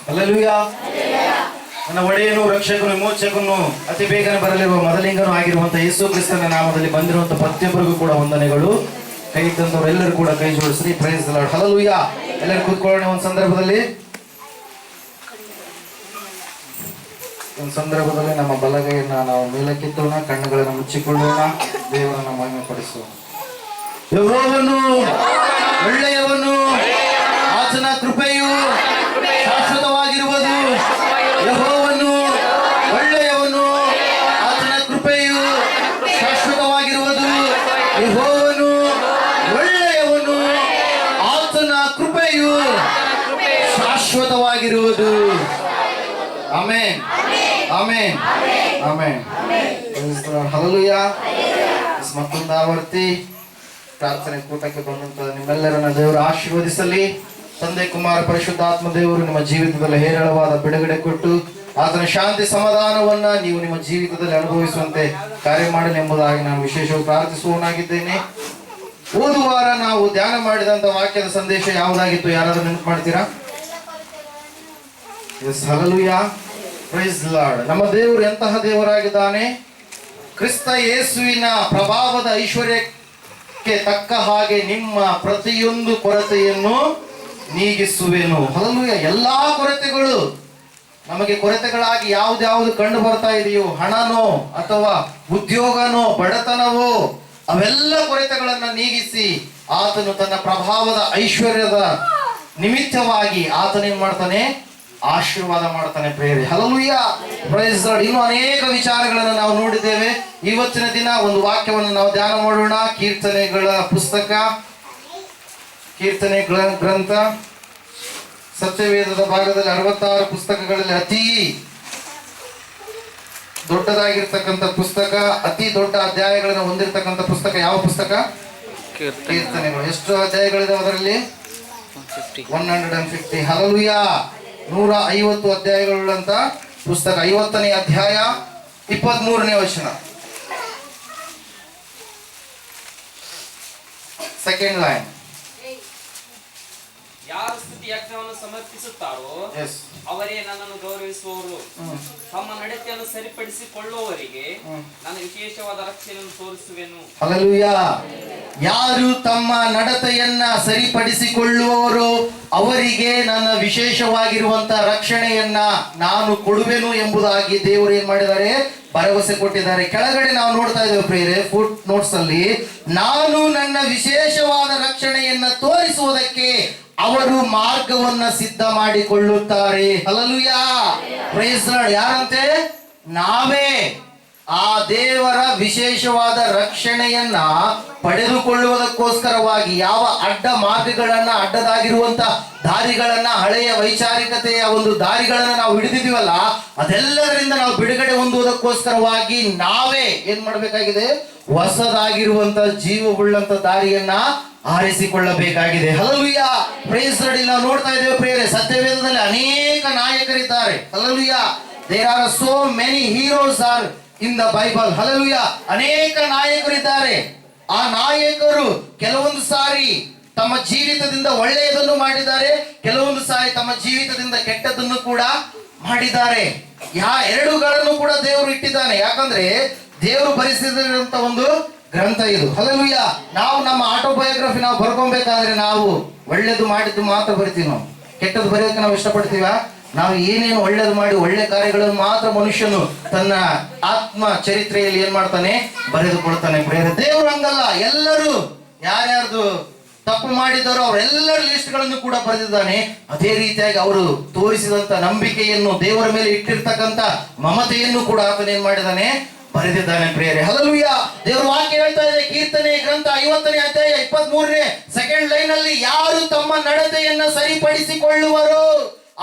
Hallelujah. ನನ್ನ ಒಡೆಯನು ರಕ್ಷಕನು ವಿಮೋಚಕನು ಅತಿ ಬೇಗನೆ ಬರಲಿರುವ ಮೊದಲಿಂಗನು ಆಗಿರುವಂತಹ ಯೇಸು ಕ್ರಿಸ್ತನ ನಾಮದಲ್ಲಿ ಬಂದಿರುವಂತಹ ಪ್ರತಿಯೊಬ್ಬರಿಗೂ ಕೂಡ ವಂದನೆಗಳು. ಕೈ ತಂದವರು ಎಲ್ಲರೂ ಕೂಡ ಕೈ ಜೋಡಿಸ್ರಿ. Praise the Lord. ಹಲ್ಲೆಲೂಯಾ. ಎಲ್ಲರೂ ಕೂತ್ಕೊಳ್ಳೋಣ. ಒಂದು ಸಂದರ್ಭದಲ್ಲಿ ನಮ್ಮ ಬಲಗೈಯನ್ನ ನಾವು ಮೇಲಕ್ಕೆತ್ತೋಣ, ಕಣ್ಣುಗಳನ್ನು ಮುಚ್ಚಿಕೊಳ್ಳೋಣ, ದೇವರನ್ನ ಮಹಿಮೆ ಪಡಿಸೋಣ. ಯೆಹೋವನು ಒಳ್ಳೆಯವನು, ಆತನ ಕೃಪೆಯು ಶಾಶ್ವತವಾಗಿರುವುದು. ಯೆಹೋವನು ಒಳ್ಳೆಯವನು, ಆತನ ಕೃಪೆಯು ಶಾಶ್ವತವಾಗಿರುವುದು. ಯೆಹೋವನು ಒಳ್ಳೆಯವನು, ಆತನ ಕೃಪೆಯು ಶಾಶ್ವತವಾಗಿರುವುದು. Amen, amen, amen. ಹಲ್ಲೆಲೂಯಾ. ಮತ್ತೊಂದು ಆವರ್ತಿ ಪ್ರಾರ್ಥನೆ ಕೂಟಕ್ಕೆ ಬಂದಂತ ನಿಮ್ಮೆಲ್ಲರನ್ನ ದೇವರು ಆಶೀರ್ವದಿಸಲಿ. ತಂದೆ, ಕುಮಾರ, ಪರಿಶುದ್ಧಾತ್ಮ ದೇವರು ನಿಮ್ಮ ಜೀವಿತದಲ್ಲಿ ಹೇರಳವಾದ ಬಿಡುಗಡೆ ಕೊಟ್ಟು ಆತನ ಶಾಂತಿ ಸಮಾಧಾನವನ್ನ ನೀವು ನಿಮ್ಮ ಜೀವಿತದಲ್ಲಿ ಅನುಭವಿಸುವಂತೆ ಕಾರ್ಯ ಮಾಡಲಿ ಎಂಬುದಾಗಿ ನಾನು ವಿಶೇಷವಾಗಿ ಪ್ರಾರ್ಥಿಸುವನಾಗಿದ್ದೇನೆ. ಹೋದ ವಾರ ನಾವು ಧ್ಯಾನ ಮಾಡಿದಂತ ವಾಕ್ಯದ ಸಂದೇಶ ಯಾವುದಾಗಿತ್ತು? ಯಾರಾದ್ರೂ ನೆನಪು ಮಾಡ್ತೀರಾ? ಹಲ್ಲೆಲೂಯಾ. Praise the Lord. ನಮ್ಮ ದೇವರು ಎಂತಹ ದೇವರಾಗಿದ್ದಾನೆ! ಕ್ರಿಸ್ತ ಯೇಸುವಿನ ಪ್ರಭಾವದ ಐಶ್ವರ್ಯಕ್ಕೆ ತಕ್ಕ ಹಾಗೆ ನಿಮ್ಮ ಪ್ರತಿಯೊಂದು ಕೊರತೆಯನ್ನು ನೀಗಿಸುವೆನು. ಹಲ್ಲೆಲೂಯಾ. ಎಲ್ಲಾ ಕೊರತೆಗಳು ನಮಗೆ ಕೊರತೆಗಳಾಗಿ ಯಾವ್ದು ಕಂಡು ಬರ್ತಾ ಇದೆಯೋ, ಹಣನೋ ಅಥವಾ ಉದ್ಯೋಗನೋ ಬಡತನವೋ, ಅವೆಲ್ಲ ಕೊರತೆಗಳನ್ನ ನೀಗಿಸಿ ಆತನು ತನ್ನ ಪ್ರಭಾವದ ಐಶ್ವರ್ಯದ ನಿಮಿತ್ತವಾಗಿ ಆತನೇನ್ ಮಾಡ್ತಾನೆ? ಆಶೀರ್ವಾದ ಮಾಡ್ತಾನೆ. ಪ್ರೇರೆ. ಹಲ್ಲೆಲೂಯಾ. Praise the Lord. ಇನ್ನು ಅನೇಕ ವಿಚಾರಗಳನ್ನು ನಾವು ನೋಡಿದ್ದೇವೆ. ಇವತ್ತಿನ ದಿನ ಒಂದು ವಾಕ್ಯವನ್ನು ನಾವು ಧ್ಯಾನ ಮಾಡೋಣ. ಕೀರ್ತನೆಗಳ ಪುಸ್ತಕ, ಕೀರ್ತನೆಗಳ ಗ್ರಂಥ, ಸತ್ಯವೇದದ ಭಾಗದಲ್ಲಿ 66 ಪುಸ್ತಕಗಳಲ್ಲಿ ಅತಿ ದೊಡ್ಡದಾಗಿರ್ತಕ್ಕಂಥ ಪುಸ್ತಕ, ಅತಿ ದೊಡ್ಡ ಅಧ್ಯಾಯಗಳನ್ನು ಹೊಂದಿರತಕ್ಕಂಥ ಪುಸ್ತಕ ಯಾವ ಪುಸ್ತಕ? ಕೀರ್ತನೆಗಳು. ಎಷ್ಟು ಅಧ್ಯಾಯಗಳಿದಾವೆ ಅದರಲ್ಲಿ? 150. ಹಲ್ಲೆಲೂಯಾ. 150 ಅಧ್ಯಾಯಗಳುಳ್ಳಂತ ಪುಸ್ತಕ. 50ನೇ ಅಧ್ಯಾಯ 23ನೇ ವಚನ, ಸೆಕೆಂಡ್ ಲೈನ್. ಯಾರು ಸ್ತುತಿ ಯಜ್ಞವನ್ನು ಸಮರ್ಪಿಸುತ್ತಾರೋ ಅವರೇ ನನ್ನನ್ನು ಗೌರವಿಸುವವರು. ತಮ್ಮ ನಡತೆಯನ್ನು ಸರಿಪಡಿಸಿಕೊಳ್ಳುವವರಿಗೆ ನಾನು ವಿಶೇಷವಾದ ರಕ್ಷಣೆಯನ್ನು ತೋರಿಸುವೆನು. ಹಲ್ಲೆಲೂಯಾ. ಯಾರು ತಮ್ಮ ನಡತೆಯನ್ನ ಸರಿಪಡಿಸಿಕೊಳ್ಳುವವರು ಅವರಿಗೆ ನನ್ನ ವಿಶೇಷವಾಗಿರುವಂತಹ ರಕ್ಷಣೆಯನ್ನ ನಾನು ಕೊಡುವೆನು ಎಂಬುದಾಗಿ ದೇವರು ಏನ್ ಮಾಡಿದ್ದಾರೆ? ಭರವಸೆ ಕೊಟ್ಟಿದ್ದಾರೆ. ಕೆಳಗಡೆ ನಾವು ನೋಡ್ತಾ ಇದ್ದೇವೆ ಪ್ರಿಯರೇ, ಫುಟ್ ನೋಟ್ಸ್ ಅಲ್ಲಿ, ನಾನು ನನ್ನ ವಿಶೇಷವಾದ ರಕ್ಷಣೆಯನ್ನ ತೋರಿಸುವುದಕ್ಕೆ ಅವರು ಮಾರ್ಗವನ್ನ ಸಿದ್ಧ ಮಾಡಿಕೊಳ್ಳುತ್ತಾರೆ. ಹಲ್ಲೆಲೂಯಾ. Praise the Lord. ಯಾರಂತೆ? ನಾವೇ. ಆ ದೇವರ ವಿಶೇಷವಾದ ರಕ್ಷಣೆಯನ್ನ ಪಡೆದುಕೊಳ್ಳುವುದಕ್ಕೋಸ್ಕರವಾಗಿ ಯಾವ ಅಡ್ಡ ಮಾರ್ಗಗಳನ್ನ, ಅಡ್ಡದಾಗಿರುವಂತ ದಾರಿಗಳನ್ನ, ಹಳೆಯ ವೈಚಾರಿಕತೆಯ ಒಂದು ದಾರಿಗಳನ್ನ ನಾವು ಹಿಡಿದಿದ್ದೀವಲ್ಲ, ಅದೆಲ್ಲದರಿಂದ ನಾವು ಬಿಡುಗಡೆ ಹೊಂದುವುದಕ್ಕೋಸ್ಕರವಾಗಿ ನಾವೇ ಏನ್ ಮಾಡಬೇಕಾಗಿದೆ? ಹೊಸದಾಗಿರುವಂತ ಜೀವವುಳ್ಳಂತ ದಾರಿಯನ್ನ ಆರಿಸಿಕೊಳ್ಳಬೇಕಾಗಿದೆ. ಹಲ್ಲೆಲೂಯಾ. Praise the Lord. ನಾವು ನೋಡ್ತಾ ಇದ್ದೇವೆ ಪ್ರಿಯರೇ, ಸತ್ಯವೇದದಲ್ಲಿ ಅನೇಕ ನಾಯಕರಿದ್ದಾರೆ. Hallelujah. There are so many heroes are in the Bible. Hallelujah. ಅನೇಕ ನಾಯಕರಿದ್ದಾರೆ. ಆ ನಾಯಕರು ಕೆಲವೊಂದು ಸಾರಿ ತಮ್ಮ ಜೀವಿತದಿಂದ ಒಳ್ಳೆಯದನ್ನು ಮಾಡಿದ್ದಾರೆ, ಕೆಲವೊಂದು ಸಾರಿ ತಮ್ಮ ಜೀವಿತದಿಂದ ಕೆಟ್ಟದನ್ನು ಕೂಡ ಮಾಡಿದ್ದಾರೆ. ಎರಡುಗಳನ್ನು ಕೂಡ ದೇವರು ಇಟ್ಟಿದ್ದಾನೆ. ಯಾಕಂದ್ರೆ ದೇವರು ಬರೆಸಿದಂತ ಒಂದು ಗ್ರಂಥ ಇದು. ಹಲ್ಲೆಲೂಯಾ. ನಾವು ನಮ್ಮ ಆಟೋಬಯೋಗ್ರಫಿ ನಾವು ಬರ್ಕೊಬೇಕಾದ್ರೆ ನಾವು ಒಳ್ಳೇದು ಮಾಡಿದ್ದು ಮಾತ್ರ ಬರಿತೀವಿ. ನಾವು ಕೆಟ್ಟದ್ದು ಬರೆಯೋಕೆ ನಾವು ಇಷ್ಟಪಡ್ತೀವ? ನಾವು ಏನೇನು ಒಳ್ಳೇದು ಮಾಡಿ ಒಳ್ಳೆ ಕಾರ್ಯಗಳನ್ನು ಮಾತ್ರ ಮನುಷ್ಯನು ತನ್ನ ಆತ್ಮ ಚರಿತ್ರೆಯಲ್ಲಿ ಏನ್ ಮಾಡ್ತಾನೆ? ಬರೆದುಕೊಳ್ತಾನೆ. ದೇವರು ಹಂಗಲ್ಲ. ಎಲ್ಲರೂ ಯಾರ್ಯಾರ್ದು ತಪ್ಪು ಮಾಡಿದ್ದಾರೋ ಅವರೆಲ್ಲರ ಲಿಸ್ಟ್ಗಳನ್ನು ಕೂಡ ಬರೆದಿದ್ದಾನೆ. ಅದೇ ರೀತಿಯಾಗಿ ಅವರು ತೋರಿಸಿದಂತ ನಂಬಿಕೆಯನ್ನು, ದೇವರ ಮೇಲೆ ಇಟ್ಟಿರ್ತಕ್ಕಂಥ ಮಮತೆಯನ್ನು ಕೂಡ ಆತನ ಏನ್ ಮಾಡಿದ್ದಾನೆ? ಬರೆದಿದ್ದಾನೆ. ಪ್ರಿಯರೇ. ಹಲ್ಲೆಲೂಯಾ. ದೇವರ ವಾಕ್ಯ ಹೇಳ್ತಾ ಇದೆ, ಕೀರ್ತನೆ ಗ್ರಂಥ 50ನೇ ಅಧ್ಯಾಯ 23ನೇ ಸೆಕೆಂಡ್ ಲೈನ್ ಅಲ್ಲಿ, ಯಾರು ತಮ್ಮ ನಡತೆಯನ್ನ ಸರಿಪಡಿಸಿಕೊಳ್ಳುವರು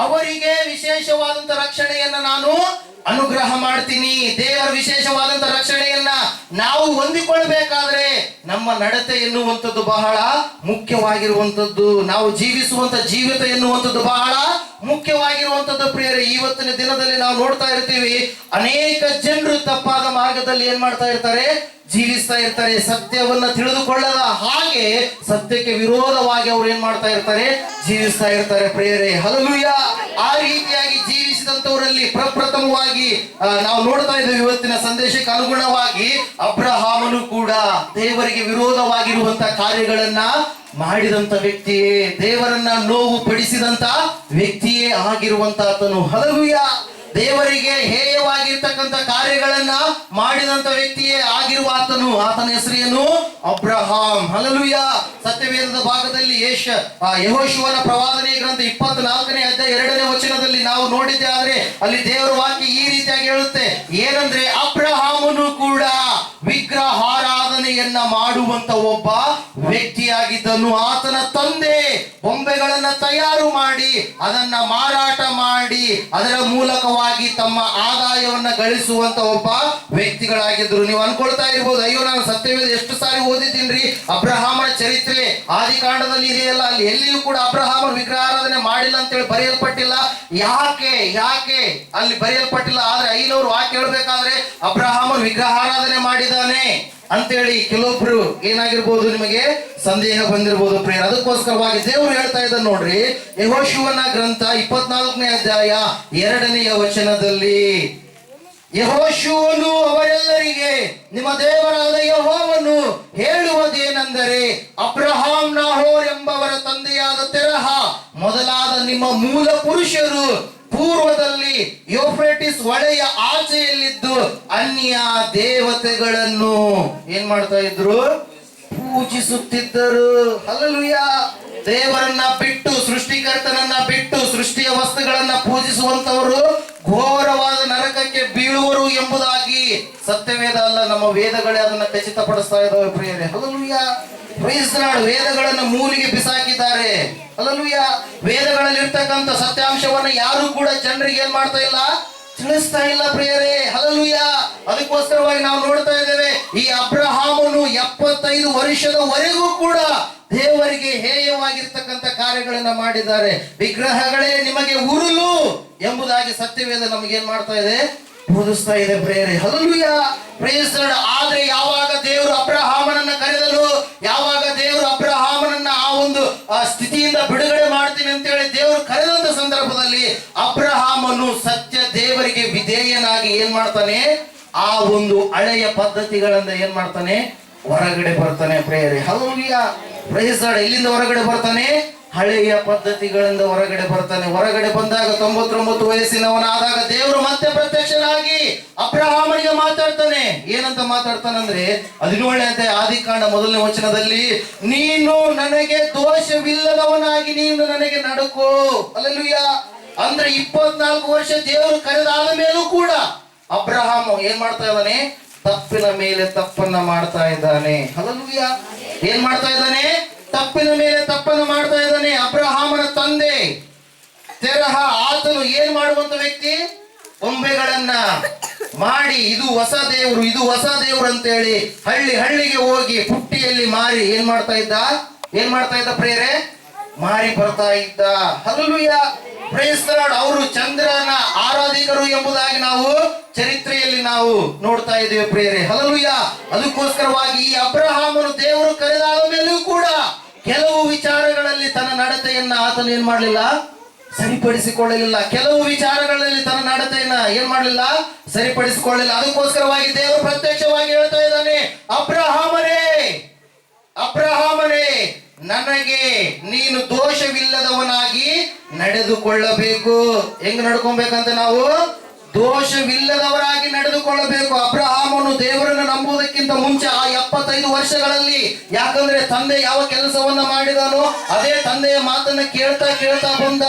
ಅವರಿಗೆ ವಿಶೇಷವಾದಂತ ರಕ್ಷಣೆಯನ್ನ ನಾನು ಅನುಗ್ರಹ ಮಾಡ್ತೀನಿ. ದೇವರ ವಿಶೇಷವಾದಂತ ರಕ್ಷಣೆಯನ್ನ ನಾವು ಹೊಂದಿಕೊಳ್ಳಬೇಕಾದ್ರೆ ನಮ್ಮ ನಡತೆ ಎನ್ನುವಂಥದ್ದು ಬಹಳ ಮುಖ್ಯವಾಗಿರುವಂತದ್ದು. ನಾವು ಜೀವಿಸುವಂತ ಜೀವಿತ ಎನ್ನುವಂಥದ್ದು ಬಹಳ ಮುಖ್ಯವಾಗಿರುವಂತದ್ದು. ಪ್ರಿಯರೇ, ಇವತ್ತಿನ ದಿನದಲ್ಲಿ ನಾವು ನೋಡ್ತಾ ಇರ್ತೀವಿ, ಅನೇಕ ಜನರು ತಪ್ಪಾದ ಮಾರ್ಗದಲ್ಲಿ ಏನ್ ಮಾಡ್ತಾ ಇರ್ತಾರೆ? ಜೀವಿಸ್ತಾ ಇರ್ತಾರೆ, ಸತ್ಯವನ್ನ ತಿಳಿದುಕೊಳ್ಳದ ಹಾಗೆ ಸತ್ಯಕ್ಕೆ ವಿರೋಧವಾಗಿ ಅವ್ರು ಏನ್ ಮಾಡ್ತಾ ಇರ್ತಾರೆ, ಜೀವಿಸ್ತಾ ಇರ್ತಾರೆ ಪ್ರಿಯರೇ. ಹಲ್ಲೆಲೂಯಾ. ಆ ರೀತಿಯಾಗಿ ಜೀವಿಸಿದಂತವರಲ್ಲಿ ಪ್ರಪ್ರಥಮವಾಗಿ ನಾವು ನೋಡ್ತಾ ಇದ್ದೇವೆ ಇವತ್ತಿನ ಸಂದೇಶಕ್ಕೆ ಅನುಗುಣವಾಗಿ ಅಬ್ರಹಾಮನು ಕೂಡ ದೇವರಿಗೆ ವಿರೋಧವಾಗಿರುವಂತ ಕಾರ್ಯಗಳನ್ನ ಮಾಡಿದಂತ ವ್ಯಕ್ತಿಯೇ, ದೇವರನ್ನ ನೋವು ಪಡಿಸಿದಂತ ವ್ಯಕ್ತಿಯೇ ಆಗಿರುವಂತ ಆತನು. ಹಲ್ಲೆಲೂಯಾ. ದೇವರಿಗೆ ಹೇಯವಾಗಿರ್ತಕ್ಕಂಥ ಕಾರ್ಯಗಳನ್ನ ಮಾಡಿದಂತ ವ್ಯಕ್ತಿಯೇ ಆಗಿರುವ ಆತನು. ಆತನ ಹೆಸರೇನು? ಅಬ್ರಹಾಂ. ಹಲ್ಲೆಲೂಯಾ. ಸತ್ಯವೇದದ ಭಾಗದಲ್ಲಿ ಯೆಹೋಶುವನ ಪ್ರವಾದನೆ ಗ್ರಂಥ 24ನೇ ಅಧ್ಯಾಯ 2ನೇ ವಚನದಲ್ಲಿ ನಾವು ನೋಡಿದ್ದೆ ಆದ್ರೆ ಅಲ್ಲಿ ದೇವರ ವಾಕ್ಯ ಈ ರೀತಿಯಾಗಿ ಹೇಳುತ್ತೆ, ಏನಂದ್ರೆ ಅಬ್ರಹಾಮನು ಕೂಡ ವಿಗ್ರಹಾರಾಧನೆಯನ್ನ ಮಾಡುವಂತ ಒಬ್ಬ ವ್ಯಕ್ತಿಯಾಗಿದ್ದನು. ಆತನ ತಂದೆ ಬೊಂಬೆಗಳನ್ನ ತಯಾರು ಮಾಡಿ ಅದನ್ನ ಮಾರಾಟ ಮಾಡಿ ಅದರ ಮೂಲಕವಾಗಿ ತಮ್ಮ ಆದಾಯವನ್ನ ಗಳಿಸುವಂತ ಒಬ್ಬ ವ್ಯಕ್ತಿಗಳಾಗಿದ್ರು. ನೀವು ಅನ್ಕೊಳ್ತಾ ಇರ್ಬೋದು, ಅಯ್ಯೋ ನಾನು ಸತ್ಯವೇದ ಎಷ್ಟು ಸಾರಿ ಓದಿದ್ದೀನ್ರಿ, ಅಬ್ರಹಾಮನ ಚರಿತ್ರೆ ಆದಿಕಾಂಡದಲ್ಲಿ ಇದೆಯಲ್ಲ, ಅಲ್ಲಿ ಎಲ್ಲಿಯೂ ಕೂಡ ಅಬ್ರಹಾಮನ ವಿಗ್ರಹಾರಾಧನೆ ಮಾಡಿಲ್ಲ ಅಂತೇಳಿ ಬರೆಯಲ್ಪಟ್ಟಿಲ್ಲ. ಯಾಕೆ ಅಲ್ಲಿ ಬರೆಯಲ್ಪಟ್ಟಿಲ್ಲ? ಆದ್ರೆ ಐನವರು ವಾಕ್ಯ ಹೇಳ್ಬೇಕಾದ್ರೆ ಅಬ್ರಹಾಮನ್ ವಿಗ್ರಹಾರಾಧನೆ ಮಾಡಿದಾನೆ ಅಂತೇಳಿ ಕೆಲವೊಬ್ರು ಏನಾಗಿರ್ಬೋದು, ನಿಮಗೆ ಸಂದೇಹ ಬಂದಿರಬಹುದು ಪ್ರಿಯರೇ. ಅದಕ್ಕೋಸ್ಕರವಾಗಿ ದೇವರು ಹೇಳ್ತಾ ಇದ್ದ ನೋಡ್ರಿ, ಯೆಹೋಶುವನ ಗ್ರಂಥ 24ನೇ ಅಧ್ಯಾಯ 2ನೇ ವಚನದಲ್ಲಿ, ಯೆಹೋಶುವನು ಅವರೆಲ್ಲರಿಗೆ ನಿಮ್ಮ ದೇವರಾದ ಯೆಹೋವನು ಹೇಳುವುದೇನೆಂದರೆ, ಅಬ್ರಹಾಂ ನಾಹೋರ್ ಎಂಬವರ ತಂದೆಯಾದ ತೆರಹ ಮೊದಲಾದ ನಿಮ್ಮ ಮೂಲ ಪುರುಷರು ಪೂರ್ವದಲ್ಲಿ ಯೂಫ್ರೇಟಿಸ್ ಹೊಳೆಯ ಆಚೆಯಲ್ಲಿದ್ದು ಅನ್ಯ ದೇವತೆಗಳನ್ನು ಏನ್ ಮಾಡ್ತಾ ಇದ್ರು? ಪೂಜಿಸುತ್ತಿದ್ದರು. ಹಲ್ಲೆಲೂಯಾ. ದೇವರನ್ನ ಬಿಟ್ಟು, ಸೃಷ್ಟಿಕರ್ತನನ್ನ ಬಿಟ್ಟು ಸೃಷ್ಟಿಯ ವಸ್ತುಗಳನ್ನ ಪೂಜಿಸುವಂತವರು ಘೋರವಾದ ನರಕಕ್ಕೆ ಬೀಳುವರು ಎಂಬುದಾಗಿ ಸತ್ಯವೇದ ಅಲ್ಲ, ನಮ್ಮ ವೇದಗಳೇ ಅದನ್ನ ಖಚಿತಪಡಿಸ್ತಾ ಇದ್ದಾವೆ ಪ್ರಿಯರೇ. ಹಲ್ಲೆಲೂಯಾ. Praise the Lord. ವೇದಗಳನ್ನ ಮೂಲಿಗೆ ಬಿಸಾಕಿದ್ದಾರೆ. ಹಲ್ಲೆಲೂಯಾ. ವೇದಗಳಲ್ಲಿ ಇರ್ತಕ್ಕಂಥ ಸತ್ಯಾಂಶವನ್ನ ಯಾರು ಕೂಡ ಜನರಿಗೆ ಏನ್ ಮಾಡ್ತಾ ಇಲ್ಲ, ತಿಳಿಸ್ತಾ ಇಲ್ಲ ಪ್ರಿಯರೇ. ಹಲ್ಲೆಲೂಯಾ. ಅದಕ್ಕೋಸ್ಕರವಾಗಿ ನಾವು ನೋಡ್ತಾ ಇದ್ದೇವೆ, ಈ ಅಬ್ರಹಾಮನು 75 ವರ್ಷದವರೆಗೂ ಕೂಡ ದೇವರಿಗೆ ಹೇಯವಾಗಿರ್ತಕ್ಕಂಥ ಕಾರ್ಯಗಳನ್ನ ಮಾಡಿದ್ದಾರೆ. ವಿಗ್ರಹಗಳೇ ನಿಮಗೆ ಉರುಲು ಎಂಬುದಾಗಿ ಸತ್ಯವೇದ ನಮಗೆ ಏನ್ ಮಾಡ್ತಾ ಇದೆ, ಬೋಧಿಸ್ತಾ ಇದೆ ಪ್ರಿಯರೇ. ಹಲ್ಲೆಲೂಯಾ. Praise the Lord. ಆದ್ರೆ ಯಾವಾಗ ದೇವರು ಅಬ್ರಹಾಮನನ್ನ ಕರೆದಲು, ಯಾವಾಗ ದೇವರು ಅಬ್ರಹಾಮನನ್ನ ಆ ಒಂದು ಸ್ಥಿತಿಯಿಂದ ಬಿಡುಗಡೆ ಮಾಡ್ತೀನಿ ಅಂತ ಹೇಳಿ ದೇವರು ಕರೆದಂತ ಸಂದರ್ಭದಲ್ಲಿ ಅಬ್ರಹಾಮನು ಸತ್ಯ ದೇವರಿಗೆ ವಿಧೇಯನಾಗಿ ಏನ್ ಮಾಡ್ತಾನೆ, ಆ ಒಂದು ಹಳೆಯ ಪದ್ಧತಿಗಳಿಂದ ಏನ್ ಮಾಡ್ತಾನೆ, ಹೊರಗಡೆ ಬರ್ತಾನೆ ಪ್ರಿಯರೇ. ಹಲ್ಲೆಲೂಯಾ. Praise the Lord. ಎಲ್ಲಿಂದ ಹೊರಗಡೆ ಬರ್ತಾನೆ? ಹಳೆಯ ಪದ್ಧತಿಗಳಿಂದ ಹೊರಗಡೆ ಬರ್ತಾನೆ. ಹೊರಗಡೆ ಬಂದಾಗ 99 ವಯಸ್ಸಿನವನಾದಾಗ ದೇವರು ಮತ್ತೆ ಪ್ರತ್ಯಕ್ಷನಾಗಿ ಅಬ್ರಹಾಮನಿಗೆ ಮಾತಾಡ್ತಾನೆ. ಏನಂತ ಮಾತಾಡ್ತಾನಂದ್ರೆ 17ನೇ ಆದಿಕಾಂಡ 1ನೇ ವಚನದಲ್ಲಿ, ನೀನು ನನಗೆ ದೋಷವಿಲ್ಲದವನಾಗಿ ನೀನು ನನಗೆ ನಡುಕೋ. ಹಲ್ಲೆಲೂಯಾ. ಅಂದ್ರೆ 24 ವರ್ಷ ದೇವರು ಕರೆದಾದ ಮೇಲೂ ಕೂಡ ಅಬ್ರಹಾಮ ಏನ್ ಮಾಡ್ತಾ ಇದ್ದಾನೆ? ತಪ್ಪಿನ ಮೇಲೆ ತಪ್ಪನ್ನ ಮಾಡ್ತಾ ಇದ್ದಾನೆ. ಹಲ್ಲೆಲೂಯಾ. ಏನ್ ಮಾಡ್ತಾ ಇದ್ದಾನೆ? ತಪ್ಪಿನ ಮೇಲೆ ತಪ್ಪನ್ನು ಮಾಡ್ತಾ ಇದ್ದಾನೆ. ಅಬ್ರಹಾಮನ ತಂದೆ ತೆರಹ, ಆತನು ಏನ್ ಮಾಡುವಂತ ವ್ಯಕ್ತಿ? ಬೊಂಬೆಗಳನ್ನ ಮಾಡಿ ಇದು ಹೊಸ ದೇವರು, ಇದು ಹೊಸ ದೇವರು ಅಂತೇಳಿ ಹಳ್ಳಿಗೆ ಹೋಗಿ ಪುಟ್ಟಿಯಲ್ಲಿ ಮಾರಿ ಏನ್ ಮಾಡ್ತಾ ಇದ್ದ ಪ್ರಿಯರೇ? ಮಾರಿ ಬರ್ತಾ ಇದ್ದ. ಹಲ್ಲೆಲೂಯಾ. Praise the Lord. ಅವರು ಚಂದ್ರನ ಆರಾಧಿಕರು ಎಂಬುದಾಗಿ ನಾವು ಚರಿತ್ರೆಯಲ್ಲಿ ನಾವು ನೋಡ್ತಾ ಇದ್ದೇವೆ ಪ್ರಿಯರೇ. ಹಲ್ಲೆಲೂಯಾ. ಅದಕ್ಕೋಸ್ಕರವಾಗಿ ಈ ಅಬ್ರಹಾಮನು ದೇವರು ಕರೆದಾದ ಮೇಲೂ ಕೂಡ ಕೆಲವು ವಿಚಾರಗಳಲ್ಲಿ ತನ್ನ ನಡತೆಯನ್ನ ಆತನು ಏನ್ ಮಾಡಲಿಲ್ಲ, ಸರಿಪಡಿಸಿಕೊಳ್ಳಲಿಲ್ಲ. ಕೆಲವು ವಿಚಾರಗಳಲ್ಲಿ ತನ್ನ ನಡತೆಯನ್ನ ಏನ್ ಮಾಡಲಿಲ್ಲ, ಸರಿಪಡಿಸಿಕೊಳ್ಳಲಿಲ್ಲ. ಅದಕ್ಕೋಸ್ಕರವಾಗಿ ದೇವರು ಪ್ರತ್ಯಕ್ಷವಾಗಿ ಹೇಳ್ತಾ ಇದ್ದಾನೆ, ಅಬ್ರಹಾಮನೇ ನನಗೆ ನೀನು ದೋಷವಿಲ್ಲದವನಾಗಿ ನಡೆದುಕೊಳ್ಳಬೇಕು. ಹೆಂಗ್ ನಡ್ಕೊಬೇಕಂತ? ನಾವು ದೋಷವಿಲ್ಲದವರಾಗಿ ನಡೆದುಕೊಳ್ಳಬೇಕು. ಅಬ್ರಹಾಮನು ದೇವರನ್ನು ನಂಬುವುದಕ್ಕಿಂತ ಮುಂಚೆ ಆ 75 ವರ್ಷಗಳಲ್ಲಿ, ಯಾಕಂದ್ರೆ ತಂದೆ ಯಾವ ಕೆಲಸವನ್ನ ಮಾಡಿದಾನೋ ಅದೇ ತಂದೆಯ ಮಾತನ್ನ ಕೇಳ್ತಾ ಬಂದ.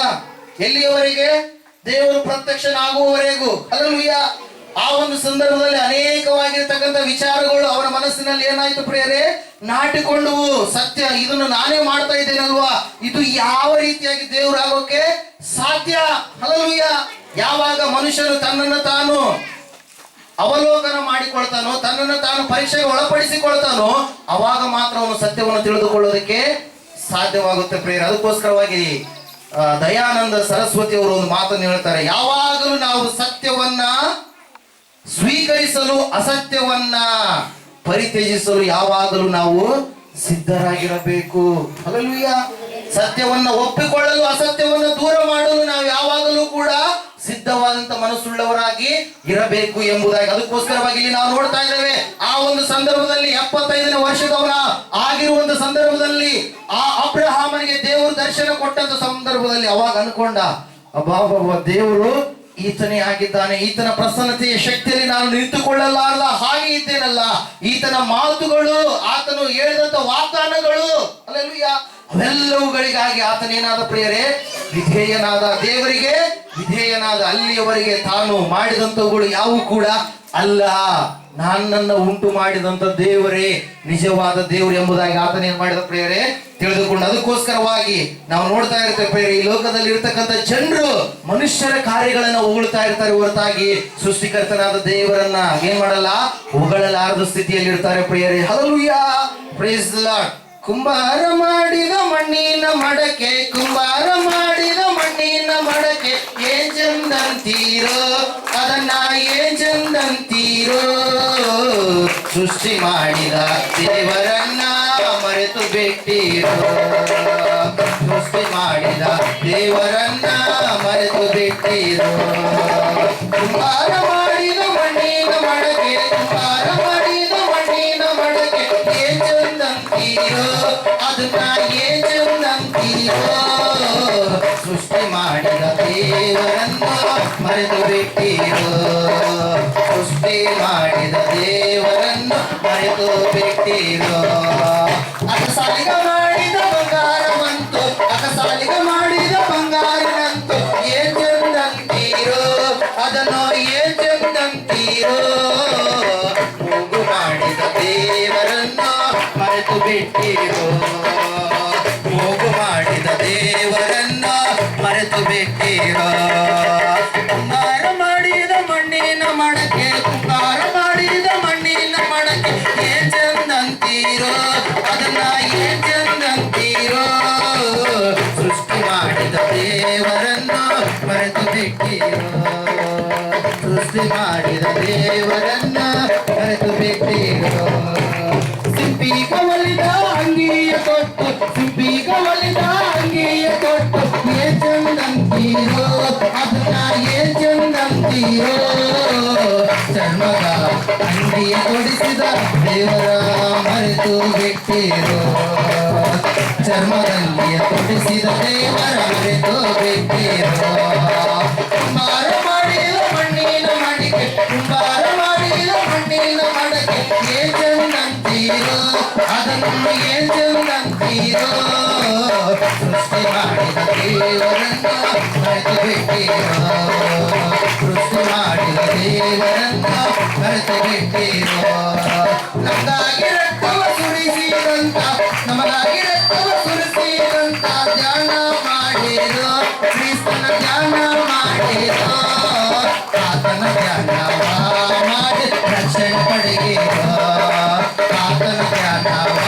ಎಲ್ಲಿಯವರೆಗೆ? ದೇವರು ಪ್ರತ್ಯಕ್ಷನಾಗುವವರೆಗೂ. ಹಲ್ಲೆಲೂಯಾ. ಆ ಒಂದು ಸಂದರ್ಭದಲ್ಲಿ ಅನೇಕವಾಗಿರ್ತಕ್ಕಂಥ ವಿಚಾರಗಳು ಅವರ ಮನಸ್ಸಿನಲ್ಲಿ ಏನಾಯ್ತು ಪ್ರಿಯರೇ? ನಾಟಿಕೊಂಡವು. ಸತ್ಯ, ಇದನ್ನು ನಾನೇ ಮಾಡ್ತಾ ಇದ್ದೇನಲ್ವಾ, ಇದು ಯಾವ ರೀತಿಯಾಗಿ ದೇವರು ಆಗೋಕೆ ಸಾಧ್ಯ? ಹಲ್ಲೆಲೂಯಾ. ಯಾವಾಗ ಮನುಷ್ಯನು ತನ್ನನ್ನು ತಾನು ಅವಲೋಕನ ಮಾಡಿಕೊಳ್ತಾನೋ, ತನ್ನನ್ನು ತಾನು ಪರೀಕ್ಷೆಗೆ ಒಳಪಡಿಸಿಕೊಳ್ತಾನೋ, ಅವಾಗ ಮಾತ್ರ ಅವನು ಸತ್ಯವನ್ನು ತಿಳಿದುಕೊಳ್ಳೋದಕ್ಕೆ ಸಾಧ್ಯವಾಗುತ್ತೆ ಪ್ರಿಯರೇ. ಅದಕ್ಕೋಸ್ಕರವಾಗಿ ದಯಾನಂದ ಸರಸ್ವತಿ ಅವರು ಒಂದು ಮಾತನ್ನು ಹೇಳ್ತಾರೆ, ಯಾವಾಗಲೂ ನಾವು ಸತ್ಯವನ್ನ ಸ್ವೀಕರಿಸಲು ಅಸತ್ಯವನ್ನ ಪರಿತ್ಯಜಿಸಲು ಯಾವಾಗಲೂ ನಾವು ಸಿದ್ಧರಾಗಿರಬೇಕು. ಹಲ್ಲೆಲೂಯ. ಸತ್ಯವನ್ನ ಒಪ್ಪಿಕೊಳ್ಳಲು ಅಸತ್ಯವನ್ನ ದೂರ ಮಾಡಲು ನಾವು ಯಾವಾಗಲೂ ಕೂಡ ಸಿದ್ಧವಾದಂತ ಮನಸ್ಸುಳ್ಳವರಾಗಿ ಇರಬೇಕು ಎಂಬುದಾಗಿ. ಅದಕ್ಕೋಸ್ಕರವಾಗಿ ಇಲ್ಲಿ ನಾವು ನೋಡ್ತಾ ಇದ್ದೇವೆ, ಆ ಒಂದು ಸಂದರ್ಭದಲ್ಲಿ 75ನೇ ವರ್ಷದವನ ಆಗಿರುವಂತ ಸಂದರ್ಭದಲ್ಲಿ ಆ ಅಬ್ರಹಾಮನಿಗೆ ದೇವರು ದರ್ಶನ ಕೊಟ್ಟಂತ ಸಂದರ್ಭದಲ್ಲಿ ಅವಾಗ ಅನ್ಕೊಂಡ, ಅಬ್ಬಾ ದೇವರು ಈತನೇ ಆಗಿದ್ದಾನೆ, ಈತನ ಪ್ರಸನ್ನತೆಯ ಶಕ್ತಿಯಲ್ಲಿ ನಾನು ನಿಂತುಕೊಳ್ಳಲಾರಲ್ಲ, ಹಾಗೆ ಇದ್ದೇನಲ್ಲ. ಈತನ ಮಾತುಗಳು, ಆತನು ಹೇಳಿದಂತ ವಾಗ್ದಾನಗಳು, ಹಲ್ಲೆಲೂಯ, ಅವೆಲ್ಲವುಗಳಿಗಾಗಿ ಆತನೇನಾದ ಪ್ರಿಯರೇ, ವಿಧೇಯನಾದ, ದೇವರಿಗೆ ವಿಧೇಯನಾದ. ಅಲ್ಲಿಯವರೆಗೆ ತಾನು ಮಾಡಿದಂತವುಗಳು ಯಾವು ಕೂಡ ಅಲ್ಲ, ನನ್ನನ್ನು ಉಂಟು ಮಾಡಿದಂತ ದೇವರೇ ನಿಜವಾದ ದೇವರು ಎಂಬುದಾಗಿ ಆತನೇನ್ ಮಾಡಿದ ಪ್ರಿಯರೇ ತಿಳಿದುಕೊಂಡು. ಅದಕ್ಕೋಸ್ಕರವಾಗಿ ನಾವು ನೋಡ್ತಾ ಇರ್ತೇವೆ ಪ್ರಿಯರೇ, ಈ ಲೋಕದಲ್ಲಿ ಇರ್ತಕ್ಕಂಥ ಜನರು ಮನುಷ್ಯರ ಕಾರ್ಯಗಳನ್ನ ಹೊಗಳ್ತಾ ಇರ್ತಾರೆ ಹೊರತಾಗಿ ಸೃಷ್ಟಿಕರ್ತನಾದ ದೇವರನ್ನ ಏನ್ ಮಾಡಲ್ಲ, ಹೊಗಳಲಾರದ ಸ್ಥಿತಿಯಲ್ಲಿ ಇರ್ತಾರೆ ಪ್ರಿಯರೇ. Hallelujah, praise the Lord. ಕುಂಬಾರ ಮಾಡಿದ ಮಣ್ಣಿನ ಮಡಕೆ, ಕುಂಬಾರ ಮಾಡಿದ ಮಣ್ಣಿನ ಮಡಕೆ, ಏನ್ ಚಂದಂತೀರೋ ಅದನ್ನ ಏನ್ ಚಂದಂತೀರೋ. ಸೃಷ್ಟಿ ಮಾಡಿದ ದೇವರನ್ನ ಮರೆತು ಬಿಟ್ಟಿರೋ, ಸೃಷ್ಟಿ ಮಾಡಿದ ದೇವರನ್ನ ಮರೆತು ಬಿಟ್ಟಿರೋ. ಕುಂಬಾರ ಮಾಡಿದ ಮಣ್ಣಿನ ಮಡಕೆ, ಕುಂಬಾರ ಮಾಡಿದ ಮಣ್ಣಿನ ಮಡಕೆ, ಏನ್ ಚಂದಂತೀರೋ ಅದನ್ನ ಏನ್ ಚಂದಂತೀರೋ. ಸೃಷ್ಟಿ ಮಾಡಿದ ದೇವರನ್ನ ಮರೆತು ಬಿಟ್ಟಿರೋ, ಸೃಷ್ಟಿ ಮಾಡಿದ ದೇವರನ್ನು ಮರೆತು ಬಿಟ್ಟಿರೋ. ಅಕಸಾಲಿಗ ಮಾಡಿದ ಬಂಗಾರವಂತು, ಅಕಸಾಲಿಗ ಮಾಡಿದ ಬಂಗಾರನಂತು, ಏನ್ ಚಂದಂತೀರೋ ಅದನ್ನು ಏನ್ ಚಂದಂತೀರೋ. ಮೂಗು ಮಾಡಿದ ದೇವರನ್ನು ಮರೆತು ಬಿಟ್ಟಿರೋ, ಮೂಗು ಮಾಡಿದ ದೇವರನ್ನ ಮರೆತು ಬಿಟ್ಟಿರೋ. ಕುಂಬಾರ ಮಾಡಿದ ಮಣ್ಣಿನ ಮಡಕೆ, ಕುಂಬಾರ ಮಾಡಿದ ಮಣ್ಣಿನ ಮಡಕೆ, ಏನ್ ಚಂದಂತೀರೋ ಅದನ್ನ ಏನ್ ಚಂದಂತೀರೋ. ಸೃಷ್ಟಿ ಮಾಡಿದ ದೇವರನ್ನ ಮರೆತು ಬಿಟ್ಟಿರೋ, ಸೃಷ್ಟಿ ಮಾಡಿದ ದೇವರನ್ನ ಮರೆತು ಬಿಟ್ಟಿರೋ. ಸಿಂಪಿಗ ಒಲಿದ ಅಂಗಿಯ ಕೊಟ್ಟು, ಸಿಂಪಿಗ ಒಲಿದ ಅಂಗಿಯ ಕೊಟ್ಟು, ಏನ್ ಚಂದಂತೀರೋ ಅದನ್ನ ಏನ್ ಚಂದಂತೀರೋ. ಚರ್ಮದ ಅಂಗಿಯ ಕೊಡಿಸಿದ ದೇವರ ಮರೆತು ಬಿಟ್ಟಿರೋ, ಚರ್ಮದಂಗಿಯ ಕೊಡಿಸಿದ ದೇವರ ಮರೆತು ಬಿಟ್ಟಿರೋ. ಕುಂಬಾರ ಮಾಡಿದ ಮಣ್ಣಿನ ಮಡಿಕೆ, ಕುಂಬಾರ ಮಾಡಿದ ಮಣ್ಣಿನ ಮಡಕೆ, ಏನ್ ಚಂದಂತೀರೋ ಅದನ್ನು ಏನ್ ಚಂದಂತೀರೋ. ಸೃಷ್ಟಿ ಮಾಡಿದ ದೇವರನ್ನ ಮರೆತು ಬಿಟ್ಟಿರೋ, ಸೃಷ್ಟಿ ಮಾಡಿದ ದೇವರನ್ನ ಮರೆತು ಬಿಟ್ಟಿರೋ. ನಮಗಾಗಿ ರಕ್ತವ ಸುರಿಸಿದಂತ, ನಮಗಾಗಿ ರಕ್ತವ ಸುರಿಸಿದಂತ ಧ್ಯಾನ ಮಾಡಿರೋ, ಕ್ರಿಸ್ತನ ಧ್ಯಾನ ಮಾಡಿರೋ. ಆತನ ಧ್ಯಾನವ ಮಾಡಿ ರಕ್ಷಣೆ ಪಡೆಯಿರೋ, ಆತನ ಧ್ಯಾನವ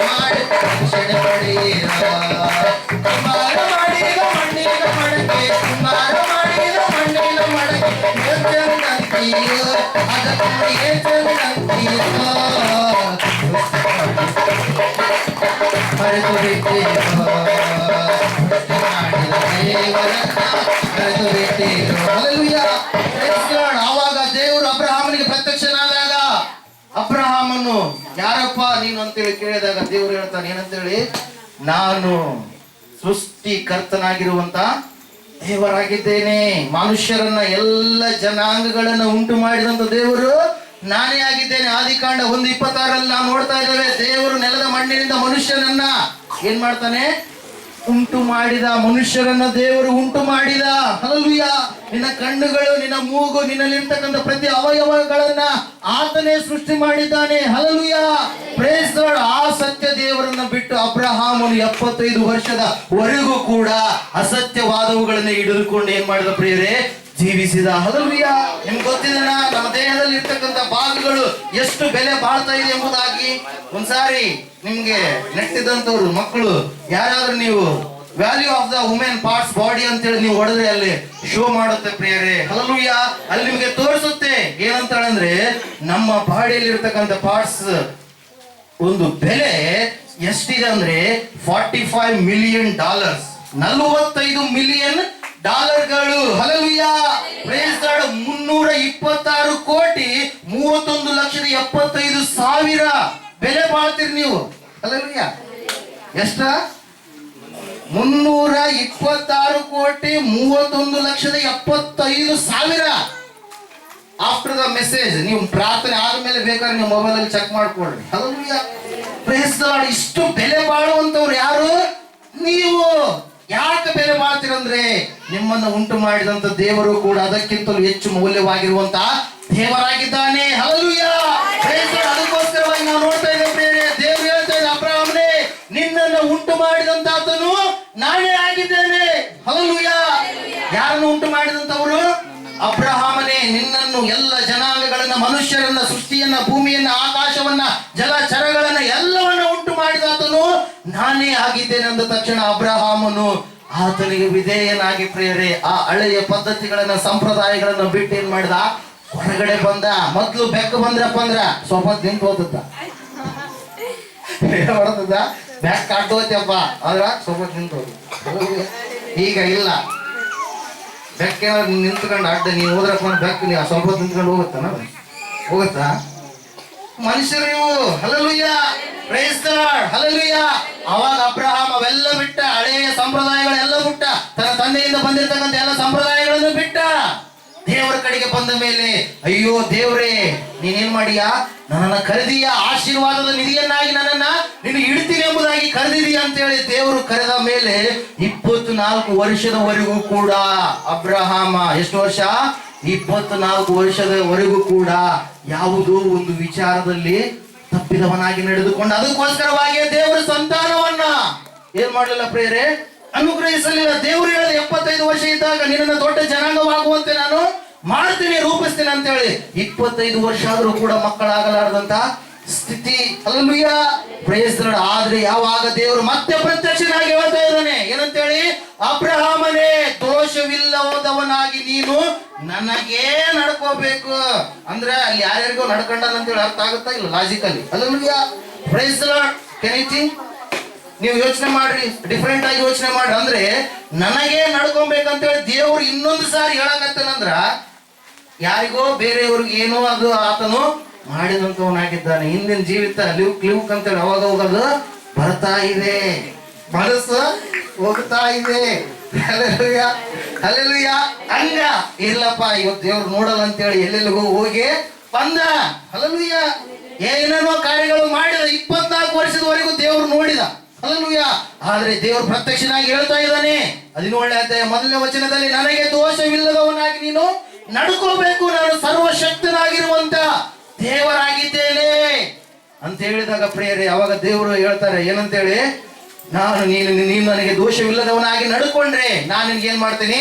ಮಾಡಿ ರಕ್ಷಣೆ ಪಡೆಯಿರೋ. ಕುಂಬಾರ ಮಾಡಿದ ಮಣ್ಣಿನ ಮಡಕೆ, ಕುಂಬಾರ ಮಾಡಿದ ಮಣ್ಣಿನ ಮಡಕೆ, ಏನ್ ಚಂದಂತೀರೋ ಅದನ್ನು ಏನ್ ಚಂದಂತೀರೋ. ಮರೆತು ಬಿಟ್ಟಿರೋ, ಸೃಷ್ಟಿ ಮಾಡಿದ ದೇವರನ್ನ ಮರೆತು ಬಿಟ್ಟಿರೋ. Hallelujah, praise the Lord. ಆವಾಗ ದೇವರು ಅಬ್ರಹಾಮನಿಗೆ ಪ್ರತ್ಯಕ್ಷನಾದಾಗ, ಅಬ್ರಹಾಮನು ಯಾರಪ್ಪ ನೀನು ಅಂತೇಳಿ ಕೇಳಿದಾಗ ದೇವರು ಹೇಳ್ತಾನೆ ಏನಂತೇಳಿ, ನಾನು ಸೃಷ್ಟಿಕರ್ತನಾಗಿರುವಂತ ದೇವರಾಗಿದ್ದೇನೆ. ಮನುಷ್ಯರನ್ನ ಎಲ್ಲ ಜನಾಂಗಗಳನ್ನ ಉಂಟು ಮಾಡಿದಂತ ದೇವರು ನಾನೇ ಆಗಿದ್ದೇನೆ. ಆದಿಕಾಂಡ 1:26 ನಾವು ನೋಡ್ತಾ ಇದ್ದೇವೆ, ದೇವರು ನೆಲದ ಮಣ್ಣಿನಿಂದ ಮನುಷ್ಯನನ್ನ ಏನ್ ಮಾಡ್ತಾನೆ, ಉಂಟು ಮಾಡಿದ. ಮನುಷ್ಯರನ್ನ ದೇವರು ಉಂಟು ಮಾಡಿದ. ಹಲ್ಲೆಲೂಯ. ನಿನ್ನ ಕಣ್ಣುಗಳು, ನಿನ್ನ ಮೂಗು, ನಿನ್ನಲ್ಲಿರ್ತಕ್ಕಂಥ ಪ್ರತಿ ಅವಯವಗಳನ್ನ ಆತನೇ ಸೃಷ್ಟಿ ಮಾಡಿದ್ದಾನೆ. Hallelujah, praise the Lord. ಆ ಸತ್ಯ ದೇವರನ್ನ ಬಿಟ್ಟು ಅಬ್ರಹಾಮನು 75 ವರ್ಷದವರೆಗೂ ಕೂಡ ಅಸತ್ಯವಾದವುಗಳನ್ನ ಹಿಡಿದುಕೊಂಡು ಏನ್ ಮಾಡಿದ ಪ್ರಿಯರೇ, ಜೀವಿಸಿದ. ಹಲ್ಲೆಲೂಯ. ನಿಮ್ಗೆ ಗೊತ್ತಿದೆನಾ, ನಮ್ಮ ದೇಹದಲ್ಲಿ ಇರ್ತಕ್ಕಂಥ ಭಾಗಗಳು ಎಷ್ಟು ಬೆಲೆ ಬಾಳ್ತಾ ಇದೆ ಎಂಬುದಾಗಿ. ಒಂದ್ಸಾರಿ ನಿಮ್ಗೆ ನೆಟ್ಟಿದಂತವ್ರು ಮಕ್ಕಳು ಯಾರಾದ್ರೂ ನೀವು value of the women parts body ಅಂತೇಳಿ ನೀವು ಹೊಡೆದ್ರೆ ಅಲ್ಲಿ ಶೋ ಮಾಡುತ್ತೆ ಪ್ರಿಯರೇ. ಹಲ್ಲೆಲೂಯ. ಅಲ್ಲಿ ನಿಮಗೆ ತೋರಿಸುತ್ತೆ ಏನಂತ ಹೇಳಿದ್ರೆ ನಮ್ಮ ಬಾಡಿಯಲ್ಲಿ ಇರ್ತಕ್ಕಂಥ ಪಾರ್ಟ್ಸ್ ಒಂದು ಬೆಲೆ ಎಷ್ಟಿದೆ ಅಂದ್ರೆ $45 million, $45 million. Hallelujah. Praise the Lord. 326,31,75,000 ಬೆಲೆ ಬಾಳ್ತೀರಿ ನೀವು. ಹಲ್ಲೆಲೂಯ. ಎಷ್ಟ? 326,31,75,000. ಆಫ್ಟರ್ ದ ಮೆಸೇಜ್ ನೀವು ಪ್ರಾರ್ಥನೆ ಆದ್ಮೇಲೆ ಬೇಕಾದ್ರೆ ನೀವು ಮೊಬೈಲ್ ಅಲ್ಲಿ ಚೆಕ್ ಮಾಡ್ಕೊಡ್ರಿ. ಹಲ್ಲೆಲೂಯ. Praise the Lord. ಇಷ್ಟು ಬೆಲೆ ಬಾಳುವಂತವ್ರು ಯಾರು? ನೀವು. ಯಾಕೆ ಬೆಲೆ ಬಾಳ್ತೀರಂದ್ರೆ ನಿಮ್ಮನ್ನು ಉಂಟು ಮಾಡಿದಂತ ದೇವರು ಕೂಡ ಅದಕ್ಕಿಂತಲೂ ಹೆಚ್ಚು ಮೌಲ್ಯವಾಗಿರುವಂತ ದೇವರಾಗಿದ್ದಾನೆ. ಹಲ್ಲೆಲೂಯ. Praise the Lord. ಅದಕ್ಕೋಸ್ಕರವಾಗಿ ನಾವು ನೋಡ್ತಾ ಇದ್ದೇವೆ ದೇವರು ಹೇಳ್ತಾ ಇದ್ದ, ಅಬ್ರಹಾಮನೇ ನಿನ್ನನ್ನು ಉಂಟು ಮಾಡಿದಂತ ಆತನು ನಾನೇ ಆಗಿದ್ದೇನೆ. ಹಲ್ಲೆಲೂಯ. ಯಾರನ್ನು ಉಂಟು ಮಾಡಿದಂತವರು? ಅಬ್ರಹಾಮನೇ. ನಿನ್ನನ್ನು ಎಲ್ಲ ಜನಾಂಗಗಳನ್ನ, ಮನುಷ್ಯರನ್ನ, ಸೃಷ್ಟಿಯನ್ನ, ಭೂಮಿಯನ್ನ, ಆಕಾಶವನ್ನ, ಜಲಚರಗಳನ್ನ ಎಲ್ಲವನ್ನ ಉಂಟು ಮಾಡಿದಾತನು ನಾನೇ ಆಗಿದ್ದೇನೆ ಅಂದ ತಕ್ಷಣ ಅಬ್ರಹಾಮನು ಆತನಿಗೆ ವಿಧೇಯನಾಗಿ ಪ್ರಿಯರೇ ಆ ಹಳೆಯ ಪದ್ಧತಿಗಳನ್ನ, ಸಂಪ್ರದಾಯಗಳನ್ನ ಬಿಟ್ಟು ಏನ್ ಮಾಡಿದ? ಹೊರಗಡೆ ಬಂದ. ಮೊದ್ಲು ಬೆಕ್ಕು ಬಂದ್ರಪ್ಪ ಅಂದ್ರ ಸ್ವಲ್ಪ ನಿಂತು ಹೋದ ಬೆಕ್ಕ ಕಾಟೋತಪ್ಪ ಆದ್ರ ಸ್ವಲ್ಪ ನಿಂತು ಹೋದ. ಈಗ ಇಲ್ಲ. ಬೆಕ್ಕೇನಾದ್ರು ನಿಂತ್ಕೊಂಡು ಅಡ್ಡ ನೀವು ಹೋದ್ರಪ್ಪ ಬೆಕ್ಕು ನೀವು ಸ್ವಲ್ಪ ನಿಂತ್ಕೊಂಡು ಹೋಗುತ್ತಾ? ಮನುಷ್ಯರು ಇವು. Hallelujah. Praise the Lord. Hallelujah. ಅವಾಗ ಅಬ್ರಹಾಂ ಅವೆಲ್ಲ ಬಿಟ್ಟ, ಹಳೆಯ ಸಂಪ್ರದಾಯಗಳೆಲ್ಲ ಬಿಟ್ಟ, ತನ್ನ ತಂದೆಯಿಂದ ಬಂದಿರತಕ್ಕಂಥ ಎಲ್ಲ ಸಂಪ್ರದಾಯಗಳನ್ನು ಬಿಟ್ಟ. ದೇವರ ಕಡೆಗೆ ಬಂದ ಮೇಲೆ, ಅಯ್ಯೋ ದೇವ್ರೇ ನೀನೇನ್ ಮಾಡಿಯಾ? ನನ್ನನ್ನ ಕರೆದಿಯ, ಆಶೀರ್ವಾದದ ನಿಧಿಯನ್ನಾಗಿ ನನ್ನನ್ನ ನೀನು ಇಡ್ತೀನಿ ಎಂಬುದಾಗಿ ಕರೆದಿದೀಯ ಅಂತ ಹೇಳಿ ದೇವರು ಕರೆದ ಮೇಲೆ 24 ವರ್ಷದವರೆಗೂ ಕೂಡ ಅಬ್ರಹಾಮ ಎಷ್ಟು ವರ್ಷ? 24 ವರ್ಷದವರೆಗೂ ಕೂಡ ಯಾವುದೋ ಒಂದು ವಿಚಾರದಲ್ಲಿ ತಪ್ಪಿದವನಾಗಿ ನಡೆದುಕೊಂಡ. ಅದಕ್ಕೋಸ್ಕರವಾಗಿ ದೇವರ ಸಂತಾನವನ್ನ ಏನ್ ಮಾಡಲಿಲ್ಲ ಪ್ರಿಯರೇ? ಅನುಗ್ರಹಿಸಲಿಲ್ಲ. ದೇವರು ಹೇಳಿದ 75 ವರ್ಷ ಇದ್ದಾಗ ನಿನ್ನ ದೊಡ್ಡ ಜನಾಂಗವಾಗುವಂತೆ ನಾನು ಮಾಡ್ತೀನಿ, ರೂಪಿಸ್ತೀನಿ ಅಂತ ಹೇಳಿ 25 ವರ್ಷ ಆದ್ರೂ ಕೂಡ ಮಕ್ಕಳಾಗಲಾರದಂತ ಸ್ಥಿತಿ. ಹಲ್ಲೆಲೂಯ. Praise the Lord. ಆದ್ರೆ ಯಾವಾಗ ದೇವರು ಮತ್ತೆ ಪ್ರತ್ಯಕ್ಷನಾಗಿ ಹೇಳ್ತಾ ಇದ್ದಾನೆ ಏನಂತೇಳಿ? ಅಬ್ರಹಾಮನೇ ದೋಷವಿಲ್ಲದವನಾಗಿ ನೀನು ನನಗೇ ನಡ್ಕೋಬೇಕು ಅಂದ್ರೆ ಅಲ್ಲಿ ಯಾರ್ಯಾರಿಗೋ ನಡ್ಕೊಂಡಾನ ಅಂತೇಳಿ ಅರ್ಥ ಆಗುತ್ತಾ? ಇಲ್ಲ logically. Hallelujah. Praise the Lord. Can you think? ನೀವು ಯೋಚನೆ ಮಾಡ್ರಿ, ಡಿಫ್ರೆಂಟ್ ಆಗಿ ಯೋಚನೆ ಮಾಡ್ರಿ. ಅಂದ್ರೆ ನನಗೆ ನಡ್ಕೊಬೇಕಂತೇಳಿ ದೇವ್ರು ಇನ್ನೊಂದು ಸಾರಿ ಹೇಳಕತ್ತನಂದ್ರ ಯಾರಿಗೋ ಬೇರೆಯವ್ರಿಗೆ ಏನೋ ಅದು ಆತನು ಮಾಡಿದಂತವನಾಗಿದ್ದಾನೆ. ಹಿಂದಿನ ಜೀವಿತ ಲಿವ್ಕ್ ಅಂತೇಳಿ ಅವಾಗ ಹೋಗೋದು ಬರ್ತಾ ಇದೆ, ಮನಸ್ಸು ಹೋಗ್ತಾ ಇದೆ. ಹಲ್ಲೆಲೂಯ. ಹಲ್ಲೆಲೂಯ. ಹಂಗ ಇರ್ಲಪ್ಪ ಇವತ್ತು ದೇವ್ರು ನೋಡಲ್ಲ ಅಂತೇಳಿ ಎಲ್ಲೆಲ್ಲಿಗೂ ಹೋಗಿ ಬಂದ. ಹಲ್ಲೆಲೂಯ. ಏನೇನೋ ಕಾರ್ಯಗಳು ಮಾಡಿದ. 24 ವರ್ಷದವರೆಗೂ ದೇವ್ರು ನೋಡಿದ. ಹಲ್ಲೆಲೂಯ. ಆದ್ರೆ ದೇವರು ಪ್ರತ್ಯಕ್ಷನಾಗಿ ಹೇಳ್ತಾ ಇದ್ದಾನೆ 17ನೇ ಅಧ್ಯಾಯ 1ನೇ ವಚನದಲ್ಲಿ, ನನಗೆ ದೋಷವಿಲ್ಲದವನಾಗಿ ನೀನು ನಡ್ಕೋಬೇಕು, ನಾನು ಸರ್ವಶಕ್ತನಾಗಿರುವಂತ ದೇವರಾಗಿದ್ದೇನೆ ಅಂತ ಹೇಳಿದಾಗ ಪ್ರಿಯರೇ ಅವಾಗ ದೇವರು ಹೇಳ್ತಾರೆ ಏನಂತೇಳಿ? ನೀನು ನನಗೆ ದೋಷವಿಲ್ಲದವನಾಗಿ ನಡ್ಕೊಂಡ್ರೆ ನಾನು ನಿನಗೆ ಏನ್ ಮಾಡ್ತೀನಿ?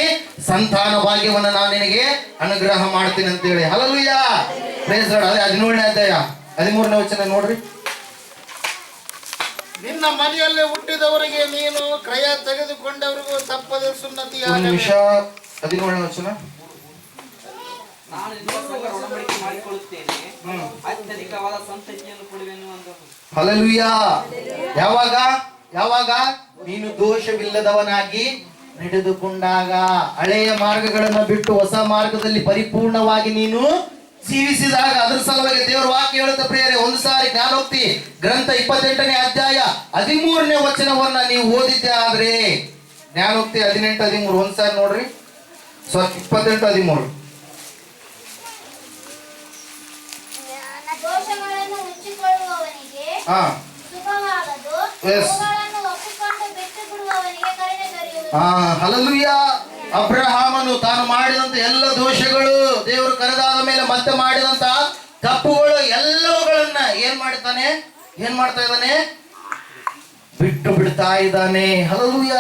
ಸಂತಾನ ಭಾಗ್ಯವನ್ನ ನಾನು ನಿನಗೆ ಅನುಗ್ರಹ ಮಾಡ್ತೀನಿ ಅಂತೇಳಿ. ಹಲ್ಲೆಲೂಯ. Praise the Lord. ಅದೇ 17ನೇ ಅಧ್ಯಾಯ 13ನೇ ವಚನ ನೋಡ್ರಿ. ನಿನ್ನ ಮನೆಯಲ್ಲಿ ಹುಟ್ಟಿದವರಿಗೆ ನೀನು ಕ್ರಯ ತೆಗೆದುಕೊಂಡವರಿಗೂ ತಪ್ಪದ ಸುನ್ನತಿ. 17ನೇ ವಚನ. ನಾನು ನಿನ್ನ ಸಂಗಡ ಒಡಂಬಡಿಕೆ ಮಾಡಿಕೊಳ್ಳುತ್ತೇನೆ, ಅತ್ಯಧಿಕವಾದ ಸಂತತಿಯನ್ನು ಕೊಡುವೆನು ಅಂದನು. ಹಲ್ಲೆಲೂಯ. ಯಾವಾಗ ನೀನು ದೋಷವಿಲ್ಲದವನಾಗಿ ನಡೆದುಕೊಂಡಾಗ, ಹಳೆಯ ಮಾರ್ಗಗಳನ್ನು ಬಿಟ್ಟು ಹೊಸ ಮಾರ್ಗದಲ್ಲಿ ಪರಿಪೂರ್ಣವಾಗಿ ನೀನು ಜೀವಿಸಿದಾಗ. ಅದ್ರ ಸಲುವಾಗಿ ದೇವರ ವಾಕ್ಯ ಹೇಳುತ್ತೆ ಪ್ರಿಯರೇ, ಒಂದು ಸಾರಿ ಜ್ಞಾನೋಕ್ತಿ ಗ್ರಂಥ 28ನೇ ಅಧ್ಯಾಯ 13ನೇ ವಚನವನ್ನ ನೀವು ಓದಿದ್ದೆ ಆದ್ರೆ, ಜ್ಞಾನೋಕ್ತಿ 18:13 ಒಂದ್ಸಾರಿ ನೋಡ್ರಿ. 28:13. ಹಲ್ಲೆಲೂಯ. ಅಬ್ರಹಾಮನು ತಾನು ಮಾಡಿದಂತ ಎಲ್ಲ ದೋಷಗಳು, ದೇವರು ಕರೆದಾದ ಮೇಲೆ ಮತ್ತೆ ಮಾಡಿದಂತ ತಪ್ಪುಗಳು ಎಲ್ಲವುಗಳನ್ನ ಏನ್ ಮಾಡ್ತಾ ಇದ್ದಾನೆ? ಬಿಟ್ಟು ಬಿಡ್ತಾ ಇದ್ದಾನೆ. ಹಲ್ಲೆಲೂಯ.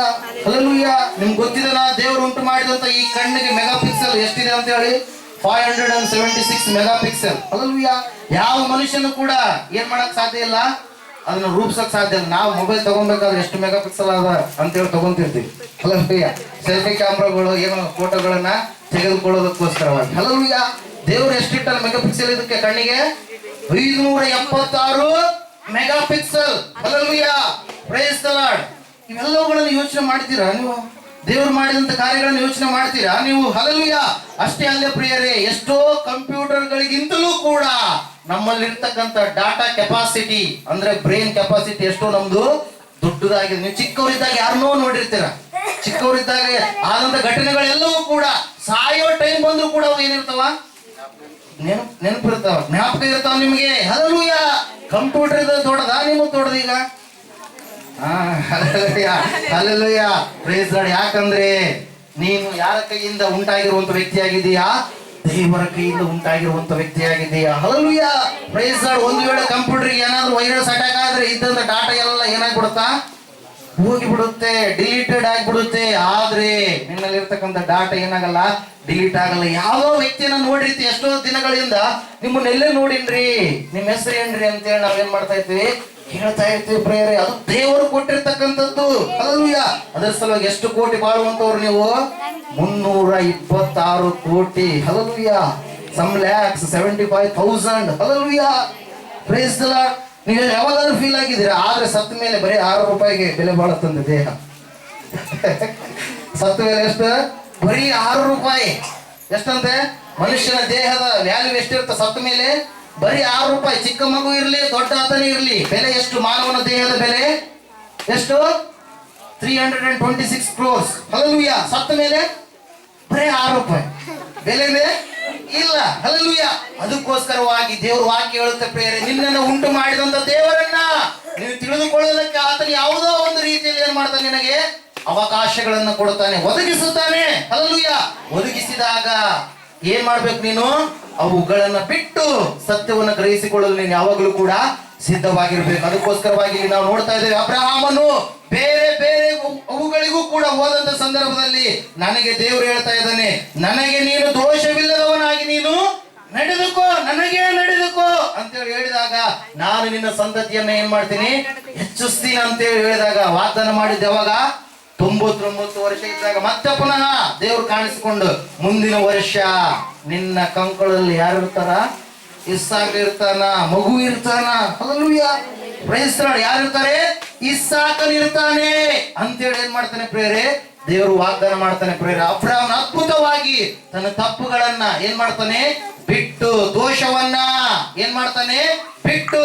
ಹಲ್ಲೆಲೂಯ. ನಿಮ್ಗೆ ಗೊತ್ತಿದೆ ದೇವರು ಉಂಟು ಮಾಡಿದಂತ ಈ ಕಣ್ಣಿಗೆ ಮೆಗಾಪಿಕ್ಸೆಲ್ ಎಷ್ಟಿದೆ ಅಂತ ಹೇಳಿ? 576 ಮೆಗಾಪಿಕ್ಸೆಲ್. ಹಲ್ಲೆಲೂಯ. ಯಾವ ಮನುಷ್ಯನು ಕೂಡ ಏನ್ ಮಾಡಕ್ ಸಾಧ್ಯ ಇಲ್ಲ? ಅದನ್ನ ರೂಪಿಸಕ್ ಸಾಧ್ಯ ಇಲ್ಲ. ನಾವು ಮೊಬೈಲ್ ತಗೊಬೇಕಾದ್ರೆ ಎಷ್ಟು ಮೆಗಾ ಪಿಕ್ಸೆಲ್ ಅದ ಅಂತೇಳಿ ತಗೊಂತಿರ್ತೀವಿ. ಹಲಲುಯ್ಯ. ಸೆಲ್ಫಿ ಕ್ಯಾಮ್ರಾಗಳು ಏನೋ ಫೋಟೋಗಳನ್ನ ತೆಗೆದುಕೊಳ್ಳೋದಕ್ಕೋಸ್ಕರವಾಗಿ. ಹಲಲುಯ್ಯ. ದೇವರು ಎಷ್ಟಿಟ್ಟಾರ ಮೆಗಾ ಪಿಕ್ಸೆಲ್ ಇದಕ್ಕೆ ಕಣ್ಣಿಗೆ? 576 mega pixel. Hallelujah. Praise the lord. ಇವೆಲ್ಲವುಗಳನ್ನು ಯೋಚನೆ ಮಾಡ್ತೀರಾ ನೀವು? ದೇವರು ಮಾಡಿದಂತ ಕಾರ್ಯಗಳನ್ನು ಯೋಚನೆ ಮಾಡ್ತೀರಾ ನೀವು? ಹಲಲುಯ್ಯ. ಅಷ್ಟೇ ಅಲ್ಲೇ ಪ್ರಿಯರೇ, ಎಷ್ಟೋ ಕಂಪ್ಯೂಟರ್ಗಳಿಗಿಂತಲೂ ಕೂಡ ನಮ್ಮಲ್ಲಿರ್ತಕ್ಕಂಥ ಡಾಟಾ ಕೆಪಾಸಿಟಿ ಅಂದ್ರೆ ಬ್ರೈನ್ ಕೆಪಾಸಿಟಿ ಎಷ್ಟೋ ನಮ್ದು ದೊಡ್ಡದಾಗಿದೆ. ನೀವು ಚಿಕ್ಕವರಿದ್ದಾಗ ಯಾರನ್ನೋ ನೋಡಿರ್ತೀರ. ಚಿಕ್ಕವರಿದ್ದಾಗ ಆದಂತ ಘಟನೆಗಳೆಲ್ಲವೂ ಕೂಡ ಸಾಯೋ ಟೈಮ್ ಬಂದ್ರು ಕೂಡ ಅವು ಏನಿರ್ತಾವ? ನೆನಪಿರ್ತಾವ, ಜ್ಞಾಪಕ ಇರ್ತಾವ ನಿಮಗೆ. ಹಲಲುಯ್ಯ. ಕಂಪ್ಯೂಟರ್ ಇದು ದೊಡ್ಡದಾ? ನಿಮಗೆ ದೊಡ್ಡದೀಗ? ಹಲ್ಲೆಲೂಯಾ. Praise lord. ಯಾಕಂದ್ರೆ ನೀನು ಯಾರ ಕೈಯಿಂದ ಉಂಟಾಗಿರುವಂತ ವ್ಯಕ್ತಿಯಾಗಿದೀಯಾ? ದೇವರ ಕೈಯಿಂದ ಉಂಟಾಗಿರುವಂತ ವ್ಯಕ್ತಿಯಾಗಿದೀಯಾ? ಹಲ್ಲೆಲೂಯಾ. Praise Lord. ಒಂದು ವೇಳೆ ಕಂಪ್ಯೂಟರ್ ಏನಾದ್ರೂ ವೈರಸ್ ಅಟ್ಯಾಕ್ ಆದ್ರೆ ಇದ್ದಂತ ಡಾಟಾ ಎಲ್ಲ ಏನಾಗ್ಬಿಡುತ್ತಾ? ಹೋಗಿಬಿಡುತ್ತೆ, ಡಿಲೀಟೆಡ್ ಆಗಿಬಿಡುತ್ತೆ. ಆದ್ರೆ ನಿನ್ನಲ್ಲಿರ್ತಕ್ಕಂಥ ಡಾಟಾ ಏನಾಗಲ್ಲ? ಡಿಲೀಟ್ ಆಗಲ್ಲ. ಯಾವ್ದೋ ವ್ಯಕ್ತಿಯನ್ನ ನೋಡಿರ್ತಿ ಎಷ್ಟೋ ದಿನಗಳಿಂದ, ನಿಮ್ಮನ್ನೆಲ್ಲೇ ನೋಡಿನ್ರಿ, ನಿಮ್ಮ ಹೆಸರು ಏನ್ರಿ ಅಂತೇಳಿ ನಾವೇನ್ ಮಾಡ್ತಾ ಇರ್ತೀವಿ? ಹೇಳ್ತಾ ಇರ್ತೀವಿ ಪ್ರೇರೆ. ಅದು ದೇವರು ಕೊಟ್ಟಿರ್ತಕ್ಕಂಥದ್ದು. ಹಲ್ಲೆಲೂಯ. ಅದರ ಸಲುವಾಗಿ ಎಷ್ಟು ಕೋಟಿ ಬಾಳುವಂತವ್ರು ನೀವು? 326 ಕೋಟಿ. Hallelujah. Some lakhs 75,000. Hallelujah. Praise the Lord. ನೀವು ಯಾವಾಗಾದ್ರೂ ಫೀಲ್ ಆಗಿದ್ದೀರಾ? ಆದ್ರೆ ಸತ್ತ ಮೇಲೆ ಬರೀ 6 ರೂಪಾಯಿಗೆ ಬೆಲೆ ಬಾಳುತ್ತಂದೆ ದೇಹ. ಸತ್ತ ಮೇಲೆ ಎಷ್ಟು? ಬರೀ 6 ರೂಪಾಯಿ. ಎಷ್ಟಂತೆ? ಮನುಷ್ಯನ ದೇಹದ ವ್ಯಾಲ್ಯೂ ಎಷ್ಟಿರುತ್ತೆ ಸತ್ತ ಮೇಲೆ? ಬರೀ 6 ರೂಪಾಯಿ. ಚಿಕ್ಕ ಮಗು ಇರ್ಲಿ, ದೊಡ್ಡ ಆತನೇ ಇರ್ಲಿ, ಬೆಲೆ ಎಷ್ಟು? ಮಾನವನ ದೇಹದ ಬೆಲೆ ಎಷ್ಟು? 326 crores. ಹಲ್ಲೆಲೂಯಾ. ಸತ್ತ ಮೇಲೆ ಬರೀ 6 ರೂಪಾಯಿ. ಬೆಲೆನೇ ಇಲ್ಲ. ಹಲ್ಲೆಲೂಯಾ. ಅದಕ್ಕೋಸ್ಕರವಾಗಿ ದೇವರು ವಾಕ್ಯ ಹೇಳುತ್ತೆ ಪ್ರಿಯರೇ, ನಿನ್ನನ್ನು ಉಂಟು ಮಾಡಿದಂತ ದೇವರನ್ನ ನೀವು ತಿಳಿದುಕೊಳ್ಳೋದಕ್ಕೆ ಆತನ ಯಾವುದೋ ಒಂದು ರೀತಿಯಲ್ಲಿ ಏನ್ ಮಾಡ್ತಾನೆ? ನಿನಗೆ ಅವಕಾಶಗಳನ್ನು ಕೊಡ್ತಾನೆ, ಒದಗಿಸುತ್ತಾನೆ. ಹಲ್ಲೆಲೂಯಾ. ಒದಗಿಸಿದಾಗ ಏನ್ ಮಾಡ್ಬೇಕು ನೀನು? ಅವುಗಳನ್ನ ಬಿಟ್ಟು ಸತ್ಯವನ್ನ ಗ್ರಹಿಸಿಕೊಳ್ಳಲು ನೀನು ಯಾವಾಗಲೂ ಕೂಡ ಸಿದ್ಧವಾಗಿರ್ಬೇಕು. ಅದಕ್ಕೋಸ್ಕರವಾಗಿ ನಾವು ನೋಡ್ತಾ ಇದ್ದೇವೆ, ಅಬ್ರಹಾಮನು ಬೇರೆ ಬೇರೆ ಅವುಗಳಿಗೂ ಕೂಡ ಹೋದಂತ ಸಂದರ್ಭದಲ್ಲಿ ನನಗೆ ದೇವರು ಹೇಳ್ತಾ ಇದ್ದಾನೆ, ನನಗೆ ನೀನು ದೋಷವಿಲ್ಲದವನಾಗಿ ನೀನು ನಡೆದುಕೋ, ನನಗೆ ನಡೆದುಕೋ ಅಂತೇಳಿ ಹೇಳಿದಾಗ, ನಾನು ನಿನ್ನ ಸಂತತಿಯನ್ನ ಏನ್ ಮಾಡ್ತೀನಿ? ಹೆಚ್ಚಿಸ್ತೀನಿ ಅಂತೇಳಿ ಹೇಳಿದಾಗ, ವಾಗ್ದಾನ ಮಾಡಿದ್ದೆ ಯಾವಾಗ? 99 ವರ್ಷ ಇದ್ದಾಗ ಮತ್ತೆ ಪುನಃ ದೇವರು ಕಾಣಿಸಿಕೊಂಡು, ಮುಂದಿನ ವರ್ಷ ನಿನ್ನ ಕಂಕಳಲ್ಲಿ ಯಾರು ಇರ್ತಾರ? ಇಸ್ಸಾಕ್ ಇರ್ತಾನ, ಮಗು ಇರ್ತಾನ. ಹಲ್ಲೆಲೂಯಾ. Praise the Lord. ಯಾರು ಇರ್ತಾರೆ? ಇಸ್ಸಾಕನ್ ಇರ್ತಾನೆ ಅಂತೇಳಿ ಏನ್ ಮಾಡ್ತಾನೆ ಪ್ರೇರೆ? ದೇವರು ವಾಗ್ದಾನ ಮಾಡ್ತಾನೆ ಪ್ರೇರೆ. ಅಬ್ರಹಾಮನ ಅದ್ಭುತವಾಗಿ ತನ್ನ ತಪ್ಪುಗಳನ್ನ ಏನ್ ಮಾಡ್ತಾನೆ? ಬಿಟ್ಟು, ದೋಷವನ್ನ ಏನ್ ಮಾಡ್ತಾನೆ? ಬಿಟ್ಟು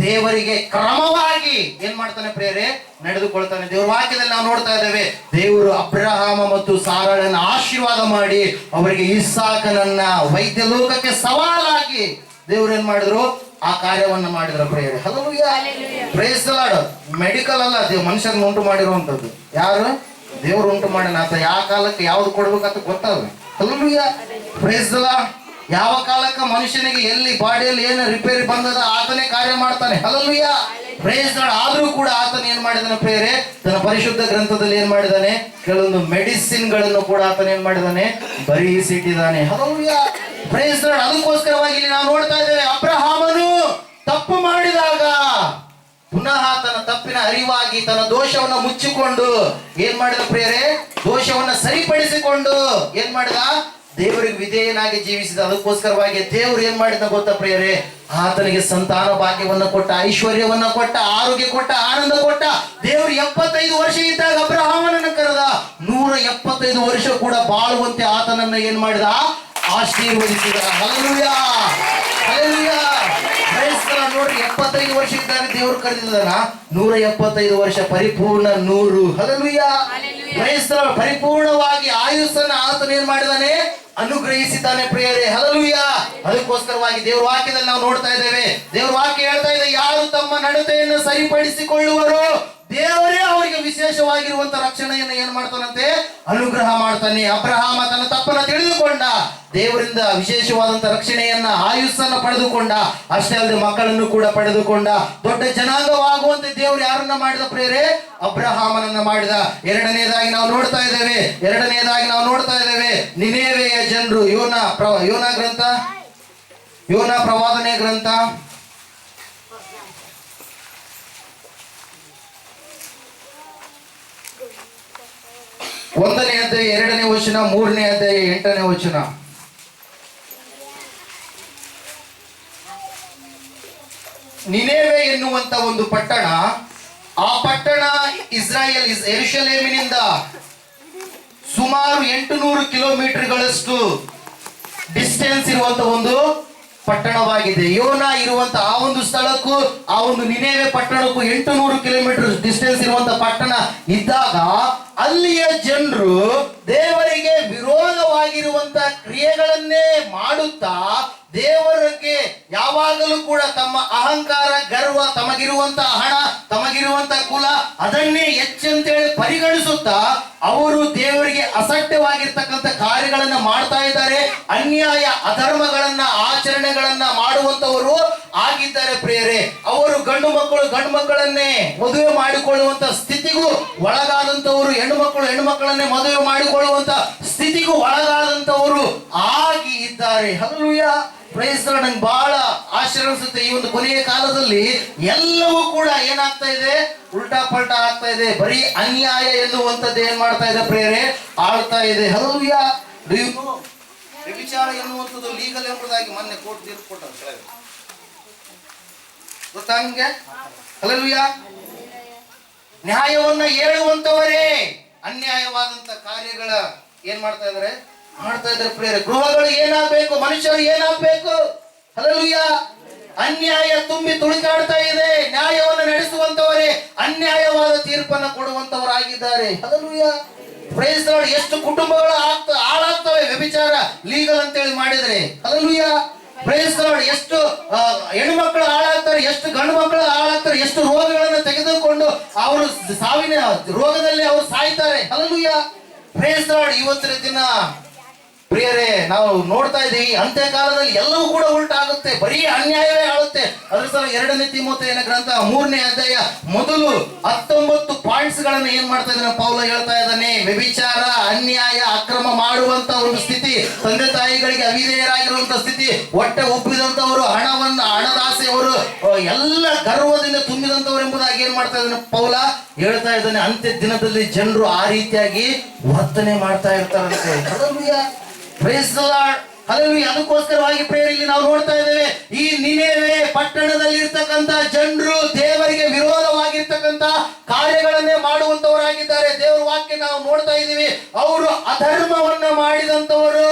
ದೇವರಿಗೆ ಕ್ರಮವಾಗಿ ಏನ್ ಮಾಡ್ತಾನೆ ಪ್ರೇರೆ? ನಡೆದುಕೊಳ್ತಾನೆ. ದೇವರ ವಾಕ್ಯದಲ್ಲಿ ನಾವು ನೋಡ್ತಾ ಇದ್ದೇವೆ, ದೇವರು ಅಬ್ರಹಾಮ ಮತ್ತು ಸಾರಳನ್ನ ಆಶೀರ್ವಾದ ಮಾಡಿ ಅವರಿಗೆ ಇಸ್ಸಾಕನನ್ನ ವೈದ್ಯ ಲೋಕಕ್ಕೆ ಸವಾಲಾಗಿ ದೇವ್ರು ಏನ್ ಮಾಡಿದ್ರು? ಆ ಕಾರ್ಯವನ್ನ ಮಾಡಿದ್ರ ಪ್ರೇರೆ. Hallelujah. Praise the Lord. Medical ಅಲ್ಲ, ಮನುಷ್ಯರನ್ನ ಉಂಟು ಮಾಡಿರುವಂತದ್ದು. ಯಾರು? ದೇವರು ಉಂಟು ಮಾಡಿನ. ಆತ ಯಾವ ಕಾಲಕ್ಕೆ ಯಾವ್ದು ಕೊಡ್ಬೇಕಂತ ಗೊತ್ತಾಗ. ಹಲ್ಲೆಲೂಯಾ. Praise the Lord. ಯಾವ ಕಾಲಕ್ಕೆ ಮನುಷ್ಯನಿಗೆ ಎಲ್ಲಿ ಬಾಡಿಯಲ್ಲಿ ಏನು ರಿಪೇರಿ ಬಂದದ ಆತನೇ ಕಾರ್ಯ ಮಾಡ್ತಾನೆ. ಹಲ್ಲೆಲೂಯಾ. Praise Lord. ಆದ್ರೂ ಕೂಡ ಆತನ ಏನ್ ಮಾಡಿದಾನೆ ಪ್ರೇರೆ? ತನ್ನ ಪರಿಶುದ್ಧ ಗ್ರಂಥದಲ್ಲಿ ಏನ್ ಮಾಡಿದಾನೆ? ಕೆಲವೊಂದು ಮೆಡಿಸಿನ್ ಗಳನ್ನು ಕೂಡ ಆತನ ಏನ್ ಮಾಡಿದಾನೆ? ಬರೆಯಿಸಿಟ್ಟಿದ್ದಾನೆ. ಹಲ್ಲೆಲೂಯಾ. Praise Lord. ಅದಕ್ಕೋಸ್ಕರವಾಗಿ ಇಲ್ಲಿ ನಾವು ನೋಡ್ತಾ ಇದ್ದೇವೆ, ಅಬ್ರಹಾಮನು ತಪ್ಪು ಮಾಡಿದಾಗ ಪುನಃ ತನ್ನ ತಪ್ಪಿನ ಅರಿವಾಗಿ ತನ್ನ ದೋಷವನ್ನ ಮುಚ್ಚಿಕೊಂಡು ಏನ್ ಮಾಡಿದ ಪ್ರಿಯರೇ? ದೋಷವನ್ನ ಸರಿಪಡಿಸಿಕೊಂಡು ಏನ್ ಮಾಡಿದ? ದೇವರಿಗೆ ವಿಧೇಯನಾಗಿ ಜೀವಿಸಿದ. ಅದಕ್ಕೋಸ್ಕರವಾಗಿ ದೇವರು ಏನ್ ಮಾಡಿದ ಗೊತ್ತಾ ಪ್ರಿಯರೇ? ಆತನಿಗೆ ಸಂತಾನ ಭಾಗ್ಯವನ್ನ ಕೊಟ್ಟ, ಐಶ್ವರ್ಯವನ್ನ ಕೊಟ್ಟ, ಆರೋಗ್ಯ ಕೊಟ್ಟ, ಆನಂದ ಕೊಟ್ಟ. ದೇವರು 75 ವರ್ಷ ಇದ್ದಾಗ ಅಬ್ರಹಾಮನನ್ನು ಕರೆದ. 175 ವರ್ಷ ಕೂಡ ಬಾಳುವಂತೆ ಆತನನ್ನ ಏನ್ ಮಾಡಿದ? ಆಶೀರ್ವದಿಸಿದ. Hallelujah. Hallelujah. Praise the Lord. ನೋಡ್ರಿ, 75 ವರ್ಷ ಇದ್ದಾಗ ದೇವರು ಕರೆದಿದ್ದಾನ. 175 ವರ್ಷ ಪರಿಪೂರ್ಣ 100. ಹಲ್ಲೆಲೂಯಾ. Praise the Lord. ಪರಿಪೂರ್ಣವಾಗಿ ಆಯುಸ್ಸನ್ನ ಆತನ ಏನ್ ಮಾಡಿದಾನೆ? ಅನುಗ್ರಹಿಸಿದ್ದಾನೆ ಪ್ರಿಯರೇ. ಹಲ್ಲೆಲೂಯಾ. ಅದಕ್ಕೋಸ್ಕರವಾಗಿ ದೇವರ ವಾಕ್ಯದಲ್ಲಿ ನಾವು ನೋಡ್ತಾ ಇದ್ದೇವೆ, ದೇವರ ವಾಕ್ಯ ಹೇಳ್ತಾ ಇದೆ, ಯಾರು ತಮ್ಮ ನಡತೆಯನ್ನು ಸರಿಪಡಿಸಿಕೊಳ್ಳುವರೋ ದೇವರೇ ಅವರಿಗೆ ವಿಶೇಷವಾಗಿರುವಂತ ರಕ್ಷಣೆಯನ್ನು ಏನ್ ಮಾಡ್ತಾನಂತೆ? ಅನುಗ್ರಹ ಮಾಡ್ತಾನೆ. ಅಬ್ರಹಾಮ ತನ್ನ ತಪ್ಪನ್ನ ತಿಳಿದುಕೊಂಡ, ದೇವರಿಂದ ವಿಶೇಷವಾದಂತ ರಕ್ಷಣೆಯನ್ನ, ಆಯುಸ್ಸನ್ನ ಪಡೆದುಕೊಂಡ. ಅಷ್ಟೇ ಅಲ್ಲದೆ ಮಕ್ಕಳನ್ನು ಕೂಡ ಪಡೆದುಕೊಂಡ. ದೊಡ್ಡ ಜನಾಂಗವಾಗುವಂತೆ ದೇವರು ಯಾರನ್ನ ಮಾಡಿದ ಪ್ರೇರೆ? ಅಬ್ರಹಾಮನನ್ನ ಮಾಡಿದ. ಎರಡನೇದಾಗಿ ನಾವು ನೋಡ್ತಾ ಇದ್ದೇವೆ ನಿನೆವೆಯ ಜನರು. ಯೋನ ಪ್ರವಾದನೆ ಗ್ರಂಥ 1ನೇ ಅಧ್ಯಾಯ 2ನೇ ವಚನ, 3ನೇ ಅಧ್ಯಾಯ 8ನೇ ವಚನ. ನಿನೆವೆ ಎನ್ನುವಂತ ಒಂದು ಪಟ್ಟಣ, ಆ ಪಟ್ಟಣ ಯೆರೂಸಲೇಮಿನಿಂದ ಸುಮಾರು 800 ಕಿಲೋಮೀಟರ್ಗಳಷ್ಟು ಡಿಸ್ಟೆನ್ಸ್ ಇರುವಂತ ಒಂದು ಪಟ್ಟಣವಾಗಿದೆ. ಯೋನ ಇರುವಂತ ಆ ಒಂದು ಸ್ಥಳಕ್ಕೂ ಆ ಒಂದು ನಿನೆವೆ ಪಟ್ಟಣಕ್ಕೂ 800 ಕಿಲೋಮೀಟರ್ ಡಿಸ್ಟೆನ್ಸ್ ಇರುವಂತ ಪಟ್ಟಣ ಇದ್ದಾಗ, ಅಲ್ಲಿಯ ಜನರು ದೇವರಿಗೆ ವಿರೋಧವಾಗಿರುವಂತ ಕ್ರಿಯೆಗಳನ್ನೇ ಮಾಡುತ್ತಾ ದೇವರಿಗೆ ಯಾವಾಗಲೂ ಕೂಡ ತಮ್ಮ ಅಹಂಕಾರ, ಗರ್ವ, ತಮಗಿರುವಂತ ಹಣ, ತಮಗಿರುವಂತ ಕುಲ ಅದನ್ನೇ ಹೆಚ್ಚಂತೇಳಿ ಪರಿಗಣಿಸುತ್ತಾ ಅವರು ದೇವರಿಗೆ ಅಸಡ್ಡವಾಗಿರ್ತಕ್ಕಂಥ ಕಾರ್ಯಗಳನ್ನ ಮಾಡ್ತಾ ಇದ್ದಾರೆ. ಅನ್ಯಾಯ ಅಧರ್ಮಗಳನ್ನ ಆಚರಣೆಗಳನ್ನ ಮಾಡುವಂತವರು ಆಗಿದ್ದಾರೆ ಪ್ರಿಯರೇ. ಅವರು ಗಂಡು ಮಕ್ಕಳನ್ನೇ ಮದುವೆ ಮಾಡಿಕೊಳ್ಳುವಂತ ಸ್ಥಿತಿಗೂ ಒಳಗಾದಂತವರು, ಹೆಣ್ಣು ಮಕ್ಕಳನ್ನೇ ಮದುವೆ ಮಾಡಿಕೊಳ್ಳುವಂತ ಸ್ಥಿತಿಗೂ ಒಳಗಾದಂತವರು ಆಗಿ ಇದ್ದಾರೆ. Hallelujah, praise Lord. ನಂಗೆ ಬಹಳ ಆಶ್ಚರ್ಯ ಅನಿಸುತ್ತೆ. ಈ ಒಂದು ಕೊನೆಯ ಕಾಲದಲ್ಲಿ ಎಲ್ಲವೂ ಕೂಡ ಏನಾಗ್ತಾ ಇದೆ, ಉಲ್ಟಾ ಪಲ್ಟಾ ಆಗ್ತಾ ಇದೆ. ಬರೀ ಅನ್ಯಾಯ ಎನ್ನುವಂಥದ್ದು ಏನ್ ಮಾಡ್ತಾ ಇದೆ ಪ್ರಿಯರೇ, ಆಳ್ತಾ ಇದೆ. ಹಲ್ಲೆಲೂಯಾ. ವ್ಯಭಿಚಾರ ಎನ್ನುವಂಥದ್ದು ಲೀಗಲ್ ಎಂಬುದಾಗಿ ಮೊನ್ನೆ ಕೋರ್ಟ್ ತೀರ್ಪು ಕೊಟ್ಟರು, ಗೊತ್ತಾ ನಿಮ್ಗೆ? ಹಲ್ಲೆಲೂಯಾ. ನ್ಯಾಯವನ್ನ ಹೇಳುವಂತವರೇ ಅನ್ಯಾಯವಾದಂತ ಕಾರ್ಯಗಳ ಏನ್ ಮಾಡ್ತಾ ಇದಾರೆ, ಮಾಡ್ತಾ ಇದ್ದಾರೆ ಪ್ರಿಯರೇ. ಗೃಹಗಳು ಏನಾಗಬೇಕು, ಮನುಷ್ಯರು ಏನಾಗಬೇಕು? ಹಲ್ಲೆಲೂಯಾ. ಅನ್ಯಾಯ ತುಂಬಿ ತುಳಿಕಾಡ್ತಾ ಇದೆ. ನ್ಯಾಯವನ್ನು ನಡೆಸುವಂತವರೇ ಅನ್ಯಾಯವಾದ ತೀರ್ಪನ್ನು ಕೊಡುವಂತವರಾಗಿದ್ದಾರೆ. Hallelujah, praise Lord. ಎಷ್ಟು ಕುಟುಂಬಗಳು ಹಾಳಾಗ್ತವೆ ವ್ಯಭಿಚಾರ ಲೀಗಲ್ ಅಂತೇಳಿ ಮಾಡಿದ್ರೆ. Hallelujah, praise Lord. ಎಷ್ಟು ಹೆಣ್ಣುಮಕ್ಕಳು ಹಾಳಾಗ್ತಾರೆ, ಎಷ್ಟು ಗಂಡು ಮಕ್ಕಳು ಹಾಳಾಗ್ತಾರೆ, ಎಷ್ಟು ರೋಗಗಳನ್ನು ತೆಗೆದುಕೊಂಡು ಅವರು ಸಾವಿನ ರೋಗದಲ್ಲಿ ಅವರು ಸಾಯ್ತಾರೆ. Hallelujah, praise Lord. ಇವತ್ತಿನ ದಿನ ಪ್ರಿಯರೇ ನಾವು ನೋಡ್ತಾ ಇದ್ದೀವಿ, ಅಂತ್ಯಕಾಲದಲ್ಲಿ ಎಲ್ಲವೂ ಕೂಡ ಉಲ್ಟಾಗುತ್ತೆ, ಬರೀ ಅನ್ಯಾಯವೇ ಆಳುತ್ತೆ. ಅದ್ರ ಸಲ 2ನೇ ತಿಮೋಥೆಯನ ಗ್ರಂಥ 3ನೇ ಅಧ್ಯಾಯ ಮೊದಲು 19 ಪಾಯಿಂಟ್ಸ್ ಗಳನ್ನ ಏನ್ ಮಾಡ್ತಾ ಇದ್ದಾನೆ ಪೌಲ ಹೇಳ್ತಾ ಇದ್ದಾನೆ. ವ್ಯಭಿಚಾರ, ಅನ್ಯಾಯ, ಅಕ್ರಮ ಮಾಡುವಂತ ಒಂದು ಸ್ಥಿತಿ, ತಂದೆ ತಾಯಿಗಳಿಗೆ ಅವಿಧೇಯರಾಗಿರುವಂತ ಸ್ಥಿತಿ, ಹೊಟ್ಟೆ ಒಪ್ಪಿದಂತವರು, ಹಣದಾಸೆಯವರು, ಎಲ್ಲ ಗರ್ವದಿಂದ ತುಂಬಿದಂತವರು ಎಂಬುದಾಗಿ ಏನ್ ಮಾಡ್ತಾ ಇದ್ದಾನೆ ಪೌಲ ಹೇಳ್ತಾ ಇದ್ದಾನೆ. ಅಂತ್ಯ ದಿನದಲ್ಲಿ ಜನರು ಆ ರೀತಿಯಾಗಿ ವರ್ತನೆ ಮಾಡ್ತಾ ಇರ್ತಾರಂತೆ. Hallelujah, praise the Lord. Hallelujah. ಅದಕ್ಕೋಸ್ಕರವಾಗಿ ಪ್ರೇಯರ್ ಇಲ್ಲಿ ನಾವು ನೋಡ್ತಾ ಇದ್ದೇವೆ, ಈ ನಿನೆವೆ ಪಟ್ಟಣದಲ್ಲಿ ಇರ್ತಕ್ಕಂಥ ಜನರು ದೇವರಿಗೆ ವಿರೋಧವಾಗಿರ್ತಕ್ಕಂಥ ಕಾರ್ಯಗಳನ್ನೇ ಮಾಡುವಂತವರಾಗಿದ್ದಾರೆ. ದೇವರ ವಾಕ್ಯ ನಾವು ನೋಡ್ತಾ ಇದ್ದೀವಿ. ಅವರು ಅಧರ್ಮವನ್ನ ಮಾಡಿದಂತವರು,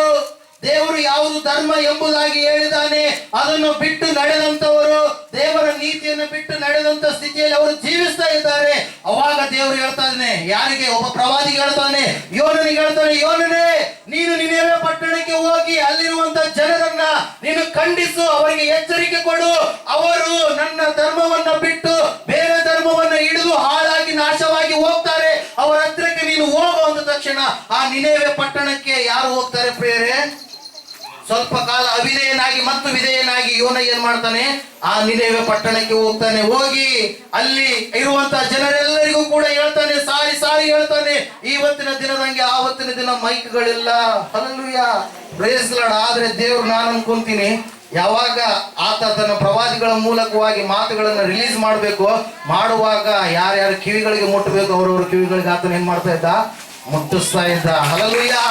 ದೇವರು ಯಾವುದು ಧರ್ಮ ಎಂಬುದಾಗಿ ಹೇಳಿದಾನೆ ಅದನ್ನು ಬಿಟ್ಟು ನಡೆದಂತವರು, ದೇವರ ನೀತಿಯನ್ನು ಬಿಟ್ಟು ನಡೆದಂತ ಸ್ಥಿತಿಯಲ್ಲಿ ಅವರು ಜೀವಿಸ್ತಾ ಇದ್ದಾರೆ. ಅವಾಗ ದೇವರು ಹೇಳ್ತಾ ಇದ್ದಾನೆ, ಯಾರಿಗೆ? ಒಬ್ಬ ಪ್ರವಾದಿಗೆ ಹೇಳ್ತಾನೆ, ಯೋನನಿಗೆ ಹೇಳ್ತಾನೆ, ಯೋನನೇ ನೀನು ನಿನೆವೆ ಪಟ್ಟಣಕ್ಕೆ ಹೋಗಿ ಅಲ್ಲಿರುವಂತ ಜನರನ್ನ ನೀನು ಖಂಡಿಸು, ಅವರಿಗೆ ಎಚ್ಚರಿಕೆ ಕೊಡು. ಅವರು ನನ್ನ ಧರ್ಮವನ್ನ ಬಿಟ್ಟು ಬೇರೆ ಧರ್ಮವನ್ನ ಹಿಡಿದು ಹಾಳಾಗಿ ನಾಶವಾಗಿ ಹೋಗ್ತಾರೆ. ಅವರ ಹತ್ರಕ್ಕೆ ನೀನು ಹೋಗು ಅಂದ ತಕ್ಷಣ ಆ ನಿನೆವೆ ಪಟ್ಟಣಕ್ಕೆ ಯಾರು ಹೋಗ್ತಾರೆ ಪ್ರಿಯರೇ? ಸ್ವಲ್ಪ ಕಾಲ ಅವಿಧೇಯನಾಗಿ ಮತ್ತು ವಿಧೇಯನಾಗಿ ಯೋನ ಏನ್ ಮಾಡ್ತಾನೆ, ಆ ನಿನೆವೆ ಪಟ್ಟಣಕ್ಕೆ ಹೋಗ್ತಾನೆ. ಹೋಗಿ ಅಲ್ಲಿ ಇರುವಂತ ಜನರೆಲ್ಲರಿಗೂ ಕೂಡ ಹೇಳ್ತಾನೆ, ಸಾರಿ ಹೇಳ್ತಾನೆ, ಇವತ್ತಿನ ದಿನದಂಗೆ ಆವತ್ತಿನ ದಿನ ಮೈಕ್ಗಳಿಲ್ಲ. Hallelujah, praise lord. ಆದ್ರೆ ದೇವ್ರು, ನಾನು ಅನ್ಕೊಂತೀನಿ, ಯಾವಾಗ ಆತ ತನ್ನ ಪ್ರವಾದಿಗಳ ಮೂಲಕವಾಗಿ ಮಾತುಗಳನ್ನು ರಿಲೀಸ್ ಮಾಡುವಾಗ ಯಾರ್ಯಾರ ಕಿವಿಗಳಿಗೆ ಮುಟ್ಟಬೇಕು ಅವ್ರವ್ರ ಕಿವಿಗಳಿಗೆ ಆತನ ಏನ್ ಮಾಡ್ತಾ ಇದ್ದ, ಮುಟ್ಟಿಸ್ತಾ ಇದ್ದ. Hallelujah,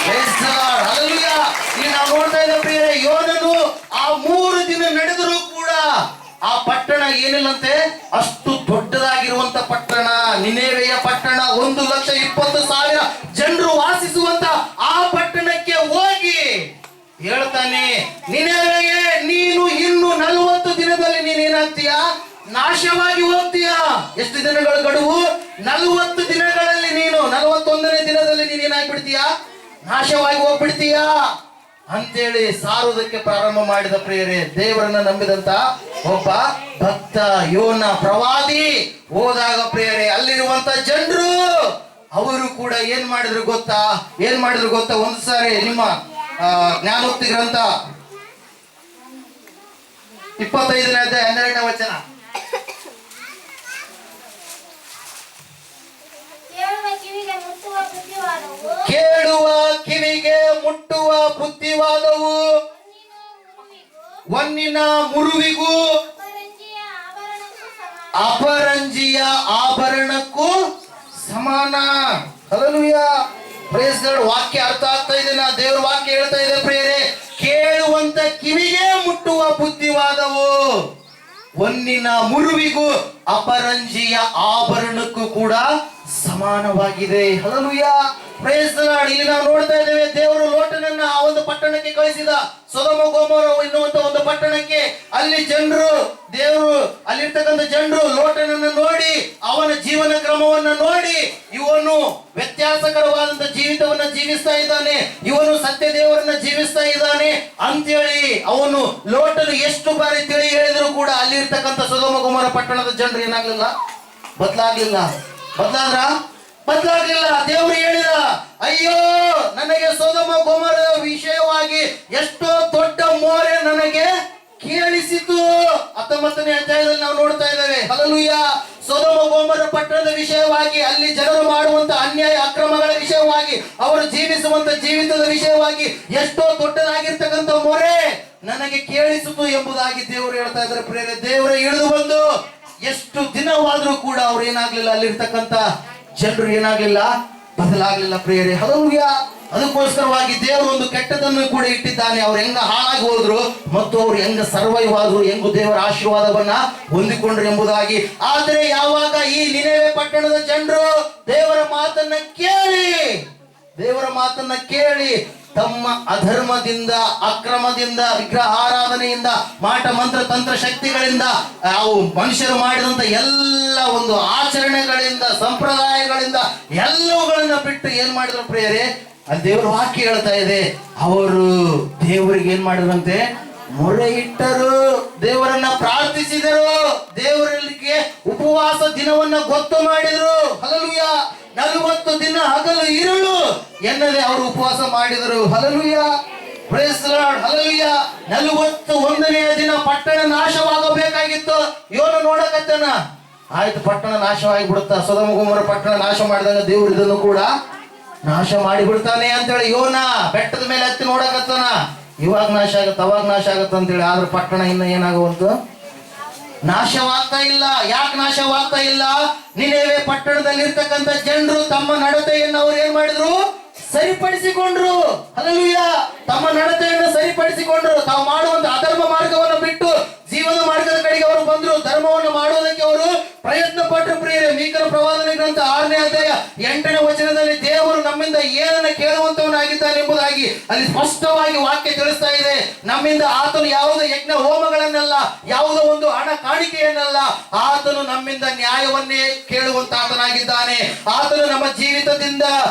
praise the Lord. Hallelujah. ಇಲ್ಲಿ ನಾವು ನೋಡ್ತಾ ಇದ್ದ ಪ್ರಿಯರೇ, ಯೋನನು ಆ 3 ದಿನ ನಡೆದರೂ ಕೂಡ ಆ ಪಟ್ಟಣ ಏನಿಲ್ಲಂತೆ, ಅಷ್ಟು ದೊಡ್ಡದಾಗಿರುವಂತ ಪಟ್ಟಣ, ನಿನೆವೆಯ ಪಟ್ಟಣ, 1,20,000 ಜನರು ವಾಸಿಸುವಂತ ಆ ಪಟ್ಟಣಕ್ಕೆ ಹೋಗಿ ಹೇಳ್ತಾನೆ, ನಿನೆವೆಗೆ ನೀನು ಇನ್ನು 40 ದಿನದಲ್ಲಿ ನೀನೇನಾಗ್ತೀಯಾ, ನಾಶವಾಗಿ ಹೋಗ್ತೀಯಾ. ಎಷ್ಟು ದಿನಗಳ ಗಡುವು? 40 ದಿನಗಳಲ್ಲಿ ನೀನು 41ನೇ ದಿನದಲ್ಲಿ ನೀನೇನಾಗ್ಬಿಡ್ತೀಯಾ, ನಾಶವಾಗಿ ಹೋಗ್ಬಿಡ್ತೀಯಾ ಅಂತೇಳಿ ಸಾರುವುದಕ್ಕೆ ಪ್ರಾರಂಭ ಮಾಡಿದ ಪ್ರಿಯರೇ. ದೇವರನ್ನ ನಂಬಿದಂತ ಒಬ್ಬ ಭಕ್ತ ಯೋನ ಪ್ರವಾದಿ ಹೋದಾಗ ಪ್ರಿಯರೇ, ಅಲ್ಲಿರುವಂತ ಜನರು ಅವರು ಕೂಡ ಏನ್ ಮಾಡಿದ್ರು ಗೊತ್ತಾ? ಒಂದು ಸಾರಿ ನಿಮ್ಮ ಜ್ಞಾನೋಕ್ತಿ ಗ್ರಂಥ 25ನೇ ಅಧ್ಯಾಯ 12ನೇ ವಚನ. ಕೇಳುವ ಕಿವಿಗೆ ಮುಟ್ಟುವ ಬುದ್ಧಿವಾದವು ಹೊನ್ನಿನ ಮುರುವಿಗೂ ಅಪರಂಜಿಯ ಆಭರಣಕ್ಕೂ ಸಮಾನ. ಹಲ್ಲೆಲೂಯಾ. Praise God. ವಾಕ್ಯ ಅರ್ಥ ಆಗ್ತಾ ಇದೆ. ದೇವ್ರ ವಾಕ್ಯ ಹೇಳ್ತಾ ಇದೆ ಪ್ರಿಯರೇ, ಕೇಳುವಂತ ಕಿವಿಗೆ ಮುಟ್ಟುವ ಬುದ್ಧಿವಾದವು ಹೊನ್ನಿನ ಮುರುವಿಗೂ ಅಪರಂಜಿಯ ಆಭರಣಕ್ಕೂ ಕೂಡ ಸಮಾನವಾಗಿದೆ. ಹಲ್ಲೆಲೂಯಾ. Praise the Lord. ಇಲ್ಲಿ ನಾವು ನೋಡ್ತಾ ಇದ್ದೇವೆ, ದೇವರು ಲೋಟನನ್ನ ಆ ಒಂದು ಪಟ್ಟಣಕ್ಕೆ ಕಳಿಸಿದ, ಸೊದೋಮ ಗೊಮೋರ ಎನ್ನುವಂತ ಒಂದು ಪಟ್ಟಣಕ್ಕೆ. ಅಲ್ಲಿ ಜನರು, ದೇವರು ಅಲ್ಲಿರ್ತಕ್ಕಂಥ ಜನರು ಲೋಟನನ್ನ ನೋಡಿ, ಅವನ ಜೀವನ ಕ್ರಮವನ್ನ ನೋಡಿ, ಇವನು ವ್ಯತ್ಯಾಸಕರವಾದಂತ ಜೀವಿತವನ್ನ ಜೀವಿಸ್ತಾ ಇದ್ದಾನೆ, ಇವನು ಸತ್ಯ ದೇವರನ್ನ ಜೀವಿಸ್ತಾ ಇದ್ದಾನೆ ಅಂತೇಳಿ ಅವನು ಲೋಟನು ಎಷ್ಟು ಬಾರಿ ತಿಳಿ ಹೇಳಿದ್ರು ಕೂಡ ಅಲ್ಲಿರ್ತಕ್ಕಂಥ ಸೊದೋಮ ಗೊಮೋರ ಪಟ್ಟಣದ ಜನರು ಏನಾಗ್ಲಿಲ್ಲ, ಬದಲಾಗ್ಲಿಲ್ಲ. ದೇವರು ಹೇಳಿದ, ಅಯ್ಯೋ ನನಗೆ ಸೊದೋಮ ಗೊಮೋರದ ವಿಷಯವಾಗಿ ಎಷ್ಟೋ ದೊಡ್ಡ ಮೋರೆ ನನಗೆ ಕೇಳಿಸಿತು. 19ನೇ ಅಧ್ಯಾಯದಲ್ಲಿ ನಾವು ನೋಡ್ತಾ ಇದ್ದೇವೆ. ಹಲ್ಲೆಲೂಯಾ. ಸೊದೋಮ ಗೊಮೋರ ಪಟ್ಟಣದ ವಿಷಯವಾಗಿ, ಅಲ್ಲಿ ಜನರು ಮಾಡುವಂತ ಅನ್ಯಾಯ ಅಕ್ರಮಗಳ ವಿಷಯವಾಗಿ, ಅವರು ಜೀವಿಸುವಂತ ಜೀವಿತದ ವಿಷಯವಾಗಿ ಎಷ್ಟೋ ದೊಡ್ಡದಾಗಿರ್ತಕ್ಕಂಥ ಮೊರೆ ನನಗೆ ಕೇಳಿಸಿತು ಎಂಬುದಾಗಿ ದೇವರು ಹೇಳ್ತಾ ಇದ್ದಾರೆ ಪ್ರಿಯರೇ. ದೇವರ ಇಳಿದು ಬಂದು ಎಷ್ಟು ದಿನವಾದ್ರೂ ಕೂಡ ಅವ್ರು ಏನಾಗ್ಲಿಲ್ಲ, ಅಲ್ಲಿರ್ತಕ್ಕಂಥ ಜನರು ಏನಾಗ್ಲಿಲ್ಲ, ಬದಲಾಗ್ಲಿಲ್ಲ ಪ್ರಿಯರೇ. ಹಲ್ಲೆಲೂಯಾ. ಅದಕ್ಕೋಸ್ಕರವಾಗಿ ದೇವರು ಒಂದು ಕೆಟ್ಟದನ್ನು ಕೂಡ ಇಟ್ಟಿದ್ದಾನೆ. ಅವ್ರು ಹೆಂಗ ಹಾಳಾಗಿ ಹೋದ್ರು ಮತ್ತು ಅವ್ರು ಹೆಂಗ ಸರ್ವೈವ್ ಆದ್ರು, ಹೆಂಗು ದೇವರ ಆಶೀರ್ವಾದವನ್ನ ಹೊಂದಿಕೊಂಡ್ರು ಎಂಬುದಾಗಿ. ಆದರೆ ಯಾವಾಗ ಈ ನಿನೆವೆ ಪಟ್ಟಣದ ಜನರು ದೇವರ ಮಾತನ್ನ ಕೇಳಿ ತಮ್ಮ ಅಧರ್ಮದಿಂದ, ಅಕ್ರಮದಿಂದ, ವಿಗ್ರಹ ಆರಾಧನೆಯಿಂದ, ಮಾಟ ಮಂತ್ರ ತಂತ್ರ ಶಕ್ತಿಗಳಿಂದ, ಅವು ಮನುಷ್ಯರು ಮಾಡಿದಂತ ಎಲ್ಲ ಒಂದು ಆಚರಣೆಗಳಿಂದ, ಸಂಪ್ರದಾಯಗಳಿಂದ ಎಲ್ಲವುಗಳನ್ನ ಬಿಟ್ಟು ಏನ್ ಮಾಡಿದ್ರು ಪ್ರಿಯರೇ, ಅಲ್ಲಿ ದೇವರ ವಾಕ್ಯ ಹೇಳ್ತಾ ಇದೆ, ಅವರು ದೇವರಿಗೆ ಏನ್ ಮಾಡಿದ್ರಂತೆ, ಮೊರೆ ಇಟ್ಟರು, ದೇವರನ್ನ ಪ್ರಾರ್ಥಿಸಿದರು, ದೇವರಿಗೆ ಉಪವಾಸ ದಿನವನ್ನ ಗೊತ್ತು ಮಾಡಿದರು. ಹಲ್ಲೆಲೂಯಾ. 40 ದಿನ ಹಗಲು ಇರುಳು ಎನ್ನದೆ ಅವರು ಉಪವಾಸ ಮಾಡಿದರು. Hallelujah. Praise the Lord. Hallelujah. 41ನೆಯ ದಿನ ಪಟ್ಟಣ ನಾಶವಾಗಬೇಕಾಗಿತ್ತು. ಯೋನ ನೋಡಕತ್ತನ, ಆಯ್ತು ಪಟ್ಟಣ ನಾಶವಾಗಿ ಬಿಡುತ್ತಾ, ಸೊದೋಮ ಗೊಮೋರ ಪಟ್ಟಣ ನಾಶ ಮಾಡಿದಾಗ ದೇವರು ಇದನ್ನು ಕೂಡ ನಾಶ ಮಾಡಿಬಿಡ್ತಾನೆ ಅಂತೇಳಿ ಯೋನ ಬೆಟ್ಟದ ಮೇಲೆ ಹತ್ತಿ ನೋಡಕತ್ತಾನ. ಇವಾಗ ನಾಶ ಆಗತ್ತ, ಅವಾಗ ನಾಶ ಆಗತ್ತ ಅಂತೇಳಿ. ಆದ್ರೆ ಪಟ್ಟಣ ಇನ್ನ ಏನಾಗುವಂತ ನಾಶವಾಗ್ತಾ ಇಲ್ಲ. ಯಾಕೆ ನಾಶವಾಗ್ತಾ ಇಲ್ಲ? ನಿನೆವೆ ಪಟ್ಟಣದಲ್ಲಿರ್ತಕ್ಕಂಥ ಜನರು ತಮ್ಮ ನಡತೆಯನ್ನು ಅವ್ರು ಏನ್ ಮಾಡಿದ್ರು, ಸರಿಪಡಿಸಿಕೊಂಡ್ರು. ಹಲ್ಲೆಲೂಯಾ. ತಮ್ಮ ನಡತೆಯನ್ನು ಸರಿಪಡಿಸಿಕೊಂಡ್ರು. ತಾವು ಮಾಡುವಂತ ಅಧರ್ಮ ಮಾರ್ಗವನ್ನು ಬಿಟ್ಟು ಜೀವನ ಮಾರ್ಗದ ಕಡೆಗೆ ಅವರು ಬಂದ್ರು. ಧರ್ಮವನ್ನು ಮಾಡುವುದಕ್ಕೆ ಅವರು ಪ್ರಯತ್ನ ಪಟ್ಟರು ಪ್ರಿಯರೇ. ಮೀಕನ ಪ್ರವಾದನೆ ಗ್ರಂಥ 6ನೇ ಅಧ್ಯಾಯ 8ನೇ ವಚನದಲ್ಲಿ ದೇವರು ನಮ್ಮಿಂದ ಏನನ್ನ ಕೇಳುವಂತವನಾಗಿದ್ದಾನೆ ಎಂಬುದಾಗಿ ಅಲ್ಲಿ ಸ್ಪಷ್ಟವಾಗಿ ವಾಕ್ಯ ತಿಳಿಸ್ತಾ ಇದೆ. ನಮ್ಮಿಂದ ಆತನು ಯಾವುದೋ ಯಜ್ಞ ಹೋಮಗಳನ್ನೆಲ್ಲ, ಯಾವುದೋ ಒಂದು ಹಣ ಕಾಣಿಕೆಯನ್ನೆಲ್ಲ, ಆತನು ನಮ್ಮಿಂದ ನ್ಯಾಯವನ್ನೇ ಕೇಳುವಂತ ಆತನಾಗಿದ್ದಾನೆ. ಆತನು ನಮ್ಮ ಜೀವಿತದಿಂದ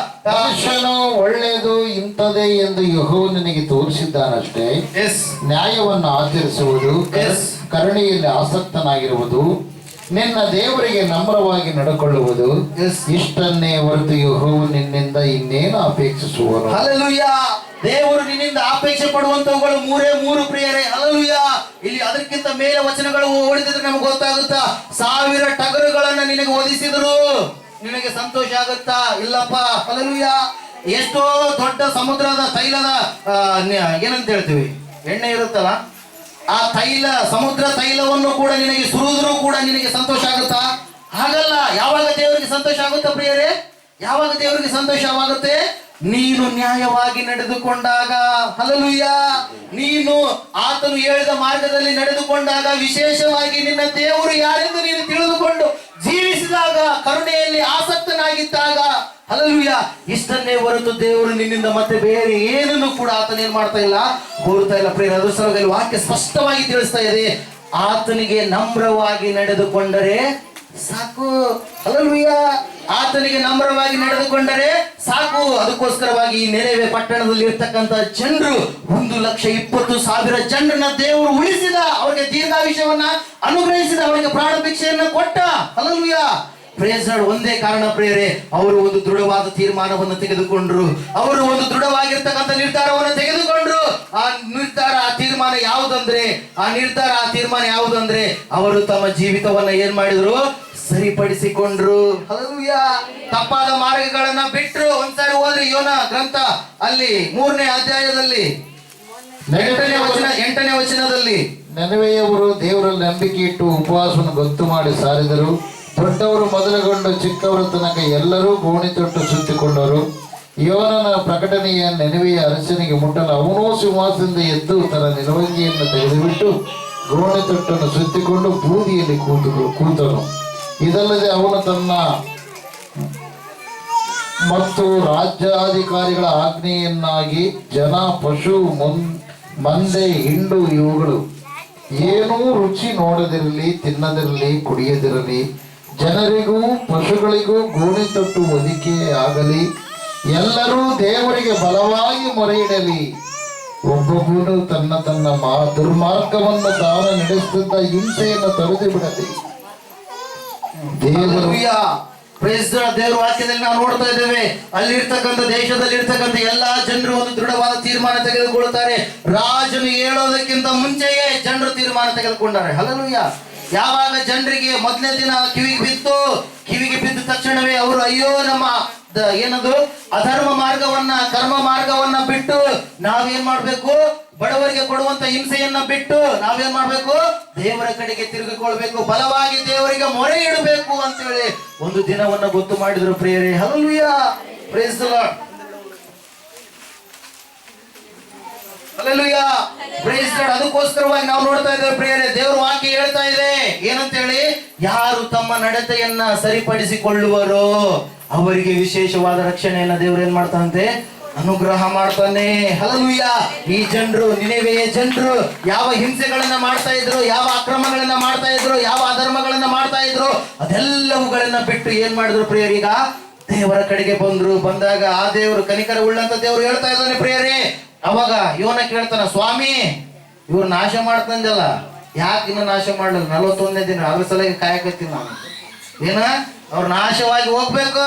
ಮನುಷ್ಯನು ಒಳ್ಳೆಯದು ಇಂಥದೇ ಎಂದು ಯೆಹೋವನು ನಿನಗೆ ತೋರಿಸಿದ್ದಾನಷ್ಟೇ. ನ್ಯಾಯವನ್ನು ಆಚರಿಸುವುದು, ಕರುಣೆಯಲ್ಲಿ ಆಸಕ್ತನಾಗಿರುವುದು, ನಿನ್ನ ದೇವರಿಗೆ ನಮ್ರವಾಗಿ ನಡ್ಕೊಳ್ಳುವುದು, ಇಷ್ಟನ್ನೇ ಹೊರತು ಯೆಹೋವನು ನಿನ್ನಿಂದ ಇನ್ನೇನು ಅಪೇಕ್ಷಿಸುವನು. ಹಲ್ಲೆಲೂಯಾ. ದೇವರು ನಿನ್ನಿಂದ ಅಪೇಕ್ಷೆ ಪಡುವಂತವುಗಳು 3 ಪ್ರಿಯರೇ. ಹಲ್ಲೆಲೂಯಾ. ಇಲ್ಲಿ ಅದಕ್ಕಿಂತ ಮೇಲೆ ವಚನಗಳು ಓಡಿದ್ರೆ ನಮ್ಗೆ ಗೊತ್ತಾಗುತ್ತಾ, 1000 ಟಗರುಗಳನ್ನ ನಿನಗೆ ಒದಿಸಿದ್ರು, ನಿನಗೆ ಸಂತೋಷ ಆಗುತ್ತಾ? ಇಲ್ಲಪ್ಪ. ಹಲ್ಲೆಲೂಯಾ. ಎಷ್ಟೋ ದೊಡ್ಡ ಸಮುದ್ರದ ತೈಲದ ಏನಂತ ಹೇಳ್ತೀವಿ, ಎಣ್ಣೆ ಇರುತ್ತಲ್ಲ, ಆ ತೈಲ, ಸಮುದ್ರ ತೈಲವನ್ನು ಕೂಡ ನಿನಗೆ ಸುರಿದ್ರು ಕೂಡ ನಿನಗೆ ಸಂತೋಷ ಆಗುತ್ತಾ? ಹಾಗಲ್ಲ. ಯಾವಾಗ ದೇವರಿಗೆ ಸಂತೋಷ ಆಗುತ್ತಾ ಪ್ರಿಯರೇ? ಯಾವಾಗ ದೇವರಿಗೆ ಸಂತೋಷವಾಗುತ್ತೆ? ನೀನು ನ್ಯಾಯವಾಗಿ ನಡೆದುಕೊಂಡಾಗ. ಹಲ್ಲೆಲೂಯಾ. ನೀನು ಆತನು ಹೇಳಿದ ಮಾರ್ಗದಲ್ಲಿ ನಡೆದುಕೊಂಡಾಗ, ವಿಶೇಷವಾಗಿ ನಿನ್ನ ದೇವರು ಯಾರೆಂದು ನೀನು ತಿಳಿದುಕೊಂಡು ಜೀವಿಸಿದಾಗ, ಕರುಣೆಯಲ್ಲಿ ಆಸಕ್ತನಾಗಿದ್ದಾಗ. ಹಲ್ಲೆಲೂಯಾ. ಇಷ್ಟನ್ನೇ ಹೊರತು ದೇವರು ನಿನ್ನಿಂದ ಮತ್ತೆ ಬೇರೆ ಏನನ್ನು ಕೂಡ ಆತನ ಏನ್ ಮಾಡ್ತಾ ಇಲ್ಲ, ಕೋರುತ್ತಾ ಇಲ್ಲ ಪ್ರಿಯರೇ. ಅದರ ಸಲುವಾಗಿ ವಾಕ್ಯ ಸ್ಪಷ್ಟವಾಗಿ ತಿಳಿಸ್ತಾ ಇದೆ, ಆತನಿಗೆ ನಮ್ರವಾಗಿ ನಡೆದುಕೊಂಡರೆ ಸಾಕು. ಹಲ್ಲೆಲೂಯಾ. ಆತನಿಗೆ ನಮ್ರವಾಗಿ ನಡೆದುಕೊಂಡರೆ ಸಾಕು. ಅದಕ್ಕೋಸ್ಕರವಾಗಿ ಈ ನೆರೆವೆ ಪಟ್ಟಣದಲ್ಲಿ ಇರ್ತಕ್ಕಂಥ ಜನರು 1,20,000 ಜನರನ್ನ ದೇವರು ಉಳಿಸಿದ, ಅವರಿಗೆ ದೀರ್ಘಾಯುಷ್ಯವನ್ನ ಅನುಗ್ರಹಿಸಿದ, ಅವರಿಗೆ ಪ್ರಾಣ ಭಿಕ್ಷೆಯನ್ನು ಕೊಟ್ಟ. ಹಲ್ಲೆಲೂಯಾ. Praise the Lord. ಒಂದೇ ಕಾರಣ ಪ್ರಿಯರೇ, ಅವರು ಒಂದು ದೃಢವಾದ ತೀರ್ಮಾನವನ್ನು ತೆಗೆದುಕೊಂಡ್ರು. ಅವರು ಒಂದು ದೃಢವಾಗಿರ್ತಕ್ಕಂಥ ನಿರ್ಧಾರವನ್ನು ತೆಗೆದುಕೊಂಡ್ರು. ಆ ನಿರ್ಧಾರ, ಆ ತೀರ್ಮಾನ ಯಾವುದಂದ್ರೆ ಅವರು ತಮ್ಮ ಜೀವಿತವನ್ನ ಏನ್ ಮಾಡಿದ್ರು, ಸರಿಪಡಿಸಿಕೊಂಡ್ರು. ಹಲ್ಲೆಲೂಯಾ. ತಪ್ಪಾದ ಮಾರ್ಗಗಳನ್ನ ಬಿಟ್ರು. ಒಂದ್ಸಾರಿ ಹೋದ್ರೆ ಯೋನ ಗ್ರಂಥ ಅಲ್ಲಿ 3ನೇ ಅಧ್ಯಾಯದಲ್ಲಿ 8ನೇ ವಚನದಲ್ಲಿ, ನೆನವೆಯವರು ದೇವರಲ್ಲಿ ನಂಬಿಕೆ ಇಟ್ಟು ಉಪವಾಸವನ್ನು ಗೊತ್ತು ಮಾಡಿ ಸಾರಿದರು. ದೊಡ್ಡವರು ಮೊದಲುಗೊಂಡು ಚಿಕ್ಕವರ ತನಕ ಎಲ್ಲರೂ ಗೋಣಿ ತೊಟ್ಟು ಸುತ್ತಿಕೊಂಡರು. ಯೋನನ ಪ್ರಕಟಣೆಯ ನೆನವೆಯ ಅರಸನಿಗೆ ಮುಟ್ಟಲು ಅವನೂ ಸಿಂಹಾಸನದಿಂದ ಎದ್ದು ತನ್ನ ನಿಲುವಂಗಿಯನ್ನು ತೆಗೆದುಬಿಟ್ಟು ಗೋಣಿ ತೊಟ್ಟನ್ನು ಸುತ್ತಿಕೊಂಡು ಬೂದಿಯಲ್ಲಿ ಕೂತನು. ಇದಲ್ಲದೆ ಅವನು ತನ್ನ ಮತ್ತು ರಾಜ್ಯಾಧಿಕಾರಿಗಳ ಆಜ್ಞೆಯನ್ನಾಗಿ ಜನ, ಪಶು, ಮಂದೆ, ಹಿಂಡು ಇವುಗಳು ಏನೂ ರುಚಿ ನೋಡದಿರಲಿ, ತಿನ್ನದಿರಲಿ, ಕುಡಿಯದಿರಲಿ, ಜನರಿಗೂ ಪಶುಗಳಿಗೂ ಗೋಣಿ ತೊಟ್ಟು ಒದಿಕೆ ಆಗಲಿ, ಎಲ್ಲರೂ ದೇವರಿಗೆ ಬಲವಾಗಿ ಮೊರೆ ಇಡಲಿ. ಒಬ್ಬೊಬ್ಬನು ತನ್ನ ದುರ್ಮಾರ್ಗವನ್ನು ತಾನು ನಡೆಸುತ್ತಿದ್ದ ಹಿಂಸೆಯನ್ನು ತೊರೆದು ಬಿಡಲಿ. ದೇವರು ದೇವರ ವಾಕ್ಯದಲ್ಲಿ ನಾವು ನೋಡ್ತಾ ಇದ್ದೇವೆ, ಅಲ್ಲಿರ್ತಕ್ಕಂಥ ದೇಶದಲ್ಲಿ ಇರ್ತಕ್ಕಂಥ ಎಲ್ಲಾ ಜನರು ಒಂದು ದೃಢವಾದ ತೀರ್ಮಾನ ತೆಗೆದುಕೊಳ್ಳುತ್ತಾರೆ. ರಾಜನು ಹೇಳೋದಕ್ಕಿಂತ ಮುಂಚೆಯೇ ಜನರು ತೀರ್ಮಾನ ತೆಗೆದುಕೊಂಡಾರೆ. ಹಲ್ಲೆಲೂಯಾ. ಯಾವಾಗ ಜನರಿಗೆ ಮೊದಲನೇ ದಿನ ಕಿವಿಗೆ ಬಿದ್ದ ತಕ್ಷಣವೇ ಅವರು ಅಯ್ಯೋ ನಮ್ಮ ಏನದು ಅಧರ್ಮ ಮಾರ್ಗವನ್ನ, ಕರ್ಮ ಮಾರ್ಗವನ್ನ ಬಿಟ್ಟು ನಾವೇನ್ ಮಾಡ್ಬೇಕು, ಬಡವರಿಗೆ ಕೊಡುವಂತ ಹಿಂಸೆಯನ್ನ ಬಿಟ್ಟು ನಾವೇನ್ ಮಾಡ್ಬೇಕು, ದೇವರ ಕಡೆಗೆ ತಿರುಗಿಕೊಳ್ಬೇಕು, ಬಲವಾಗಿ ದೇವರಿಗೆ ಮೊರೆ ಇಡಬೇಕು ಅಂತೇಳಿ ಒಂದು ದಿನವನ್ನ ಗೊತ್ತು ಮಾಡಿದ್ರು ಪ್ರಿಯರೇ. Hallelujah, praise the Lord, hallelujah, praise the Lord. ಅದಕ್ಕೋಸ್ಕರವಾಗಿ ನಾವು ನೋಡ್ತಾ ಇದ್ದೇವೆ ಪ್ರಿಯರೇ, ದೇವರ ವಾಕ್ಯ ಹೇಳ್ತಾ ಇದೆ ಏನಂತೇಳಿ, ಯಾರು ತಮ್ಮ ನಡತೆಯನ್ನ ಸರಿಪಡಿಸಿಕೊಳ್ಳುವರೋ ಅವರಿಗೆ ವಿಶೇಷವಾದ ರಕ್ಷಣೆಯನ್ನ ದೇವರು ಏನ್ ಮಾಡ್ತಾನಂತೆ, ಅನುಗ್ರಹ ಮಾಡ್ತಾನೆ. ಹಲ್ಲೆಲೂಯಾ. ಈ ಜನರು, ನಿನೆವೆಯ ಜನರು ಯಾವ ಹಿಂಸೆಗಳನ್ನ ಮಾಡ್ತಾ ಇದ್ರು, ಯಾವ ಅಕ್ರಮಗಳನ್ನ ಮಾಡ್ತಾ ಇದ್ರು, ಯಾವ ಅಧರ್ಮಗಳನ್ನ ಮಾಡ್ತಾ ಇದ್ರು, ಅದೆಲ್ಲವುಗಳನ್ನ ಬಿಟ್ಟು ಏನ್ ಮಾಡಿದ್ರು ಪ್ರಿಯರೀಗ ದೇವರ ಕಡೆಗೆ ಬಂದಾಗ ಆ ದೇವರು ಕನಿಕರ ಉಳ್ಳಂತ ದೇವರು ಹೇಳ್ತಾ ಇದ್ದಾನೆ ಪ್ರಿಯರೇ. ಅವಾಗ ಯೋನ ಕೇಳ್ತಾನ, ಸ್ವಾಮಿ ಇವ್ರು ನಾಶ ಮಾಡ್ತಂದಲ್ಲ, ಯಾಕೆ ಇನ್ನು ನಾಶ ಮಾಡಲಿಲ್ಲ? 41ನೇ ದಿನ ಅದ್ರ ಸಲಗೆ ಕಾಯಕತ್ತೀನಿ ನಾನು. ಏನ ಅವ್ರು ನಾಶವಾಗಿ ಹೋಗ್ಬೇಕು,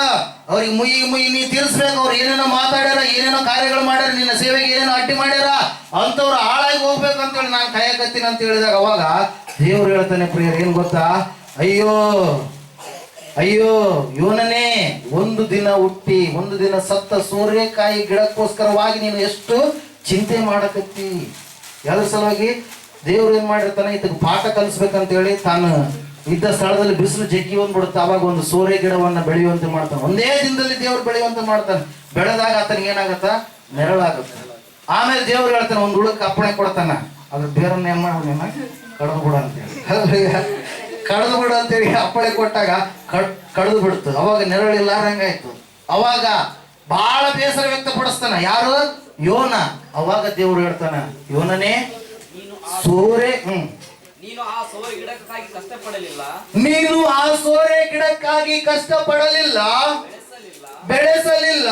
ಅವ್ರಿಗೆ ಮುಯಿ ನೀ ತೀರಿಸ್ಬೇಕು. ಅವ್ರು ಏನೇನೋ ಮಾತಾಡ್ಯಾರ, ಏನೇನೋ ಕಾರ್ಯಗಳು ಮಾಡ್ಯಾರ, ನಿನ್ನ ಸೇವೆಗೆ ಏನೇನೋ ಅಡ್ಡಿ ಮಾಡ್ಯಾರ, ಅಂತವ್ರು ಹಾಳಾಗಿ ಹೋಗ್ಬೇಕು ಅಂತೇಳಿ ನಾನು ಕಾಯಕತ್ತೀನಿ ಅಂತ ಹೇಳಿದಾಗ ಅವಾಗ ದೇವ್ರು ಹೇಳ್ತಾನೆ ಪ್ರಿಯರ್, ಏನ್ ಗೊತ್ತಾ, ಅಯ್ಯೋ ಯೋನನೇ, ಒಂದು ದಿನ ಹುಟ್ಟಿ ಒಂದು ದಿನ ಸತ್ತ ಸೂರ್ಯಕಾಯಿ ಗಿಡಕ್ಕೋಸ್ಕರವಾಗಿ ನೀನು ಎಷ್ಟು ಚಿಂತೆ ಮಾಡಕತ್ತಿ. ಯಾವ್ದ್ರ ಸಲುವಾಗಿ ದೇವ್ರು ಏನ್ ಮಾಡಿರ್ತಾನೆ, ಇದಕ್ಕೆ ಪಾಠ ಕಲಿಸ್ಬೇಕಂತ ಹೇಳಿ ತಾನು ಇದ್ದ ಸ್ಥಳದಲ್ಲಿ ಬಿಸಿಲು ಜಗ್ಗಿ ಬಂದ್ಬಿಡುತ್ತೆ. ಅವಾಗ ಒಂದು ಸೂರ್ಯ ಗಿಡವನ್ನ ಬೆಳೆಯುವಂತೆ ಮಾಡ್ತಾನೆ. ಒಂದೇ ದಿನದಲ್ಲಿ ದೇವ್ರು ಬೆಳೆಯುವಂತೆ ಮಾಡ್ತಾನೆ. ಬೆಳೆದಾಗ ಆತನಿಗೆ ಏನಾಗತ್ತ, ನೆರಳಾಗುತ್ತೆ. ಆಮೇಲೆ ದೇವ್ರು ಹೇಳ್ತಾನೆ, ಒಂದು ಹುಳಕ್ಕೆ ಅಪ್ಪಣೆ ಕೊಡ್ತಾನ, ಅದ್ರ ಬೇರನ್ನ ಏನ್ ಮಾಡೋಣ, ಕಡ್ದು ಬಿಡ ಅಂತೇಳಿ. ಕಡ್ದು ಬಿಡು ಅಂತೇಳಿ ಅಪ್ಪಣೆ ಕೊಟ್ಟಾಗ ಕಡ್ದು ಬಿಡ್ತು. ಅವಾಗ ನೆರಳಿಲ್ಲಾರಂಗಾಯ್ತು. ಅವಾಗ ಬಹಳ ಬೇಸರ ವ್ಯಕ್ತಪಡಿಸ್ತಾನ ಯಾರು, ಯೋನ. ಅವಾಗ ದೇವ್ರು ಹೇಳ್ತಾನ, ಯೋನನೇ ನೀನು ಆ ಸೋರೆ ಗಿಡಕ್ಕಾಗಿ ಕಷ್ಟಪಡಲಿಲ್ಲ, ಬೆಳೆಸಲಿಲ್ಲ.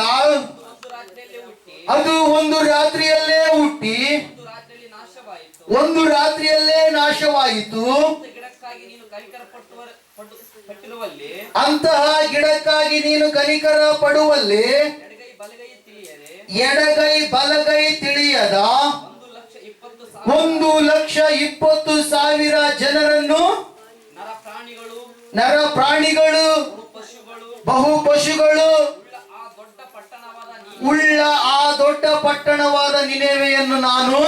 ಅದು ಒಂದು ರಾತ್ರಿಯಲ್ಲೇ ಹುಟ್ಟಿ ಒಂದು ರಾತ್ರಿಯಲ್ಲೇ ನಾಶವಾಯಿತು. ಅಂತಹ ಗಿಡಕ್ಕಾಗಿ ನೀನು ಕನಿಕರ ಪಡುವಲ್ಲಿ ಎಡಗೈ ಬಲಗೈ ತಿಳಿಯದ 1,20,000 ಜನರನ್ನು, ನರ ಪ್ರಾಣಿಗಳು, ಬಹು ಪಶುಗಳು ಉಳ್ಳ ಆ ದೊಡ್ಡ ಪಟ್ಟಣವಾದ ನಿನೆವೆಯನ್ನು ನಾನು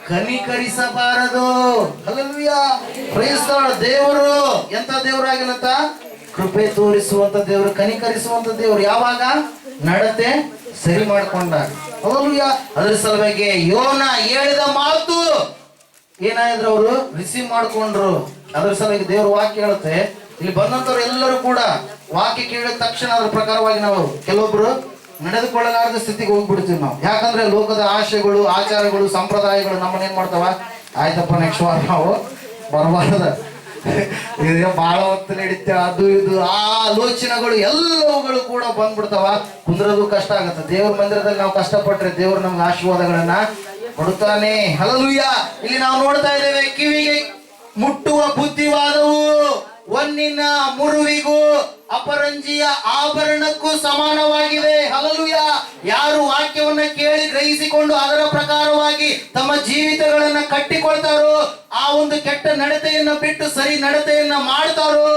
ಕನಿಕರಿಸಬಾರದು. Hallelujah, praise the Lord. ದೇವರು ಎಂತ ದೇವರಾಗಿನಂತ, ಕೃಪೆ ತೋರಿಸುವಂತ ದೇವರು, ಕನಿಕರಿಸುವಂತ ದೇವರು. ಯಾವಾಗ ನಡತೆ ಸರಿ ಮಾಡ್ಕೊಂಡಾಗ. ಹಲ್ಲೆಲೂಯಾ. ಅದ್ರ ಸಲುವಾಗಿ ಯೋನ ಹೇಳಿದ ಮಾತು ಏನಾದ್ರು ಅವರು ರಿಸೀವ್ ಮಾಡ್ಕೊಂಡ್ರು. ಅದ್ರ ಸಲುವಾಗಿ ದೇವ್ರ ವಾಕ್ಯ ಹೇಳುತ್ತೆ, ಇಲ್ಲಿ ಬಂದಂತವ್ರು ಎಲ್ಲರೂ ಕೂಡ ವಾಕ್ಯ ಕೇಳಿದ ತಕ್ಷಣ ಅದ್ರ ಪ್ರಕಾರವಾಗಿ ನಾವು ಕೆಲವೊಬ್ರು ನಡೆದುಕೊಳ್ಳಲಾರದ ಸ್ಥಿತಿಗೆ ಹೋಗ್ಬಿಡ್ತೀವಿ ನಾವು. ಯಾಕಂದ್ರೆ ಲೋಕದ ಆಶೆಗಳು, ಆಚಾರಗಳು, ಸಂಪ್ರದಾಯಗಳು ನಮ್ಮನ್ನ ಏನ್ ಮಾಡ್ತಾವ, ಆಯ್ತಪ್ಪ ನೆಕ್ಸ್ಟ್ ವಾರ ನಾವು ಬರಬಾರದ, ಬಹಳ ಹೊತ್ತು ನಡೀತೆ, ಅದು ಇದು ಆ ಆಲೋಚನೆಗಳು ಎಲ್ಲವುಗಳು ಕೂಡ ಬಂದ್ಬಿಡ್ತಾವ. ಕುಂದ್ರದು ಕಷ್ಟ ಆಗತ್ತೆ. ದೇವ್ರ ಮಂದಿರದಲ್ಲಿ ನಾವು ಕಷ್ಟಪಟ್ರೆ ದೇವ್ರು ನಮ್ಗೆ ಆಶೀರ್ವಾದಗಳನ್ನ ಕೊಡುತ್ತಾನೆ. ಹಲ್ಲೆಲೂಯಾ. ಇಲ್ಲಿ ನಾವು ನೋಡ್ತಾ ಇದ್ದೇವೆ, ಕಿವಿಗೆ ಮುಟ್ಟುವ ಬುದ್ಧಿವಾದವು ಒನ್ನಿನ ಮುರುವಿಗೂ ಅಪರಂಜಿಯ ಆಭರಣಕ್ಕೂ ಸಮಾನವಾಗಿದೆ. ಹಲ್ಲೆಲೂಯಾ. ಯಾರು ವಾಕ್ಯವನ್ನ ಕೇಳಿ ಗ್ರಹಿಸಿಕೊಂಡು ಅದರ ಪ್ರಕಾರವಾಗಿ ತಮ್ಮ ಜೀವಿತಗಳನ್ನ ಕಟ್ಟಿಕೊಳ್ತಾರೋ, ಆ ಒಂದು ಕೆಟ್ಟ ನಡತೆಯನ್ನ ಬಿಟ್ಟು ಸರಿ ನಡತೆಯನ್ನ ಮಾಡ್ತಾರೋ,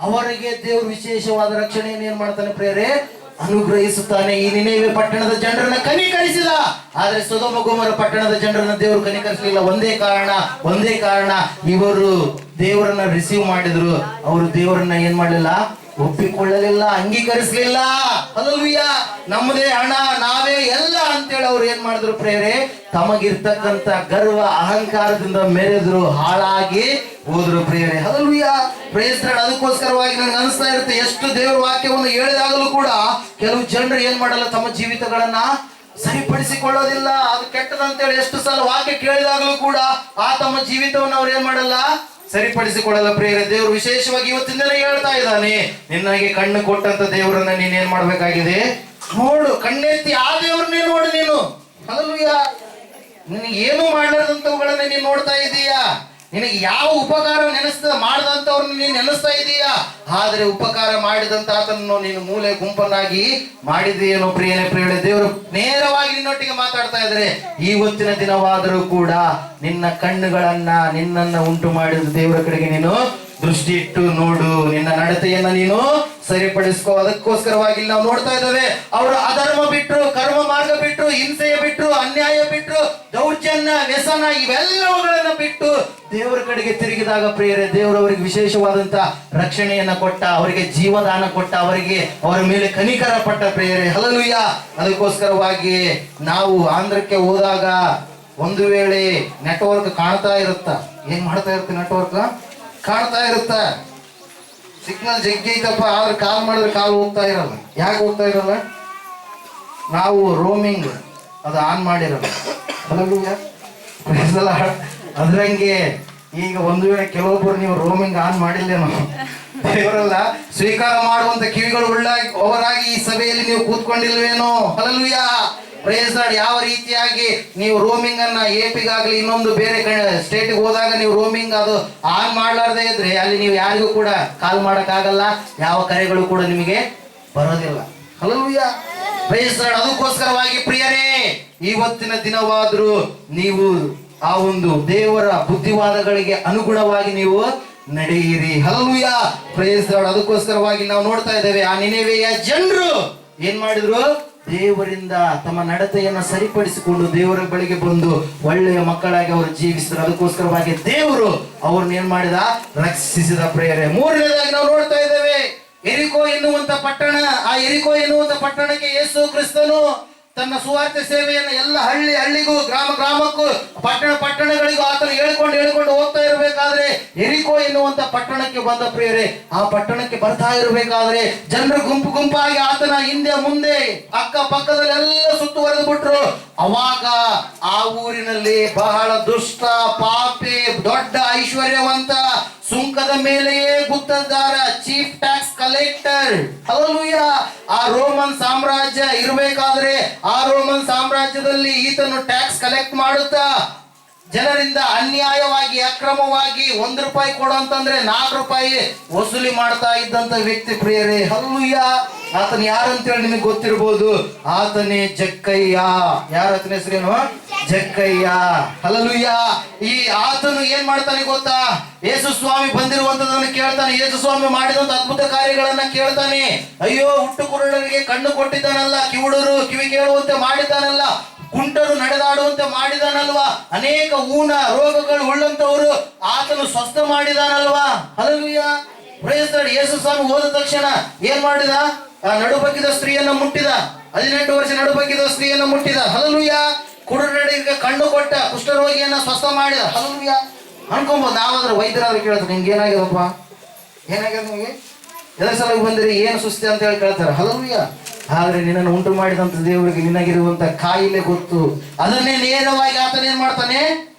ಅವರಿಗೆ ದೇವರು ವಿಶೇಷವಾದ ರಕ್ಷಣೆಯನ್ನು ಏನ್ ಮಾಡ್ತಾನೆ ಪ್ರಿಯರೇ, ಅನುಗ್ರಹಿಸುತ್ತಾನೆ. ಈ ನಿನೆವೆ ಪಟ್ಟಣದ ಜನರನ್ನ ಕನಿಕರಿಸಿದ, ಆದ್ರೆ ಸೊದೋಮ ಗೊಮೋರ ಪಟ್ಟಣದ ಜನರನ್ನ ದೇವರು ಕನಿಕರಿಸಲಿಲ್ಲ. ಒಂದೇ ಕಾರಣ ಇವರು ದೇವರನ್ನ ರಿಸೀವ್ ಮಾಡಿದ್ರು, ಅವರು ದೇವರನ್ನ ಏನ್ ಮಾಡಲಿಲ್ಲ, ಒಪ್ಪಿಕೊಳ್ಳಲಿಲ್ಲ, ಅಂಗೀಕರಿಸಲಿಲ್ಲ. ಹಲ್ಲೆಲೂಯಾ. ನಮ್ಮದೇ ಹಣ, ನಾವೇ ಎಲ್ಲ ಅಂತೇಳಿ ಅವ್ರು ಏನ್ ಮಾಡಿದ್ರು ಪ್ರೇರೆ, ತಮಗಿರ್ತಕ್ಕಂತ ಗರ್ವ ಅಹಂಕಾರದಿಂದ ಮೆರೆದ್ರು, ಹಾಳಾಗಿ ಹೋದ್ರು ಪ್ರೇರೆ. ಹಲ್ಲೆಲೂಯಾ. Praise Lord. ಅದಕ್ಕೋಸ್ಕರವಾಗಿ ನನಗೆ ಅನಿಸ್ತಾ ಇರುತ್ತೆ, ಎಷ್ಟು ದೇವರ ವಾಕ್ಯವನ್ನು ಹೇಳಿದಾಗಲೂ ಕೂಡ ಕೆಲವು ಜನರು ಏನ್ ಮಾಡಲ್ಲ, ತಮ್ಮ ಜೀವಿತಗಳನ್ನ ಸರಿಪಡಿಸಿಕೊಳ್ಳೋದಿಲ್ಲ. ಅದು ಕೆಟ್ಟದಂತೇಳಿ ಎಷ್ಟು ಸಲ ವಾಕ್ಯ ಕೇಳಿದಾಗಲೂ ಕೂಡ ಆ ತಮ್ಮ ಜೀವಿತವನ್ನು ಅವ್ರು ಏನ್ ಮಾಡಲ್ಲ, ಸರಿಪಡಿಸಿಕೊಳ್ಳಲ್ಲ ಪ್ರಿಯರೇ. ದೇವರು ವಿಶೇಷವಾಗಿ ಇವತ್ತಿನ ದಿನ ಹೇಳ್ತಾ ಇದ್ದಾನೆ, ನಿನಗೆ ಕಣ್ಣು ಕೊಟ್ಟಂತ ದೇವರನ್ನ ನೀನೇನ್ ಮಾಡ್ಬೇಕಾಗಿದೆ, ನೋಡು, ಕಣ್ಣೆತ್ತಿ ಆ ದೇವರನ್ನೇ ನೋಡು ನೀನು. ಹಲ್ಲೆಲೂಯಾ. ನಿನಗೆ ಏನು ಮಾಡಲಾರ್ದಂತವುಗಳನ್ನ ನೀನು ನೋಡ್ತಾ ಇದೀಯಾ, ನಿನಗೆ ಯಾವ ಉಪಕಾರ ಮಾಡದಂತವ್ರನ್ನ ನೀನು ನೆನೆಸ್ತಾ ಇದೀಯಾ, ಆದ್ರೆ ಉಪಕಾರ ಮಾಡಿದಂತ ಆತನನ್ನು ನೀನು ಮೂಲೆ ಗುಂಪನ್ನಾಗಿ ಮಾಡಿದೆಯೇನೋ ಪ್ರಿಯರೇ. ದೇವರು ನೇರವಾಗಿ ನಿನ್ನೊಟ್ಟಿಗೆ ಮಾತಾಡ್ತಾ ಇದ್ದಾರೆ. ಇವತ್ತಿನ ದಿನವಾದರೂ ಕೂಡ ನಿನ್ನ ಕಣ್ಣುಗಳನ್ನ, ನಿನ್ನನ್ನ ಉಂಟು ಮಾಡಿದ ದೇವರ ಕಡೆಗೆ ನೀನು ದೃಷ್ಟಿ ಇಟ್ಟು ನೋಡು, ನಿನ್ನ ನಡತೆಯನ್ನ ನೀನು ಸರಿಪಡಿಸ್ಕೋ. ಅದಕ್ಕೋಸ್ಕರವಾಗಿ ನಾವು ನೋಡ್ತಾ ಇದ್ದೇವೆ, ಅವರು ಅಧರ್ಮ ಬಿಟ್ರು, ಕರ್ಮ ಮಾರ್ಗ ಬಿಟ್ರು, ಹಿಂಸೆಯ ಬಿಟ್ರು, ಅನ್ಯಾಯ ಬಿಟ್ರು, ದೌರ್ಜನ್ಯ, ವ್ಯಸನ ಇವೆಲ್ಲವುಗಳನ್ನ ಬಿಟ್ಟು ದೇವರ ಕಡೆಗೆ ತಿರುಗಿದಾಗ ಪ್ರಿಯರೇ, ದೇವರು ಅವರಿಗೆ ವಿಶೇಷವಾದಂತ ರಕ್ಷಣೆಯನ್ನ ಕೊಟ್ಟ, ಅವರಿಗೆ ಜೀವದಾನ ಕೊಟ್ಟ, ಅವರ ಮೇಲೆ ಕನಿಕರ ಪಟ್ಟ ಪ್ರಿಯರೇ. ಹಲ್ಲೆಲೂಯಾ. ಅದಕ್ಕೋಸ್ಕರವಾಗಿ ನಾವು ಆಂಧ್ರಕ್ಕೆ ಹೋದಾಗ ಒಂದು ವೇಳೆ ನೆಟ್ವರ್ಕ್ ಕಾಣ್ತಾ ಇರುತ್ತ, ಏನ್ ಮಾಡ್ತಾ ಇರುತ್ತೆ, ನೆಟ್ವರ್ಕ್ ಕಾಣ್ತಾ ಇರುತ್ತ, ಸಿಗ್ನಲ್ ಜಗ್ಗಿ ಐತಪ್ಪ, ಆದ್ರೆ ಕಾಲ್ ಮಾಡಿದ್ರೆ ಕಾಲ್ ಹೋಗ್ತಾ ಇರಲ್ಲ. ಯಾಕೆ ಹೋಗ್ತಾ ಇರಲ್ಲ, ನಾವು ರೋಮಿಂಗ್ ಅದು ಆನ್ ಮಾಡಿರಲ್ಲ. ಹಲ್ಲೆಲೂಯಾ. ಅದ್ರಂಗೆ ಈಗ ಒಂದು ವೇಳೆ ಕೆಲವೊಬ್ಬರು ನೀವು ರೋಮಿಂಗ್ ಆನ್ ಮಾಡಿಲ್ಲೇನೋ, ದೇವರಲ್ಲ ಸ್ವೀಕಾರ ಮಾಡುವಂತ ಕಿವಿಗಳು ಅವರಾಗಿ ಈ ಸಭೆಯಲ್ಲಿ ನೀವು ಕೂತ್ಕೊಂಡಿಲ್ವೇನೋ. ಹಲ್ಲೆಲೂಯಾ. Praise lord. ಯಾವ ರೀತಿಯಾಗಿ ನೀವು ರೋಮಿಂಗ್ ಅನ್ನ ಎಪಿಗಾಗ್ಲಿ ಇನ್ನೊಂದು ಬೇರೆ ಸ್ಟೇಟ್ಗೆ ಹೋದಾಗ ನೀವು ರೋಮಿಂಗ್ ಅದು ಆನ್ ಮಾಡ್ಲಾರ್ದೇ ಇದ್ರೆ ಅಲ್ಲಿ ನೀವು ಯಾರಿಗೂ ಕೂಡ ಕಾಲ್ ಮಾಡಕ್ ಆಗಲ್ಲ, ಯಾವ ಕರೆಗಳು ಕೂಡ ನಿಮಗೆ ಬರೋದಿಲ್ಲ. ಹಲ್ಲೆಲೂಯಾ. Praise Lord. ಅದಕ್ಕೋಸ್ಕರವಾಗಿ ಪ್ರಿಯರೇ, ಇವತ್ತಿನ ದಿನವಾದ್ರೂ ನೀವು ಆ ಒಂದು ದೇವರ ಬುದ್ಧಿವಾದಗಳಿಗೆ ಅನುಗುಣವಾಗಿ ನೀವು ನಡೆಯಿರಿ. ಹಲ್ಲೆಲೂಯಾ. Praise Lord. ಅದಕ್ಕೋಸ್ಕರವಾಗಿ ನಾವು ನೋಡ್ತಾ ಇದ್ದೇವೆ, ಆ ನಿನೆವೆಯ ಜನರು ಏನ್ ಮಾಡಿದ್ರು, ದೇವರಿಂದ ತಮ್ಮ ನಡತೆಯನ್ನ ಸರಿಪಡಿಸಿಕೊಂಡು ದೇವರ ಬಳಿಗೆ ಬಂದು ಒಳ್ಳೆಯ ಮಕ್ಕಳಾಗಿ ಅವರು ಜೀವಿಸಿದ್ರು. ಅದಕ್ಕೋಸ್ಕರವಾಗಿ ದೇವರು ಅವ್ರನ್ನ ಏನ್ ಮಾಡಿದ, ರಕ್ಷಿಸಿದ ಪ್ರಿಯರೇ. ಮೂರನೇದಾಗಿ ನಾವು ನೋಡ್ತಾ ಇದ್ದೇವೆ, ಎರಿಕೋ ಎನ್ನುವಂತ ಪಟ್ಟಣ. ಆ ಎರಿಕೋ ಎನ್ನುವಂತ ಪಟ್ಟಣಕ್ಕೆ ಯೇಸು ಕ್ರಿಸ್ತನು ತನ್ನ ಸುವಾರ್ತೆ ಸೇವೆಯನ್ನು ಎಲ್ಲ ಹಳ್ಳಿಗೂ, ಗ್ರಾಮಕ್ಕೂ, ಪಟ್ಟಣಗಳಿಗೂ ಆತನು ಹೇಳ್ಕೊಂಡು ಹೋಗ್ತಾ ಇರಬೇಕಾದ್ರೆ ಎರಿಕೋ ಎನ್ನುವಂತ ಪಟ್ಟಣಕ್ಕೆ ಬಂದ ಪ್ರಿಯರೇ. ಆ ಪಟ್ಟಣಕ್ಕೆ ಬರ್ತಾ ಇರಬೇಕಾದ್ರೆ ಜನರು ಗುಂಪಾಗಿ ಆತನ ಹಿಂದೆ ಮುಂದೆ ಅಕ್ಕ ಪಕ್ಕದಲ್ಲೆಲ್ಲ ಸುತ್ತುವರೆದು ಬಿಟ್ರು. ಅವಾಗ ಆ ಊರಿನಲ್ಲಿ ಬಹಳ ದುಷ್ಟ, ಪಾಪಿ, ದೊಡ್ಡ ಐಶ್ವರ್ಯವಂತ, ಸುಂಕದ ಮೇಲೆಯೇ ಗುತ್ತದಾರ, ಚೀಫ್ ಟ್ಯಾಕ್ಸ್ ಕಲೆಕ್ಟರ್. ಹಲ್ಲೆಲೂಯಾ. ಆ ರೋಮನ್ ಸಾಮ್ರಾಜ್ಯ ಇರಬೇಕಾದ್ರೆ ಆ ರೋಮನ್ ಸಾಮ್ರಾಜ್ಯದಲ್ಲಿ ಈತನು ಟ್ಯಾಕ್ಸ್ ಕಲೆಕ್ಟ್ ಮಾಡುತ್ತಾ ಜನರಿಂದ ಅನ್ಯಾಯವಾಗಿ, ಅಕ್ರಮವಾಗಿ ₹1 ಕೊಡು ಅಂತಂದ್ರೆ ₹4 ವಸೂಲಿ ಮಾಡ್ತಾ ಇದ್ದಂತ ವ್ಯಕ್ತಿ ಪ್ರಿಯರೇ. ಹಲ್ಲೆಲೂಯಾ. ಆತನ ಯಾರಂತೇಳಿ ನಿಮಗೆ ಗೊತ್ತಿರಬಹುದು, ಆತನೇ ಜಕ್ಕಯ್ಯ. ಯಾರ ಆತನ ಹೆಸರೇನು, ಜಕ್ಕಯ್ಯ. ಹಲ್ಲೆಲೂಯಾ. ಈ ಆತನು ಏನ್ ಮಾಡ್ತಾನೆ ಗೊತ್ತಾ, ಯೇಸು ಸ್ವಾಮಿ ಬಂದಿರುವಂತದನ್ನು ಕೇಳ್ತಾನೆ, ಯೇಸು ಸ್ವಾಮಿ ಮಾಡಿದಂತ ಅದ್ಭುತ ಕಾರ್ಯಗಳನ್ನ ಕೇಳ್ತಾನೆ. ಅಯ್ಯೋ, ಹುಟ್ಟು ಕುರುಡರಿಗೆ ಕಣ್ಣು ಕೊಟ್ಟಿದ್ದಾನಲ್ಲ, ಕಿವುಡರು ಕಿವಿ ಕೇಳುವಂತೆ ಮಾಡಿದ್ದಾನಲ್ಲ, ಕುಂಟರು ನಡೆದಾಡುವಂತೆ ಮಾಡಿದಾನಲ್ವಾ, ಅನೇಕ ಊನ ರೋಗಗಳು ಉಳ್ಳಂತವರು ಆತನು ಸ್ವಸ್ಥ ಮಾಡಿದಾನಲ್ವಾ. ಹಲ್ಲೆಲೂಯಾ. Praise Lord. ಯೇಸು ಸ್ವಾಮಿ ಹೋದ ತಕ್ಷಣ ಏನ್ ಮಾಡಿದ, ಆ ನಡುಬಗ್ಗಿದ ಸ್ತ್ರೀಯನ್ನ ಮುಟ್ಟಿದ, 18 ವರ್ಷ ನಡುಬಗ್ಗಿದ ಸ್ತ್ರೀಯನ್ನ ಮುಟ್ಟಿದ. ಹಲ್ಲೆಲೂಯಾ. ಕುರುಡರಿಗೆ ಕಣ್ಣು ಕೊಟ್ಟ, ಕುಷ್ಠರೋಗಿಯನ್ನ ಸ್ವಸ್ಥ ಮಾಡಿದ. ಹಲ್ಲೆಲೂಯಾ. ಅನ್ಕೊಂಬೋದು ನಾವಾದ್ರೆ ವೈದ್ಯರಾದ್ರು ಕೇಳ್ತಾರೆ, ನಿಮ್ಗೆ ಏನಾಗ್ಯದಪ್ಪ, ಏನಾಗ್ಯದ ನಿಮಗೆ, ಎದ್ರ ಸಲ ಬಂದಿರಿ, ಏನು ಸುಸ್ತಿ ಅಂತ ಹೇಳಿ ಕೇಳ್ತಾರೆ. ಹಲ್ಲೆಲೂಯಾ. ಆದ್ರೆ ನಿನ್ನನ್ನು ಉಂಟು ಮಾಡಿದಂತ ದೇವರಿಗೆ ನಿನಗಿರುವಂತ ಕಾಯಿಲೆ ಗೊತ್ತು. ಅದನ್ನೇ ನೇರವಾಗಿ ಆತನೇನ್ ಮಾಡ್ತಾನೆ,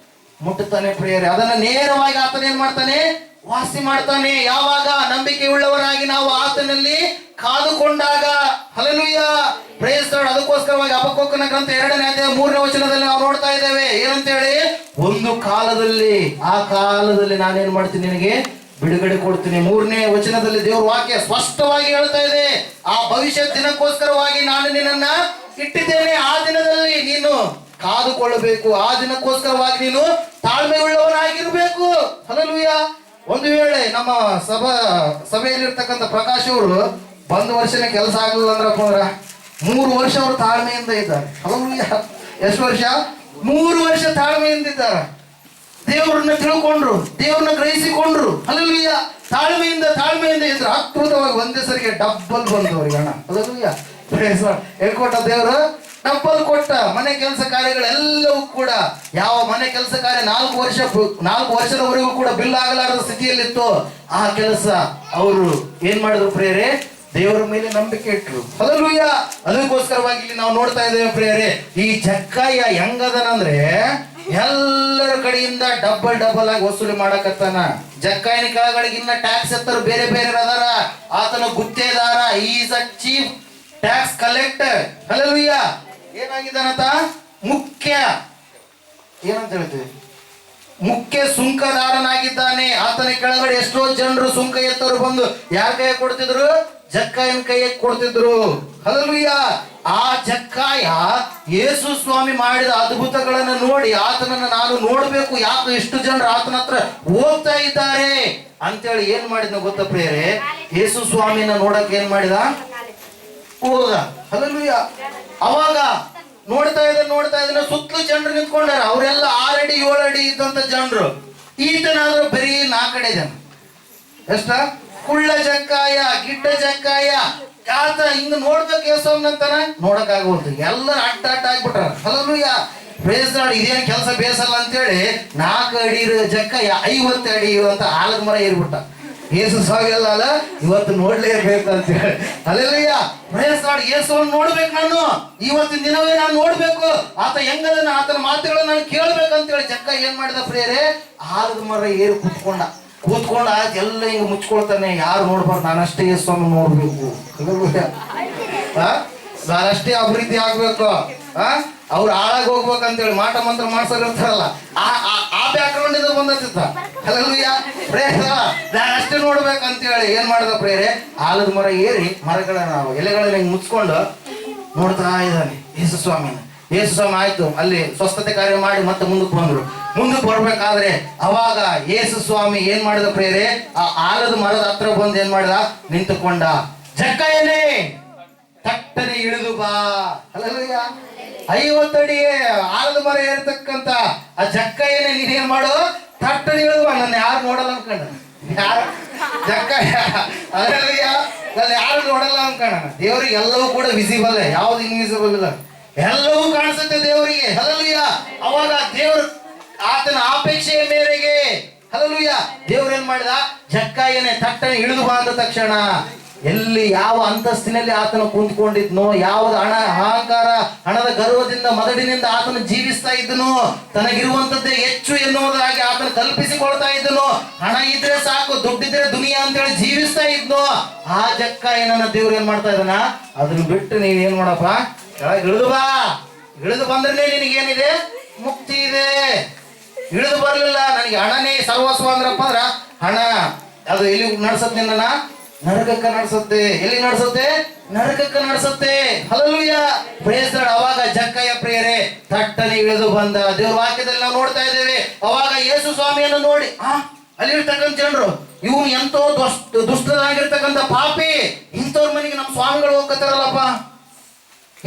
ಮುಟ್ಟುತ್ತಾನೆ ಪ್ರಿಯರೇ. ಅದನ್ನ ನೇರವಾಗಿ ಆತನೇನ್ ಮಾಡ್ತಾನೆ, ವಾಸಿ ಮಾಡ್ತಾನೆ. ಯಾವಾಗ ನಂಬಿಕೆ ಉಳ್ಳವರಾಗಿ ನಾವು ಆತನಲ್ಲಿ ಕಾದುಕೊಂಡಾಗ. ಹಲ್ಲೆಲೂಯಾ. Praise Lord. ಅದಕ್ಕೋಸ್ಕರವಾಗಿ ಹಬಕ್ಕೂಕನ ಗ್ರಂಥ 2ನೇ ಅಧ್ಯಾಯ 3ನೇ ವಚನದಲ್ಲಿ ನಾವು ನೋಡ್ತಾ ಇದ್ದೇವೆ, ಏನಂತೇಳಿ, ಒಂದು ಕಾಲದಲ್ಲಿ, ಆ ಕಾಲದಲ್ಲಿ ನಾನೇನ್ ಮಾಡ್ತೀನಿ, ನಿನಗೆ ಬಿಡುಗಡೆ ಕೊಡ್ತೀನಿ. 3ನೇ ವಚನದಲ್ಲಿ ದೇವರ ವಾಕ್ಯ ಸ್ಪಷ್ಟವಾಗಿ ಹೇಳ್ತಾ ಇದೆ, ಆ ಭವಿಷ್ಯ ದಿನಕ್ಕೋಸ್ಕರವಾಗಿ ನಾನು ನಿನ್ನನ್ನ ಇಟ್ಟಿದ್ದೇನೆ. ಆ ದಿನದಲ್ಲಿ ನೀನು ಕಾದುಕೊಳ್ಳಬೇಕು, ಆ ದಿನಕ್ಕೋಸ್ಕರವಾಗಿ ನೀನು ತಾಳ್ಮೆ ಉಳ್ಳವನಾಗಿರ್ಬೇಕು. ಹಲ್ಲೆಲೂಯಾ. ಒಂದು ವೇಳೆ ನಮ್ಮ ಸಭೆಯಲ್ಲಿರ್ತಕ್ಕಂಥ ಪ್ರಕಾಶ್ ಅವರು ಒಂದು ವರ್ಷನೇ ಕೆಲಸ ಆಗಲಿಲ್ಲ ಅಂದ್ರಪ್ಪ ಅಂದ್ರ 3 ವರ್ಷ ಅವರು ತಾಳ್ಮೆಯಿಂದ ಇದ್ದಾರೆ. ಹಲ್ಲೆಲೂಯಾ. ಎಷ್ಟು ವರ್ಷ? 3 ವರ್ಷ ತಾಳ್ಮೆಯಿಂದ ಇದ್ದಾರೆ. ದೇವರನ್ನ ತಿಳ್ಕೊಂಡ್ರು, ದೇವರನ್ನ ಗ್ರಹಿಸಿಕೊಂಡ್ರು. ಹಲ್ಲೆಲೂಯಾ. ತಾಳ್ಮೆಯಿಂದ ಇದ್ರೆ ಅದ್ಭುತವಾಗಿ ಒಂದೇ ಸರಿಗೆ ಡಬ್ಬಲ್ ಬಂದು ಅವ್ರಿಗೆ ಹಣ. ಹಲ್ಲೆಲೂಯಾ. ಹೇಳ್ಕೊಟ್ಟ ದೇವರು ಡಬ್ಬಲ್ ಕೊಟ್ಟ. ಮನೆ ಕೆಲಸ ಕಾರ್ಯಗಳೆಲ್ಲವೂ ಕೂಡ, ಯಾವ ಮನೆ ಕೆಲಸ ಕಾರ್ಯ 4 ವರ್ಷದವರೆಗೂ ಕೂಡ ಬಿಲ್ ಆಗಲಾರದ ಸ್ಥಿತಿಯಲ್ಲಿತ್ತು, ಆ ಕೆಲಸ ಅವರು ಏನ್ ಮಾಡಿದ್ರು ಪ್ರಿಯರೇ? ದೇವರ ಮೇಲೆ ನಂಬಿಕೆ ಇಟ್ರು. ಹಲ್ಲೆಲೂಯಾ. ಅದಕ್ಕೋಸ್ಕರವಾಗಿ ಇಲ್ಲಿ ನಾವು ನೋಡ್ತಾ ಇದ್ದೇವೆ ಪ್ರಿಯರೇ, ಈ ಜಕ್ಕಾಯ ಹೆಂಗದನಂದ್ರೆ ಎಲ್ಲರ ಕಡೆಯಿಂದ ಡಬಲ್ ಆಗಿ ವಸೂಲಿ ಮಾಡಕತ್ತಾನ. ಜಕ್ಕಾಯನ ಕೆಳಗಡೆ ಇನ್ನ ಟ್ಯಾಕ್ಸ್ ಎತ್ತರು ಬೇರೆ ಅದಾರ. ಆತನ ಗುತ್ತೇದಾರ, is a chief tax collector. Hallelujah. ಏನಾಗಿದ್ದಾನಂತ? ಮುಖ್ಯ ಏನಂತ ಹೇಳ್ತೀವಿ? ಮುಖ್ಯ ಸುಂಕದಾರನಾಗಿದ್ದಾನೆ. ಆತನ ಕೆಳಗಡೆ ಎಷ್ಟೋ ಜನರು ಸುಂಕ ಎತ್ತರು ಬಂದು ಯಾರ ಕೈ ಕೊಡ್ತಿದ್ರು? ಜಕ್ಕಾಯನ ಕೈಗೆ ಕೊಡ್ತಿದ್ರು. ಹಲ್ಲೆಲೂಯಾ. ಆ ಜಕ್ಕಾಯ ಯೇಸು ಸ್ವಾಮಿ ಮಾಡಿದ ಅದ್ಭುತಗಳನ್ನು ನೋಡಿ ಆತನನ್ನ ನಾನು ನೋಡ್ಬೇಕು, ಯಾಕೆ ಇಷ್ಟು ಜನರು ಆತನ ಹತ್ರ ಹೋಗ್ತಾ ಇದ್ದಾರೆ ಅಂತೇಳಿ ಏನ್ ಮಾಡಿದ್ನ ಗೊತ್ತಾ ಪ್ರಿಯರೇ? ಯೇಸು ಸ್ವಾಮಿನ ನೋಡಕ್ ಏನ್ ಮಾಡಿದ? ಹೋದ. ಹಲ್ಲೆಲೂಯಾ. ಅವಾಗ ನೋಡ್ತಾ ಇದ್ದಾನೆ ಸುತ್ತಲೂ ಜನರು ನಿಂತ್ಕೊಂಡಾರ. ಅವರೆಲ್ಲ 6 ಅಡಿ 7 ಅಡಿ ಇದ್ದಂತ ಜನರು. ಈತನಾದ್ರೂ ಬರೀ 4 ಅಡಿ ಜನ. ಎಷ್ಟ? ಕುಳ್ಳ ಜಕ್ಕಾಯ, ಗಿಡ್ಡ ಜಕ್ಕಾಯ. ಆತ ಹಿಂಗ ನೋಡ್ಬೇಕು ಯೇಸುವನ್ನಂತಾನ, ನೋಡಕ್ ಆಗೋಲ್ದು. ಎಲ್ಲರೂ ಅಡ್ಡ ಆಗ್ಬಿಟ್ರ. ಹಲ್ಲೆಲೂಯಾ. Praise lord. ಇದೇನು ಕೆಲಸ ಬೇಸಲ್ಲ ಅಂತೇಳಿ 4 ಅಡಿ ಜಕ್ಕಾಯ 50 ಅಡಿ ಇರುವಂತ ಆಲದ ಮರ ಏರ್ಬಿಟ್ಟ. ಯೇಸು ಸ್ವಾಮಿ ಅಲ್ಲ ಇವತ್ತು ನೋಡ್ಲೇಬೇಕು ಅಂತ ಹೇಳಿ. ಹಲ್ಲೆಲೂಯಾ. Praise Lord. ಯೇಸುವನ್ನು ನೋಡ್ಬೇಕು ನಾನು, ಇವತ್ತಿನ ದಿನವೇ ನಾನು ನೋಡ್ಬೇಕು. ಆತ ಹೆಂಗದನ್ನ, ಆತನ ಮಾತುಗಳನ್ನ ನಾನು ಕೇಳ್ಬೇಕಂತೇಳಿ ಜಕ್ಕ ಏನ್ ಮಾಡಿದ ಪ್ರಿಯರೇ? ಆಲದ ಮರ ಏರಿ ಕೂತ್ಕೊಂಡ ಆಯ್ತು ಎಲ್ಲ ಹಿಂಗ ಮುಚ್ಕೊಳ್ತಾನೆ. ಯಾರು ನೋಡ್ಬಾರ್ದು, ನಾನಷ್ಟೇ ಯೇಸುವನ್ನು ನೋಡ್ಬೇಕು. ಹಲ್ಲೆಲೂಯಾ. ನಾನಷ್ಟೇ ಅಭಿವೃದ್ಧಿ ಆಗ್ಬೇಕು. ಅವ್ರು ಹಾಳಾಗಿ ಹೋಗ್ಬೇಕಂತೇಳಿ ಮಾಟ ಮಂತ್ರ ಮಾಡ್ಸೋರಿರ್ತಾರಲ್ಲ, ಆ ಬ್ಯಾಕ್ಗ್ರೌಂಡ್ ಇಂದ ಬಂದಿತ್ತ. ಹಲ್ಲೆಲೂಯಾ. ಪ್ರೇರ ನಾನಷ್ಟೇ ನೋಡ್ಬೇಕಂತೇಳಿ ಏನ್ ಮಾಡಿದ ಪ್ರೇರೆ? ಆಲದ ಮರ ಏರಿ ಮರಗಳನ್ನ ಎಲೆಗಳನ್ನ ಹಿಂಗ್ ಮುಚ್ಕೊಂಡು ನೋಡ್ತಾ ಇದ್ದಾನೆ ಯೇಸು ಸ್ವಾಮಿನ. ಯೇಸು ಸ್ವಾಮಿ ಆಯ್ತು ಅಲ್ಲಿ ಸ್ವಸ್ಥತೆ ಕಾರ್ಯ ಮಾಡಿ ಮತ್ತೆ ಮುಂದಕ್ಕೆ ಬರ್ಬೇಕಾದ್ರೆ ಅವಾಗ ಯೇಸು ಸ್ವಾಮಿ ಏನ್ ಮಾಡಿದ ಪ್ರೇರೆ? ಆ ಆಲದ ಮರದ ಹತ್ರ ಬಂದು ಏನ್ ಮಾಡಿದ? ನಿಂತುಕೊಂಡ. ಜಕ್ಕಾಯನೇ ತಟ್ಟನೆ ಇಳಿದು ಬಾ. ಹಲ್ಲೆಲೂಯಾ. 50 ಅಡಿ ಆಲದ ಮರ ಏರ್ತಕ್ಕಂತ ಆ ಜಕ್ಕಾಯನೇ ನೀನೇನ್ ಮಾಡು? ತಟ್ಟನೆ ಇಳಿದು ಬಾ. ನನ್ನ ಯಾರು ನೋಡಲ್ಲ ಅನ್ಕೊಂಡ. ಯಾರು? ಜಕ್ಕಾಯ. ಹಲ್ಲೆಲೂಯಾ. ನನ್ನ ಯಾರು ನೋಡಲ್ಲ ಅನ್ಕೊಂಡ. ದೇವರಿಗೆ ಎಲ್ಲವೂ ಕೂಡ ವಿಸಿಬಲ್, ಯಾವ್ದು ಇನ್ವಿಸಿಬಲ್ ಇಲ್ಲ. ಎಲ್ಲವೂ ಕಾಣಿಸುತ್ತೆ ದೇವರಿಗೆ. ಹಲ್ಲೆಲೂಯಾ. ಅವಾಗ ದೇವರು ಆತನ ಅಪೇಕ್ಷೆಯ ಮೇರೆಗೆ ಹಲ್ಲೆಲೂಯಾ ದೇವರು ಏನ್ ಮಾಡಿದ? ಜಕ್ಕಾಯನೇ ತಟ್ಟನೆ ಇಳಿದು ಬಾ ಅಂದ ತಕ್ಷಣ ಎಲ್ಲಿ ಯಾವ ಅಂತಸ್ತಿನಲ್ಲಿ ಆತನ ಕುಂತ್ಕೊಂಡಿದ್ನೋ, ಯಾವ್ದು ಅಹಂಕಾರ, ಹಣದ ಗರ್ವದಿಂದ ಮದಡಿನಿಂದ ಆತನ ಜೀವಿಸ್ತಾ ಇದ್ದನು, ತನಗಿರುವಂತದ್ದೇ ಹೆಚ್ಚು ಎನ್ನುವುದಾಗಿ ಆತನ ಕಲ್ಪಿಸಿಕೊಳ್ತಾ ಇದ್ದನು, ಹಣ ಇದ್ರೆ ಸಾಕು, ದುಡ್ಡಿದ್ರೆ ದುನಿಯಾ ಅಂತೇಳಿ ಜೀವಿಸ್ತಾ ಇದ್ನು, ಆ ಜಕ್ಕಾಯನನ್ನ ದೇವ್ರು ಏನ್ ಮಾಡ್ತಾ ಇದ್ದಾನ? ಅದನ್ನ ಬಿಟ್ಟು ನೀವ್ ಏನ್ ಮಾಡಪ್ಪ? ಇಳಿದು ಬಾ. ಇಳಿದು ಬಂದ್ರೆ ನಿನಗೇನಿದೆ? ಮುಕ್ತಿ ಇದೆ. ಇಳಿದು ಬರ್ಲಿಲ್ಲ, ನನಗೆ ಹಣನೇ ಸರ್ವಸ್ವ ಅಂದ್ರಪ್ಪ ಅಂದ್ರ ಹಣ ಅದು ಎಲ್ಲಿ ನಡ್ಸತ್? ನಿನ್ನ ನರಕಕ್ಕೆ ನಡ್ಸುತ್ತೆ. ಎಲ್ಲಿ ನಡ್ಸುತ್ತೆ? ನರಕಕ್ಕೆ ನಡ್ಸುತ್ತೆ. ಹಲ್ಲೆಲೂಯಾ. Praise lord. ಅವಾಗ ಜಕ್ಕಾಯ ಪ್ರಿಯರೇ ತಟ್ಟನೆ ಇಳಿದು ಬಂದ. ದೇವ್ರ ವಾಕ್ಯದಲ್ಲಿ ನಾವು ನೋಡ್ತಾ ಇದ್ದೇವೆ. ಅವಾಗ ಯೇಸು ಸ್ವಾಮಿಯನ್ನು ನೋಡಿ ಅಲ್ಲಿರ್ತಕ್ಕಂಥ ಜನರು, ಇವನು ಎಂತೋ ದುಷ್ಟರಾಗಿರ್ತಕ್ಕಂಥ ಪಾಪಿ, ಇಂಥವ್ರ ಮನೆಗೆ ನಮ್ಮ ಸ್ವಾಮಿಗಳು ಹೋಗ್ತಾರಲ್ಲಪ್ಪ,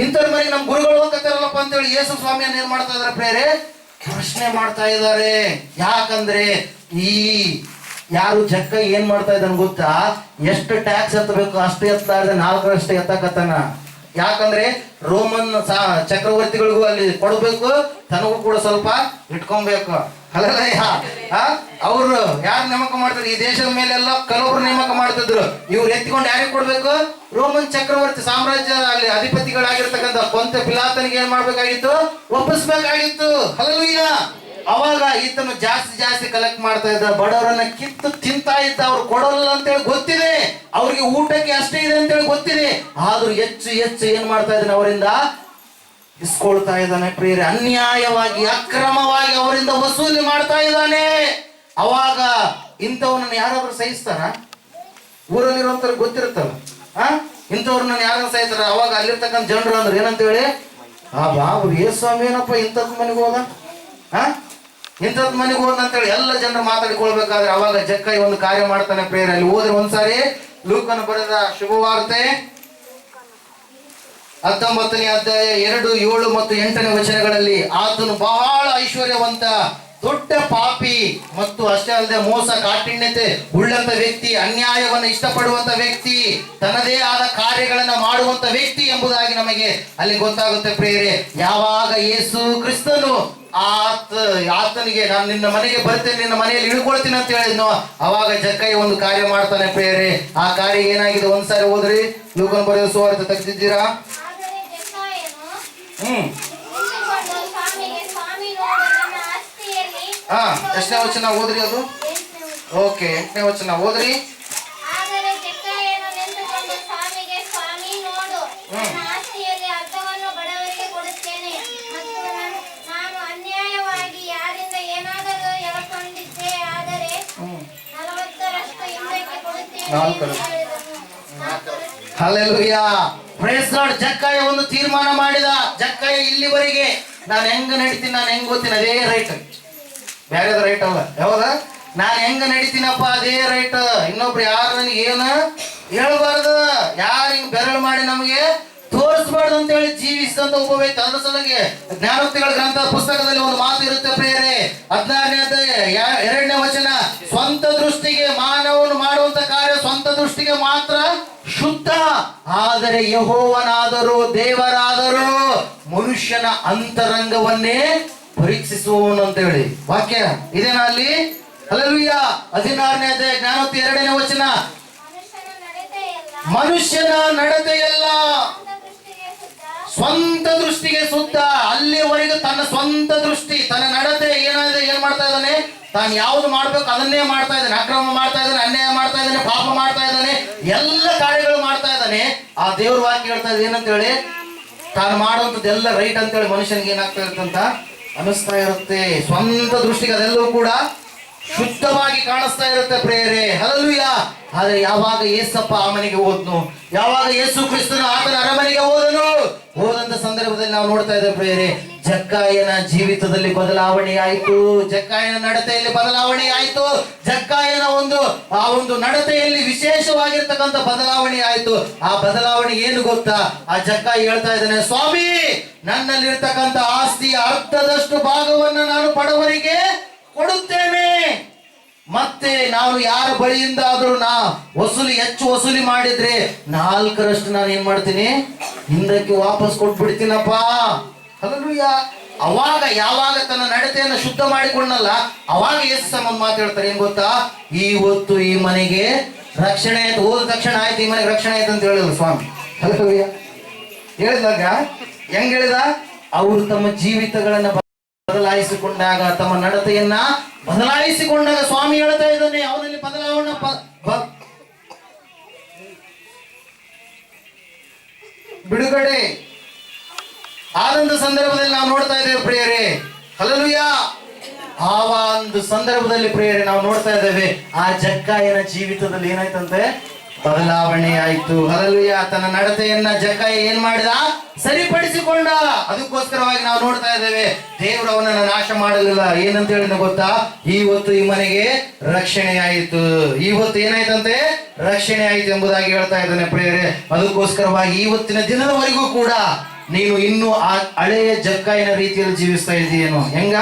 ಇಂಥವ್ರ ಮನೆಗೆ ನಮ್ಮ ಗುರುಗಳು ಹೋಗ್ತಾರಲ್ಲಪ್ಪ ಅಂತೇಳಿ ಯೇಸು ಸ್ವಾಮಿಯನ್ನು ಏನ್ ಮಾಡ್ತಾ ಇದಾರೆ ಪ್ರಿಯರೇ? ಪ್ರಶ್ನೆ ಮಾಡ್ತಾ ಇದ್ದಾರೆ. ಯಾಕಂದ್ರೆ ಈ ಯಾರು ಜಕ್ಕ ಏನ್ ಮಾಡ್ತಾ ಇದ್ದಾನ ಗೊತ್ತಾ? ಎಷ್ಟು ಟ್ಯಾಕ್ಸ್ ಎತ್ತಬೇಕು ಅಷ್ಟು ಎತ್ತಾ ಇದ್ರೆ 4ರಷ್ಟು ಎತ್ತಕತ್ತಾನ. ಯಾಕಂದ್ರೆ ರೋಮನ್ ಚಕ್ರವರ್ತಿಗಳಿಗೂ ಅಲ್ಲಿ ಕೊಡ್ಬೇಕು, ತನಗೂ ಕೂಡ ಸ್ವಲ್ಪ ಇಟ್ಕೊಬೇಕು. ಅಲ್ಲಯ್ಯ, ಅವ್ರು ಯಾರು ನೇಮಕ ಮಾಡ್ತಾರೆ? ಈ ದೇಶದ ಮೇಲೆಲ್ಲ ಕೆಲವೊಬ್ರು ನೇಮಕ ಮಾಡ್ತಿದ್ರು. ಇವ್ರು ಎತ್ತಿಕೊಂಡು ಯಾರಿಗೆ ಕೊಡ್ಬೇಕು? ರೋಮನ್ ಚಕ್ರವರ್ತಿ ಸಾಮ್ರಾಜ್ಯ ಅಲ್ಲಿ ಅಧಿಪತಿಗಳಾಗಿರ್ತಕ್ಕಂಥ ಕೊಂತ ಪಿಲಾತನಿಗೆ ಏನ್ ಮಾಡ್ಬೇಕಾಗಿತ್ತು? ಒಪ್ಪಿಸ್ಬೇಕಾಗಿತ್ತು. ಹಲ್ಲೆಲೂಯಾ. ಅವಾಗ ಈತನು ಜಾಸ್ತಿ ಕಲೆಕ್ಟ್ ಮಾಡ್ತಾ ಇದ್ದ, ಬಡವರನ್ನ ಕಿತ್ತು ತಿಂತಾ ಇದ್ದ. ಅವ್ರು ಕೊಡಲ್ಲ ಅಂತೇಳಿ ಗೊತ್ತಿದೆ, ಅವ್ರಿಗೆ ಊಟಕ್ಕೆ ಅಷ್ಟೇ ಇದೆ ಅಂತೇಳಿ ಗೊತ್ತಿದೆ, ಆದ್ರೂ ಹೆಚ್ಚು ಏನ್ ಮಾಡ್ತಾ ಇದ್ದಾನೆ? ಅವರಿಂದ ಇಸ್ಕೊಳ್ತಾ ಇದ್ದಾನೆ ಪ್ರಿಯರೇ. ಅನ್ಯಾಯವಾಗಿ ಅಕ್ರಮವಾಗಿ ಅವರಿಂದ ವಸೂಲಿ ಮಾಡ್ತಾ ಇದ್ದಾನೆ. ಅವಾಗ ಇಂಥವನ್ನ ಯಾರಾದ್ರೂ ಸಹಿಸ್ತಾರ? ಊರಲ್ಲಿರುವಂತ ಗೊತ್ತಿರುತ್ತಲ್ಲ, ಇಂಥವ್ರನ್ನ ಯಾರು ಸಹಿಸ್ತಾರ? ಅವಾಗ ಅಲ್ಲಿರ್ತಕ್ಕಂಥ ಜನರು ಅಂದ್ರೆ ಏನಂತ ಹೇಳಿ, ಬಾಬು ಯೇಸು ಸ್ವಾಮಿ ಏನಪ್ಪ ಇಂಥದ್ ಮನೆಗೆ ಹೋದ, ಇಂಥದ್ ಮನೆಗೆ ಹೋದ ಅಂತೇಳಿ ಎಲ್ಲ ಜನರು ಮಾತಾಡಿಕೊಳ್ಬೇಕಾದ್ರೆ ಅವಾಗ ಜಕ್ಕಾಯಿ ಒಂದು ಕಾರ್ಯ ಮಾಡ್ತಾನೆ ಪ್ರೇಯರ್. ಅಲ್ಲಿ ಹೋದ್ರೆ ಒಂದ್ಸಾರಿ ಲೂಕನು ಬರೆದ ಶುಭವಾರ್ತೆ 19ನೇ ಅಧ್ಯಾಯ 2, 7 ಮತ್ತು 8ನೇ ವಚನಗಳಲ್ಲಿ ಆತನು ಬಹಳ ಐಶ್ವರ್ಯವಂತ, ದೊಡ್ಡ ಪಾಪಿ ಮತ್ತು ಅಷ್ಟೇ ಅಲ್ಲದೆ ಮೋಸ ಕಾಠಿಣ್ಯತೆ ಉಳ್ಳಂತ ವ್ಯಕ್ತಿ, ಅನ್ಯಾಯವನ್ನು ಇಷ್ಟಪಡುವಂತ ವ್ಯಕ್ತಿ, ತನ್ನದೇ ಆದ ಕಾರ್ಯಗಳನ್ನು ಮಾಡುವಂತ ವ್ಯಕ್ತಿ ಎಂಬುದಾಗಿ ನಮಗೆ ಅಲ್ಲಿ ಗೊತ್ತಾಗುತ್ತೆ ಪ್ರಿಯರೇ. ಯಾವಾಗ ಯೇಸು ಕ್ರಿಸ್ತನು ಆತನಿಗೆ ನಾನು ನಿನ್ನ ಮನೆಗೆ ಬರ್ತೇನೆ, ನಿನ್ನ ಮನೆಯಲ್ಲಿ ಇಳ್ಕೊಳ್ತೀನಿ ಅಂತ ಹೇಳಿದ್ನೋ, ಅವಾಗ ಜಕ್ಕಯ್ಯ ಒಂದು ಕಾರ್ಯ ಮಾಡ್ತಾನೆ ಪ್ರಿಯರೇ. ಆ ಕಾರ್ಯ ಏನಾಗಿದೆ ಒಂದ್ಸಾರಿ ಓದ್ರಿ. ಲೂಕನ ಬರೆದ ಸುವಾರ್ತೆ ತೆಗೆದಿದ್ದೀರಾ? ಎಷ್ಟನೇ ವಚನ ಓದ್ರಿ ಅದು? ಓಕೆ, 8ನೇ ವಚನ ಓದ್ರಿ. Hallelujah, praise lord. ಜಕ್ಕಯ್ಯ ಒಂದು ತೀರ್ಮಾನ ಮಾಡಿದ. ಜಕ್ಕಯ್ಯ ಇಲ್ಲಿವರೆಗೆ ನಾನು ಹೆಂಗ ನಡಿತೀನಿ, ನಾನು ಹೆಂಗ್ ಓದ್ತೀನಿ ಅದೇ ರೈಟ್, ಬೇರೆದ ರೈಟ್ ಅಲ್ಲ. ಯಾವ್ದ? ನಾನು ಹೆಂಗ ನಡಿತೀನಪ್ಪ ಅದೇ ರೈಟ್. ಇನ್ನೊಬ್ರು ಯಾರು ನನಗೆ ಏನು ಹೇಳ್ಬಾರ್ದು, ಯಾರು ಹಿಂಗ್ ಬೆರಳು ಮಾಡಿ ನಮಗೆ ತೋರಿಸ್ಬಾರ್ದು ಅಂತ ಹೇಳಿ ಜೀವಿಸಿದಂತ ಒಬ್ಬ ವ್ಯಕ್ತಿ. ಅದ್ರ ಸಲುವಾಗಿ ಜ್ಞಾನೋಕ್ತಿಗಳ ಗ್ರಂಥ ಪುಸ್ತಕದಲ್ಲಿ ಒಂದು ಮಾತು ಇರುತ್ತೆ ಪ್ರಿಯರೇ. 16ನೇ ಅಧ್ಯಾಯ 2ನೇ ವಚನ, ಸ್ವಂತ ದೃಷ್ಟಿಗೆ ಮಾನವನು ಮಾಡುವಂತ ಕಾರ್ಯ ಸ್ವಂತ ದೃಷ್ಟಿಗೆ ಮಾತ್ರ ಶುದ್ಧ, ಆದರೆ ಯೆಹೋವನಾದರೂ ದೇವರಾದರೂ ಮನುಷ್ಯನ ಅಂತರಂಗವನ್ನೇ ಪರೀಕ್ಷಿಸುವವನು ಅಂತ ಹೇಳಿ ವಾಕ್ಯ ಇದೇನಾ ಅಲ್ಲಿ? ಹಲ್ಲೆಲೂಯಾ. 16ನೇ ಅಧ್ಯಾಯ ಜ್ಞಾನೋಕ್ತಿ 2ನೇ ವಚನ, ಮನುಷ್ಯನ ನಡತೆಯಲ್ಲ ಸ್ವಂತ ದೃಷ್ಟಿಗೆ ಶುದ್ಧ. ಅಲ್ಲಿವರೆಗೂ ತನ್ನ ಸ್ವಂತ ದೃಷ್ಟಿ, ತನ್ನ ನಡತೆ ಏನಾಗಿದೆ, ಏನ್ ಮಾಡ್ತಾ ಇದ್ದಾನೆ, ತಾನು ಯಾವ್ದು ಮಾಡ್ಬೇಕು ಅದನ್ನೇ ಮಾಡ್ತಾ ಇದ್ದಾನೆ. ಅಕ್ರಮ ಮಾಡ್ತಾ ಇದ್ದಾನೆ, ಅನ್ಯಾಯ ಮಾಡ್ತಾ ಇದ್ದಾನೆ, ಪಾಪ ಮಾಡ್ತಾ ಇದ್ದಾನೆ, ಎಲ್ಲ ಕಾರ್ಯಗಳು ಮಾಡ್ತಾ ಇದ್ದಾನೆ. ಆ ದೇವ್ರ ವಾಕ್ಯ ಹೇಳ್ತಾ ಇದೆ ಏನಂತ ಹೇಳಿ, ತಾನು ಮಾಡುವಂಥದ್ದು ಎಲ್ಲ ರೈಟ್ ಅಂತ ಹೇಳಿ ಮನುಷ್ಯನಿಗೆ ಏನಾಗ್ತಾ ಇರುತ್ತಂತ ಅನಿಸ್ತಾ ಇರುತ್ತೆ. ಸ್ವಂತ ದೃಷ್ಟಿಗೆ ಅದೆಲ್ಲವೂ ಕೂಡ ಶುದ್ಧವಾಗಿ ಕಾಣಿಸ್ತಾ ಇರುತ್ತೆ ಪ್ರೇಯರೇ. ಹಲ್ಲೆಲೂಯಾ. ಆದ್ರೆ ಯಾವಾಗ ಯೇಸಪ್ಪ ಆ ಮನೆಗೆ ಹೋದ್ನು, ಯಾವಾಗ ಯೇಸು ಕ್ರಿಸ್ತನು ಆತನ ಅರಮನೆಗೆ ಹೋದಂತ ಸಂದರ್ಭದಲ್ಲಿ ನಾವು ನೋಡ್ತಾ ಇದ್ದೇವೆ ಪ್ರೇಯರೇ, ಜಕ್ಕಾಯನ ಜೀವಿತದಲ್ಲಿ ಬದಲಾವಣೆ ಆಯಿತು, ಜಕ್ಕಾಯನ ನಡತೆಯಲ್ಲಿ ಬದಲಾವಣೆ ಆಯಿತು, ಜಕ್ಕಾಯನ ಆ ಒಂದು ನಡತೆಯಲ್ಲಿ ವಿಶೇಷವಾಗಿರ್ತಕ್ಕಂಥ ಬದಲಾವಣೆ ಆಯಿತು. ಆ ಬದಲಾವಣೆ ಏನು ಗೊತ್ತಾ? ಆ ಜಕ್ಕಾಯಿ ಹೇಳ್ತಾ ಇದ್ದಾನೆ, ಸ್ವಾಮಿ ನನ್ನಲ್ಲಿರ್ತಕ್ಕಂಥ ಆಸ್ತಿಯ ಅರ್ಧದಷ್ಟು ಭಾಗವನ್ನು ನಾನು ಬಡವರಿಗೆ ಕೊಡುತ್ತೇನೆ. ಮತ್ತೆ ನಾನು ಯಾರ ಬಳಿಯಿಂದ ಆದ್ರೂ ಹೆಚ್ಚು ವಸೂಲಿ ಮಾಡಿದ್ರೆ 4ರಷ್ಟು ನಾನು ಏನ್ ಮಾಡ್ತೀನಿ, ಹಿಂದಕ್ಕೆ ವಾಪಸ್ ಕೊಟ್ಬಿಡ್ತೀನಪ್ಪ. ಹಲ್ಲೆಲೂಯಾ. ಅವಾಗ ಯಾವಾಗ ತನ್ನ ನಡತೆಯನ್ನು ಶುದ್ಧ ಮಾಡಿಕೊಂಡಲ್ಲ, ಅವಾಗ ಯೇಸು ಸಂಬಂಧ ಮಾತಾಡ್ತಾರೆ. ಏನ್ ಗೊತ್ತಾ? ಇವತ್ತು ಈ ಮನೆಗೆ ರಕ್ಷಣೆ ಆಯ್ತು, ಹೋದ ತಕ್ಷಣ ಆಯ್ತು ಈ ಮನೆಗೆ ರಕ್ಷಣೆ ಆಯ್ತು ಅಂತ ಹೇಳಿದ್ರು ಸ್ವಾಮಿ. ಹಲ್ಲೆಲೂಯಾ. ಹೇಳಿದಾಗ ಹೆಂಗ್ ಹೇಳಿದ? ಅವರು ತಮ್ಮ ಜೀವಿತಗಳನ್ನ ಬದಲಾಯಿಸಿಕೊಂಡಾಗ, ತಮ್ಮ ನಡತೆಯನ್ನ ಬದಲಾಯಿಸಿಕೊಂಡಾಗ ಸ್ವಾಮಿ ಹೇಳ್ತಾ ಇದ್ದಾನೆ, ಅವನಲ್ಲಿ ಬದಲಾವಣೆ ಬಿಡುಗಡೆ ಆದಂತ ಸಂದರ್ಭದಲ್ಲಿ ನಾವು ನೋಡ್ತಾ ಇದ್ದೇವೆ ಪ್ರಿಯರೇ. ಹಲ್ಲೆಲೂಯಾ. ಆ ಒಂದು ಸಂದರ್ಭದಲ್ಲಿ ಪ್ರಿಯರೇ ನಾವು ನೋಡ್ತಾ ಇದ್ದೇವೆ, ಆ ಜಕ್ಕಾಯನ ಜೀವಿತದಲ್ಲಿ ಏನಾಯ್ತಂತೆ, ಬದಲಾವಣೆ ಆಯ್ತು. ಹಲ್ಲೆಲೂಯಾ. ತನ್ನ ನಡತೆಯನ್ನ ಜಕ್ಕಾಯ ಏನ್ ಮಾಡಿದ? ಸರಿಪಡಿಸಿಕೊಂಡ. ಅದಕ್ಕೋಸ್ಕರವಾಗಿ ನಾವು ನೋಡ್ತಾ ಇದ್ದೇವೆ, ದೇವರು ಅವನನ್ನ ನಾಶ ಮಾಡಲಿಲ್ಲ. ಏನಂತ ಹೇಳಿದ ಗೊತ್ತಾ? ಇವತ್ತು ಈ ಮನೆಗೆ ರಕ್ಷಣೆ ಆಯಿತು, ಇವತ್ತು ಏನಾಯ್ತಂತೆ, ರಕ್ಷಣೆ ಆಯಿತು ಎಂಬುದಾಗಿ ಹೇಳ್ತಾ ಇದ್ದಾನೆ ಪ್ರಿಯರೇ. ಅದಕ್ಕೋಸ್ಕರವಾಗಿ ಇವತ್ತಿನ ದಿನದವರೆಗೂ ಕೂಡ ನೀನು ಇನ್ನೂ ಆ ಹಳೆಯ ಜಕ್ಕಾಯಿನ ರೀತಿಯಲ್ಲಿ ಜೀವಿಸ್ತಾ ಇದೆಯೇನೋ? ಹೆಂಗ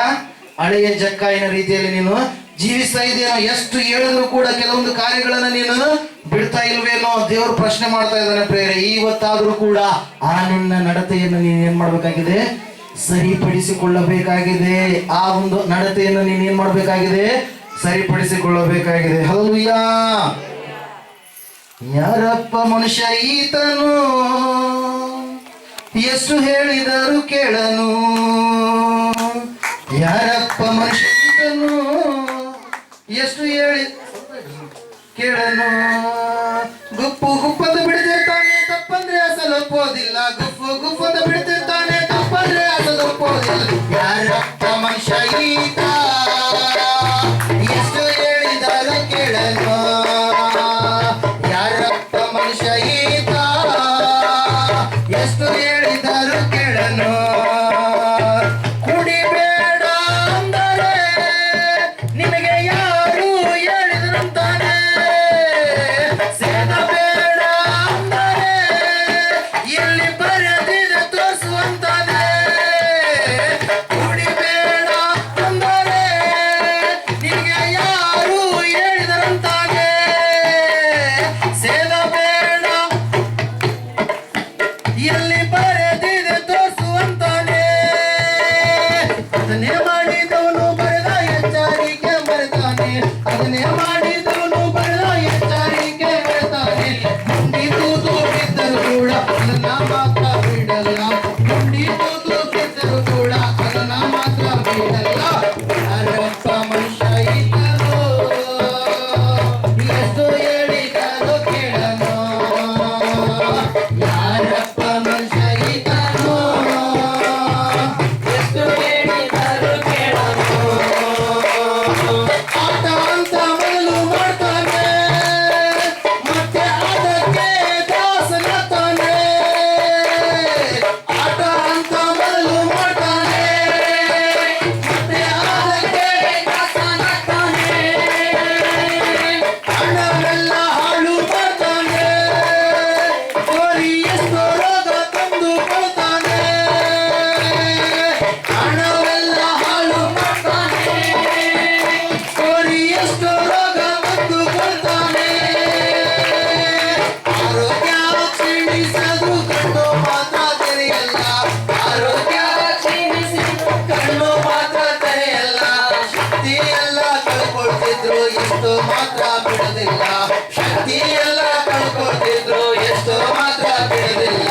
ಹಳೆಯ ಜಕ್ಕಾಯಿನ ರೀತಿಯಲ್ಲಿ ನೀನು ಜೀವಿಸ್ತಾ ಇದೆಯೇನೋ? ಎಷ್ಟು ಹೇಳಿದ್ರು ಕೂಡ ಕೆಲವೊಂದು ಕಾರ್ಯಗಳನ್ನ ನೀನು ಬಿಡ್ತಾ ಇಲ್ವೇನೋ? ದೇವರು ಪ್ರಶ್ನೆ ಮಾಡ್ತಾ ಇದ್ದಾನೆ ಪ್ರೇರೆ. ಇವತ್ತಾದ್ರೂ ಕೂಡ ಆ ನಿನ್ನ ನಡತೆಯನ್ನು ನೀನು ಏನ್ ಮಾಡ್ಬೇಕಾಗಿದೆ? ಸರಿಪಡಿಸಿಕೊಳ್ಳಬೇಕಾಗಿದೆ. ಆ ಒಂದು ನಡತೆಯನ್ನು ನೀನು ಏನ್ ಮಾಡ್ಬೇಕಾಗಿದೆ? ಸರಿಪಡಿಸಿಕೊಳ್ಳಬೇಕಾಗಿದೆ. ಹಲ್ಲೆಲೂಯಾ. ಯಾರಪ್ಪ ಮನುಷ್ಯ ಈತನು, ಎಷ್ಟು ಹೇಳಿದರು ಕೇಳನು. ಯಾರಪ್ಪ ಮನುಷ್ಯ ಈತನು, ಎಷ್ಟು ಹೇಳಿ ಕೇಳನು. ಗುಪ್ಪು ಗುಪ್ಪದ ಬಿಡ್ತಿರ್ತಾನೆ, ತಪ್ಪಂದ್ರೆ ಅಸಲು ಒಪ್ಪೋದಿಲ್ಲ. ಗುಪ್ಪು ಗುಪ್ಪದ ಬಿಡ್ತಿರ್ತಾನೆ, ತಪ್ಪಂದ್ರೆ ಅಸಲು ಒಪ್ಪೋದಿಲ್ಲ. ಯಾರಪ್ಪ ಮನುಷ್ಯ ಈತ, ಎಷ್ಟು ಹೇಳಿದರು ಕೇಳನು. ಯಾರಪ್ಪ ಮನುಷ್ಯ ಈತ, ಎಷ್ಟು ಹೇಳಿದರು ಕೇಳನು. ಕುಡಿಬೇಡ ಅಂದರೆ ನಿನಗೆ ಯಾರು ಹೇಳಿದ್ರಂತಾನೆ, ಸೇದಬೇಡ ಅದನ್ನೇ ಮಾಡಿದವನು ಬರೆದ ಎಚ್ಚರಿಕೆ ಮರೆತಾನೆ, ಅದನ್ನೇ ಮಾಡಿದವನು ಬರೆದ ಎಚ್ಚರಿಕೆ ಮರೆತಾನೆ. ಗುಂಡಿ ತೂತು ಬಿದ್ದರು ಕೂಡ ಅದನ್ನ ಮಾತ್ರ ಬಿಡಲ್ಲ, ಗುಂಡಿ ತೂತು ಬಿದ್ದರು ಕೂಡ ಅದನ್ನ ಮಾತ್ರ ಬಿಡಲ್ಲ. ಯಾರಪ್ಪ ಮನುಷ್ಯ ಇದ್ದನು, ಎಷ್ಟು ಹೇಳಿದರು ಕೇಳನು. ಯಾರಪ್ಪ ಮನುಷ್ಯ ಇದ್ದನು, ಎಷ್ಟು ಹೇಳಿದರು ಕೇಳನು. ಆಟ ಅಂತ ಮೊದಲು ಮಾಡ್ತಾನೆ, ಮತ್ತೆ ಅದಕ್ಕೆ ದಾಸನಾಗ್ತಾನೆ. ಆಟ ಅಂತ ಮೊದಲು ಮಾಡ್ತಾನೆ, ಮತ್ತೆ ಅದಕ್ಕೆ ದಾಸನಾಗ್ತಾನೆ. ಹಣವೆಲ್ಲ ಹಾಳು ಮಾಡ್ತಾನೆ, ಕೋರಿ ಎಷ್ಟೋ ರೋಗ ತಂದು ಕೊಡ್ತಾನೆ. ಹಣವೆಲ್ಲ ಹಾಳು ಮಾಡ್ತಾನೆ, ಕೋರಿ ಎಷ್ಟೋ ರೋಗ ತಂದು ಕೊಡ್ತಾನೆ. ಆರೋಗ್ಯ ಕ್ಷೀಣಿಸದು ಕಣ್ಣು ಮಾತ್ರ ತೆರೆಯಲ್ಲ, ಆರೋಗ್ಯ ಕ್ಷೀಣಿಸದು ಕಣ್ಣು ಮಾತ್ರ ತೆರೆಯಲ್ಲ. ಶಕ್ತಿ ಎಲ್ಲ ಕಳ್ಕೊಳ್ತಿದ್ರು ಎಷ್ಟು ಮಾತ್ರ ಬಿಡೋದಿಲ್ಲ, ಶಕ್ತಿ ಎಲ್ಲ ಕಳ್ಕೊಳ್ತಿದ್ರು ಎಷ್ಟು ಮಾತ್ರ ಬಿಡೋದಿಲ್ಲ.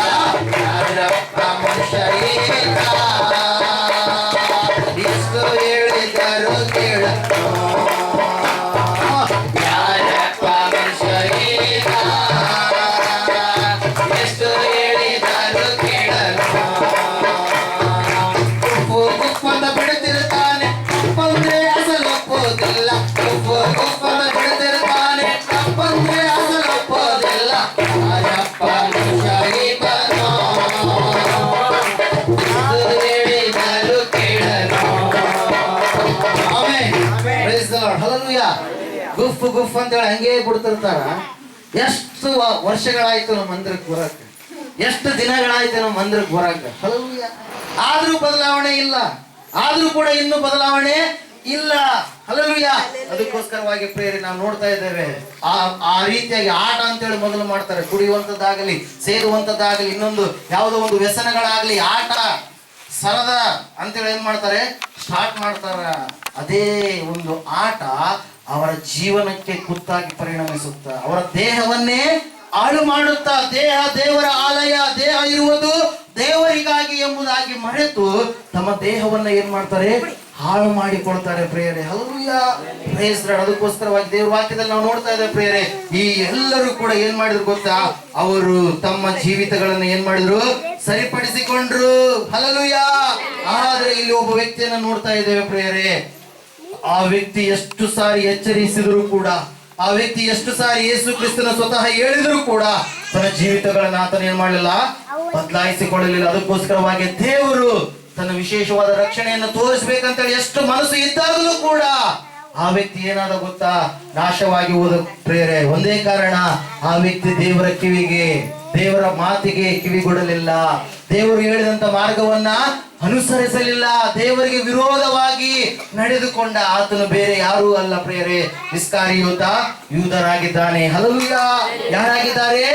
ಯಾರಪ್ಪ ಮನುಷ್ಯ ಈತ, ಎಷ್ಟು ಹೇಳಿದರು ಕೇಳನು. ಯಾರಪ್ಪ ಮನುಷ್ಯ ಈತ, ಎಷ್ಟು ಹೇಳಿದರು ಕೇಳನು. ಉಪ್ಪು ಉಪ್ಪಂದ ಬಿಡುತ್ತಿರುತ್ತಾನೆ, ತಪ್ಪಂದ್ರೆ ಅಸಲೊಪ್ಪೋದಿಲ್ಲ. ಉಪ್ಪು ಉಪ್ಪಂದ ಬಿಡುತ್ತಿರುತ್ತಾನೆ, ತಪ್ಪಂದ್ರೆ ಅಸಲೊಪ್ಪೋದಿಲ್ಲ. ಯಾರಪ್ಪ ಮನುಷ್ಯ ಈತನೋ, ಎಷ್ಟು ಹೇಳಿದರು ಕೇಳನು. Amen. Praise the Lord. Hallelujah. ಗುಫ್ ಗುಫ್ ಅಂತೇಳಿ ಹಂಗೆ ಬಿಡ್ತಿರ್ತಾರ. ಎಷ್ಟು ವರ್ಷಗಳಾಯ್ತು ನಮ್ಮ ಮಂದಿರಕ್ಕೆ ಬರಕ್ಕೆ, ಎಷ್ಟು ದಿನಗಳಾಯ್ತು ನಮ್ಮ ಮಂದಿರಕ್ಕೆ ಬರಕ್ಕೆ. Hallelujah. ಆದ್ರೂ ಬದಲಾವಣೆ ಇಲ್ಲ, ಆದ್ರೂ ಕೂಡ ಇನ್ನೂ ಬದಲಾವಣೆ ಇಲ್ಲ. Hallelujah. ಅದಕ್ಕೋಸ್ಕರವಾಗಿ ಪ್ರೇರಿ ನಾವು ನೋಡ್ತಾ ಇದ್ದೇವೆ, ಆ ರೀತಿಯಾಗಿ ಆಟ ಅಂತೇಳಿ ಮೊದಲು ಮಾಡ್ತಾರೆ. ಕುಡಿಯುವಂಥದ್ದಾಗಲಿ, ಸೇದುವಂಥದ್ದಾಗಲಿ, ಇನ್ನೊಂದು ಯಾವುದೋ ಒಂದು ವ್ಯಸನಗಳಾಗಲಿ, ಆಟ ಸರದ ಅಂತೇಳಿ ಏನ್ ಮಾಡ್ತಾರೆ, ಸ್ಟಾರ್ಟ್ ಮಾಡ್ತಾರ. ಅದೇ ಒಂದು ಆಟ ಅವರ ಜೀವನಕ್ಕೆ ಕುತ್ತಾಗಿ ಪರಿಣಮಿಸುತ್ತ, ಅವರ ದೇಹವನ್ನೇ ಹಾಳು ಮಾಡುತ್ತಾ. ದೇಹ ದೇವರ ಆಲಯ, ದೇಹ ಇರುವುದು ದೇವರಿಗಾಗಿ ಎಂಬುದಾಗಿ ಮರೆತು ತಮ್ಮ ದೇಹವನ್ನ ಏನ್ ಮಾಡ್ತಾರೆ, ಹಾಳು ಮಾಡಿಕೊಳ್ತಾರೆ ಪ್ರೇರೆ. ಹಲ್ಲೂಯಾ, ಪ್ರೇಸ್ ಲಾರ್ಡ್. ಅದಕ್ಕೋಸ್ಕರವಾಗಿ ದೇವರ ವಾಕ್ಯದಲ್ಲಿ ನಾವು ನೋಡ್ತಾ ಇದ್ದೇವೆ ಪ್ರೇರೆ, ಈ ಎಲ್ಲರೂ ಕೂಡ ಏನ್ ಮಾಡಿದ್ರು ಗೊತ್ತಾ, ಅವರು ತಮ್ಮ ಜೀವಿತಗಳನ್ನ ಏನ್ ಮಾಡಿದ್ರು, ಸರಿಪಡಿಸಿಕೊಂಡ್ರು. ಹಲ್ಲೂಯಾ. ಆದ್ರೆ ಇಲ್ಲಿ ಒಬ್ಬ ವ್ಯಕ್ತಿಯನ್ನ ನೋಡ್ತಾ ಇದ್ದೇವೆ ಪ್ರೇರೆ, ಆ ವ್ಯಕ್ತಿ ಎಷ್ಟು ಸಾರಿ ಎಚ್ಚರಿಸಿದ್ರು ಕೂಡ, ಆ ವ್ಯಕ್ತಿ ಎಷ್ಟು ಸಾರಿ ಯೇಸು ಕ್ರಿಸ್ತನ ಸ್ವತಃ ಹೇಳಿದ್ರು ಕೂಡ ತನ್ನ ಜೀವಿತಗಳನ್ನ ಆತನ ಏನ್ ಮಾಡಲಿಲ್ಲ, ಬದಲಾಯಿಸಿಕೊಳ್ಳಲಿಲ್ಲ. ಅದಕ್ಕೋಸ್ಕರವಾಗಿ ದೇವರು ತನ್ನ ವಿಶೇಷವಾದ ರಕ್ಷಣೆಯನ್ನು ತೋರಿಸ್ಬೇಕಂತೇಳಿ ಎಷ್ಟು ಮನಸ್ಸು ಇದ್ದಾಗಲೂ ಕೂಡ ಆ ವ್ಯಕ್ತಿ ಏನಾದ ಗೊತ್ತಾ, ನಾಶವಾಗಿ ಹೋದ ಪ್ರೇರೆ. ಒಂದೇ ಕಾರಣ, ಆ ವ್ಯಕ್ತಿ ದೇವರ ಕಿವಿಗೆ, ದೇವರ ಮಾತಿಗೆ ಕಿವಿಗೊಡಲಿಲ್ಲ, ದೇವರು ಹೇಳಿದಂತ ಮಾರ್ಗವನ್ನ ಅನುಸರಿಸಲಿಲ್ಲ, ದೇವರಿಗೆ ವಿರೋಧವಾಗಿ ನಡೆದುಕೊಂಡ ಆತನು ಬೇರೆ ಯಾರೂ ಅಲ್ಲ ಪ್ರೇರೆ, ಇಸ್ಕಾರಿಯೋತ ಯೂದನಾಗಿದ್ದಾನೆ. ಹಲ್ಲೂಯಾ. ಯಾರಾಗಿದ್ದಾರೆ?